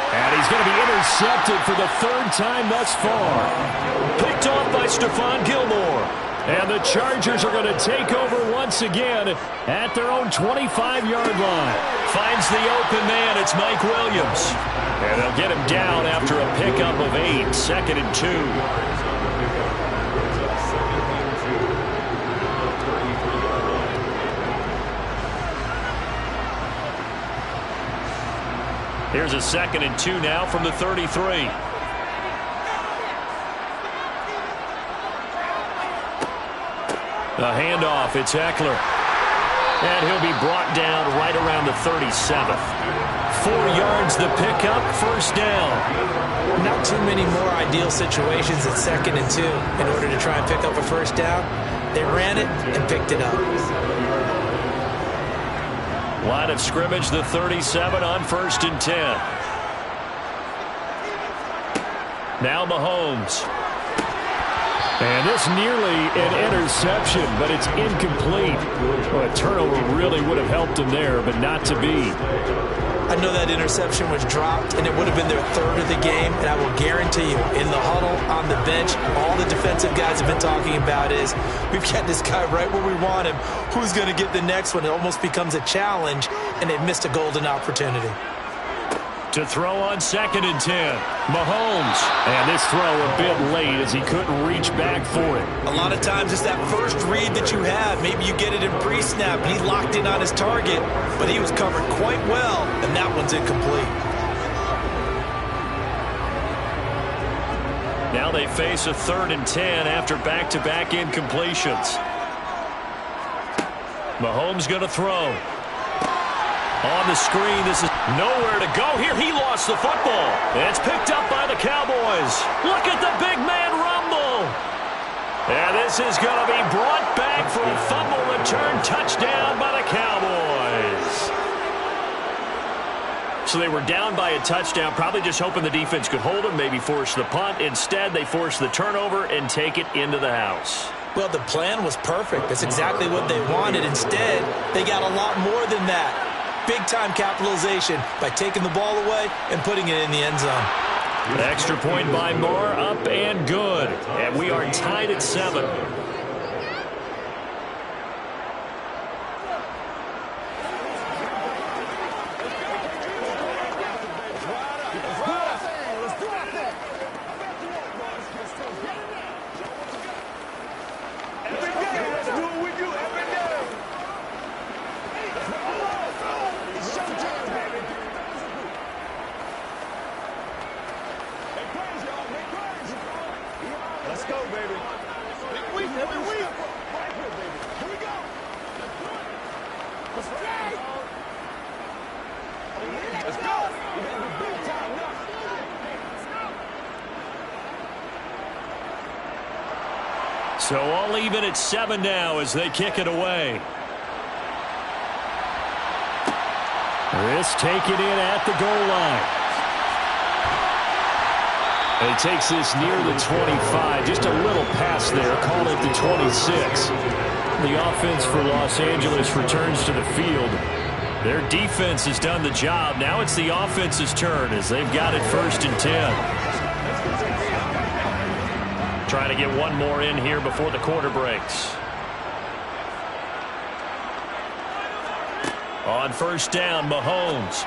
And he's going to be intercepted for the 3rd time thus far. Picked off by Stephon Gilmore. And the Chargers are going to take over once again at their own 25-yard line. Finds the open man. It's Mike Williams. And they'll get him down after a pickup of 8. 2nd and 2. Here's a 2nd and 2 now from the 33. The handoff, it's Eckler. And he'll be brought down right around the 37th. 4 yards the pickup, first down. Not too many more ideal situations at 2nd and 2 in order to try and pick up a first down. They ran it and picked it up. Line of scrimmage, the 37 on 1st and 10. Now Mahomes. And this nearly an interception, but it's incomplete. Well, a turnover really would have helped him there, but not to be. I know that interception was dropped, and it would have been their 3rd of the game, and I will guarantee you, in the huddle, on the bench, all the defensive guys have been talking about is, we've got this guy right where we want him. Who's going to get the next one? It almost becomes a challenge, and they've missed a golden opportunity. To throw on 2nd and 10. Mahomes. And this throw a bit late as he couldn't reach back for it. A lot of times it's that first read that you have. Maybe you get it in pre-snap, and he locked in on his target, but he was covered quite well, and that one's incomplete. Now they face a 3rd and 10 after back-to-back incompletions. Mahomes going to throw. On the screen, this is nowhere to go. Here, he lost the football. It's picked up by the Cowboys. Look at the big man rumble. And this is going to be brought back for a fumble return touchdown by the Cowboys. So they were down by a touchdown, probably just hoping the defense could hold them, maybe force the punt. Instead, they force the turnover and take it into the house. Well, the plan was perfect. That's exactly what they wanted. Instead, they got a lot more than that. Big-time capitalization by taking the ball away and putting it in the end zone. Extra point by Moore, up and good. And we are tied at 7. So all even at 7 now as they kick it away. This taken in at the goal line. And he takes this near the 25. Just a little pass there. Call it the 26. The offense for Los Angeles returns to the field. Their defense has done the job. Now it's the offense's turn as they've got it 1st and 10. Trying to get one more in here before the quarter breaks. On 1st down, Mahomes.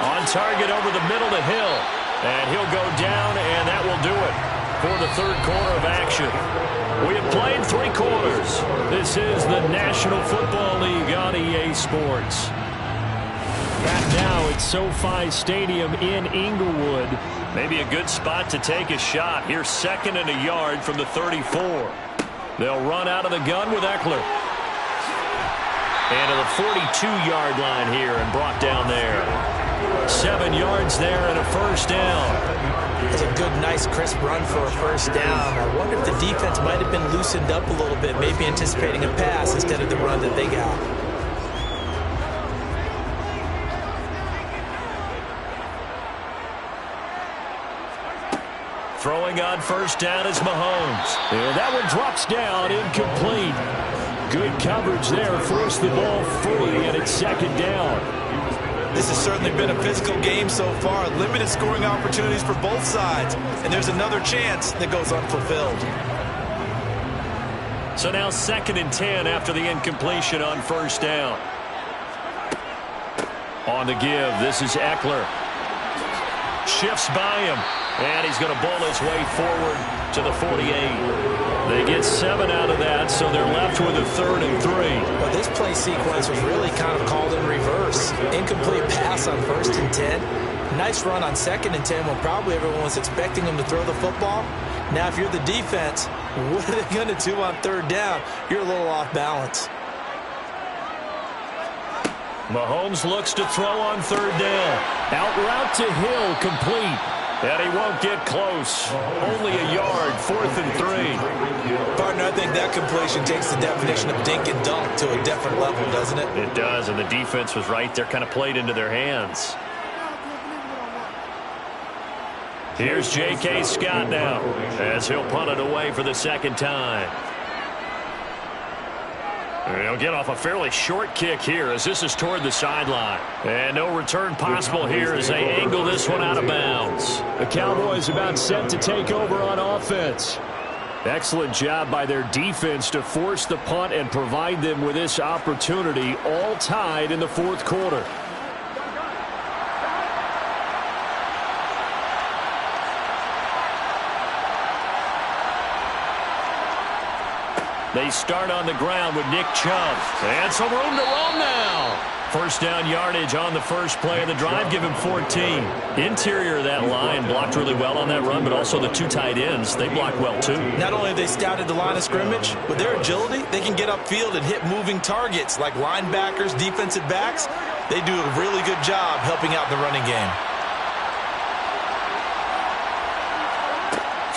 On target over the middle to Hill. And he'll go down, and that will do it for the 3rd quarter of action. We have played 3 quarters. This is the National Football League on EA Sports. Back now at SoFi Stadium in Inglewood. Maybe a good spot to take a shot. Here's 2nd and a yard from the 34. They'll run out of the gun with Eckler. And to the 42-yard line here and brought down there. 7 yards there and a 1st down. It's a good, nice, crisp run for a 1st down. I wonder if the defense might have been loosened up a little bit, maybe anticipating a pass instead of the run that they got. Throwing on 1st down is Mahomes. And that one drops down, incomplete. Good coverage there, forced the ball free, and it's 2nd down. This has certainly been a physical game so far. Limited scoring opportunities for both sides. And there's another chance that goes unfulfilled. So now 2nd and 10 after the incompletion on 1st down. On the give, this is Eckler. Shifts by him. And he's going to bowl his way forward to the 48. They get 7 out of that, so they're left with a 3rd and 3. But this play sequence was really kind of called in reverse. Incomplete pass on 1st and 10. Nice run on 2nd and 10 when probably everyone was expecting him to throw the football. Now, if you're the defense, what are they going to do on 3rd down? You're a little off balance. Mahomes looks to throw on 3rd down. Out route to Hill, complete. And he won't get close. Only a yard, 4th and 3. Partner, I think that completion takes the definition of dink and dunk to a different level, doesn't it? It does, and the defense was right there, kind of played into their hands. Here's J.K. Scott now as he'll punt it away for the 2nd time. He'll get off a fairly short kick here as this is toward the sideline. And no return possible here as they angle this one out of bounds. The Cowboys about set to take over on offense. Excellent job by their defense to force the punt and provide them with this opportunity, all tied in the 4th quarter. They start on the ground with Nick Chubb. And some room to roam now. 1st down yardage on the first play of the drive. Give him 14. Interior of that line blocked really well on that run, but also the 2 tight ends. They blocked well, too. Not only have they scouted the line of scrimmage, with their agility, they can get upfield and hit moving targets like linebackers, defensive backs. They do a really good job helping out the running game.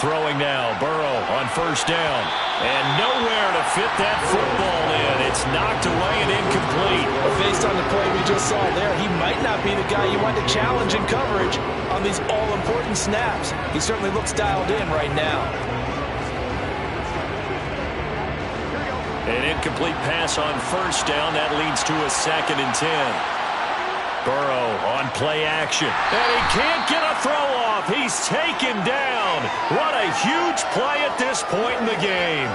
Throwing now, Burrow on 1st down. And nowhere to fit that football in. It's knocked away and incomplete. Based on the play we just saw there, he might not be the guy you want to challenge in coverage on these all-important snaps. He certainly looks dialed in right now. An incomplete pass on 1st down. That leads to a 2nd and 10. Burrow on play action. And he can't get a throw off. He's taken down. What a huge play at this point in the game.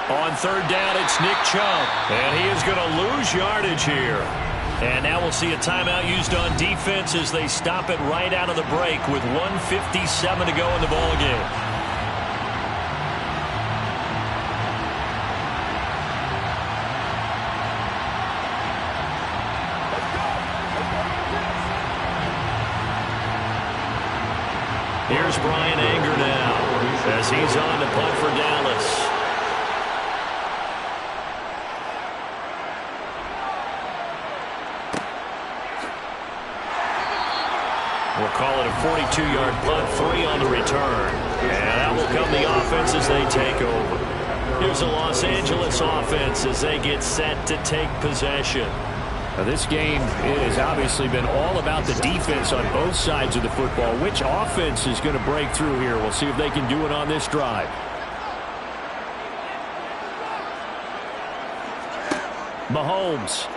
On 3rd down, it's Nick Chubb. And he is going to lose yardage here. And now we'll see a timeout used on defense as they stop it right out of the break with 1:57 to go in the ballgame. Here's Brian Anger now as he's on to punt for Dallas. We'll call it a 42-yard punt, 3 on the return. And that will come the offense as they take over. Here's the Los Angeles offense as they get set to take possession. Now, this game has obviously been all about the defense on both sides of the football. Which offense is going to break through here? We'll see if they can do it on this drive. Mahomes.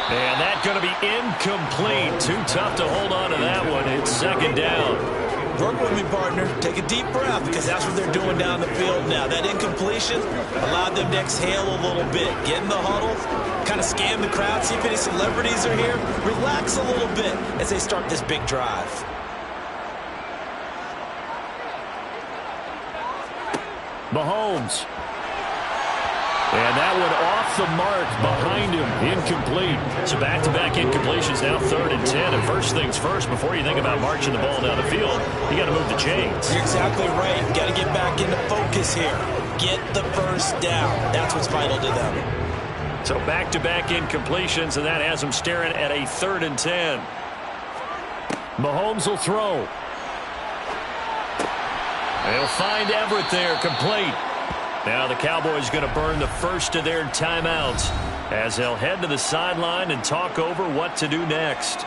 And that's going to be incomplete. Too tough to hold on to that one. It's second down. Work with me, partner. Take a deep breath because that's what they're doing down the field now. That incompletion allowed them to exhale a little bit. Get in the huddle, kind of scan the crowd, see if any celebrities are here. Relax a little bit as they start this big drive. Mahomes. And that one off the mark behind him. Incomplete. So back-to-back incompletions now, 3rd and 10. And first things first, before you think about marching the ball down the field, you got to move the chains. You're exactly right. Got to get back into focus here. Get the first down. That's what's vital to them. So back-to-back incompletions, and that has them staring at a 3rd and 10. Mahomes will throw. They'll find Everett there, complete. Now the Cowboys going to burn the first of their timeouts as they'll head to the sideline and talk over what to do next.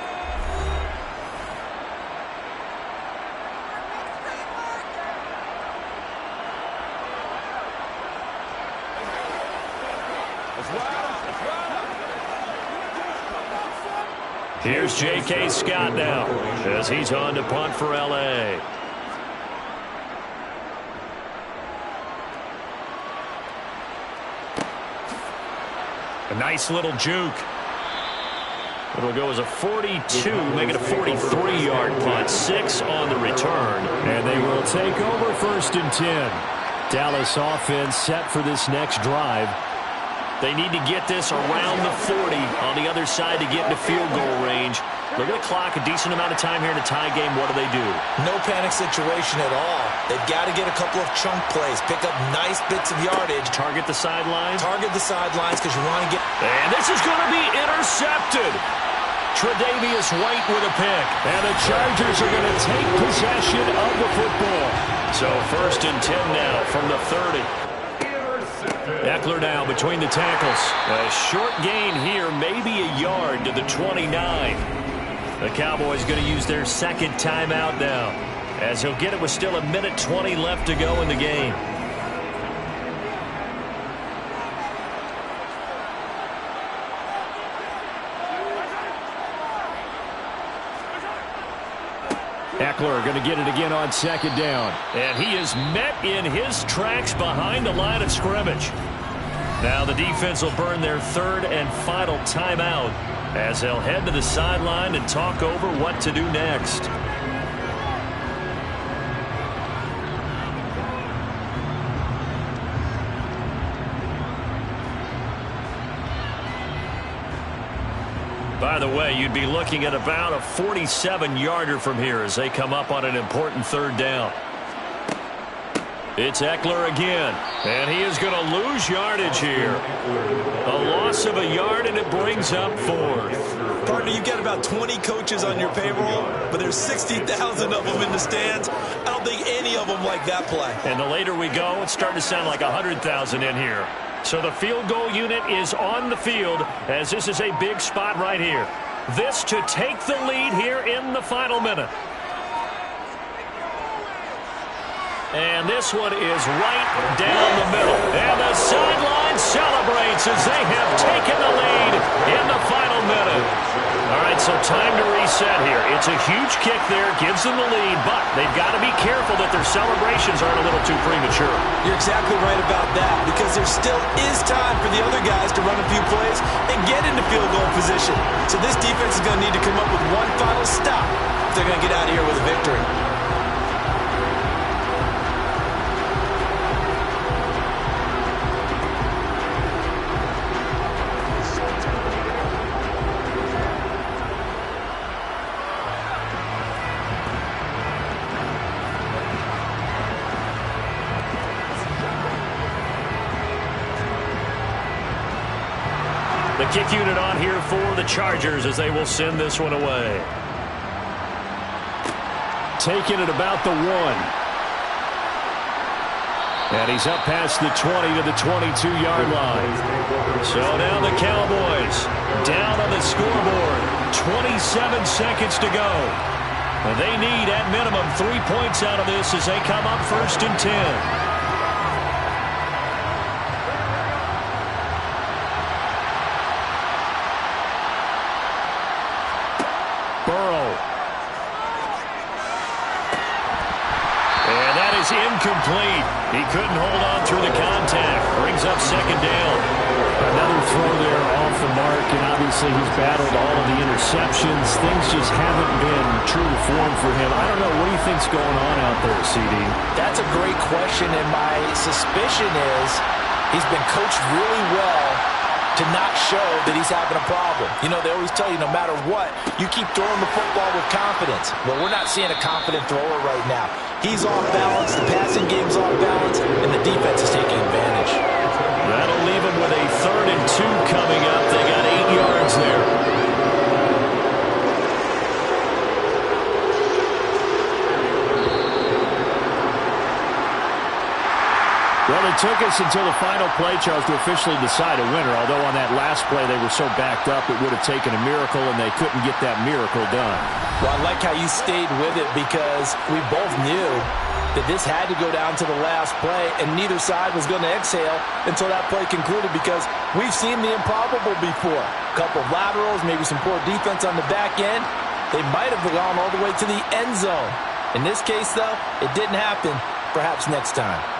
Here's J.K. Scott now as he's on to punt for L.A. A nice little juke. It'll go as a 42, make it a 43-yard punt. 6 on the return. And they will take over 1st and 10. Dallas offense set for this next drive. They need to get this around the 40 on the other side to get into field goal range. They're going to clock a decent amount of time here in a tie game. What do? No panic situation at all. They've got to get a couple of chunk plays, pick up nice bits of yardage. Target the sidelines. Target the sidelines because you want to get... And this is going to be intercepted. Tre'Davious White with a pick. And the Chargers are going to take possession of the football. So 1st and 10 now from the 30. Eckler now between the tackles. A short gain here, maybe a yard to the 29. The Cowboys going to use their second timeout now, as he'll get it with still 1:20 left to go in the game. Eckler going to get it again on 2nd down. And he is met in his tracks behind the line of scrimmage. Now the defense will burn their 3rd and final timeout as they'll head to the sideline and talk over what to do next. By the way, you'd be looking at about a 47-yarder from here as they come up on an important 3rd down. It's Eckler again, and he is going to lose yardage here. A loss of a yard, and it brings up 4th. Partner, you've got about 20 coaches on your payroll, but there's 60,000 of them in the stands. I don't think any of them like that play. And the later we go, it's starting to sound like 100,000 in here. So the field goal unit is on the field as this is a big spot right here. This to take the lead here in the final minute. And this one is right down the middle. And the sideline celebrates as they have taken the lead in the final minute. All right, so time to reset here. It's a huge kick there, gives them the lead, but they've got to be careful that their celebrations aren't a little too premature. You're exactly right about that, because there still is time for the other guys to run a few plays and get into field goal position. So this defense is going to need to come up with one final stop if they're going to get out of here with a victory. The kick unit on here for the Chargers as they will send this one away. Taking it about the 1. And he's up past the 20 to the 22-yard line. So now the Cowboys down on the scoreboard. 27 seconds to go. And they need, at minimum, 3 points out of this as they come up 1st and 10. Incomplete. He couldn't hold on through the contact. Brings up 2nd down. Another throw there off the mark, and obviously he's battled all of the interceptions. Things just haven't been true to form for him. I don't know. What do you think's going on out there, CD? That's a great question, and my suspicion is he's been coached really well to not show that he's having a problem. You know, they always tell you no matter what, you keep throwing the football with confidence. Well, we're not seeing a confident thrower right now. He's off balance, the passing game's off balance, and the defense is taking advantage. That'll leave him with a 3rd and 2 coming up. They got 8 yards there. Well, it took us until the final play, Charles, to officially decide a winner. Although on that last play they were so backed up, it would have taken a miracle, and they couldn't get that miracle done. Well, I like how you stayed with it because we both knew that this had to go down to the last play, and neither side was going to exhale until that play concluded because we've seen the improbable before. A couple of laterals, maybe some poor defense on the back end. They might have gone all the way to the end zone. In this case, though, it didn't happen. Perhaps next time.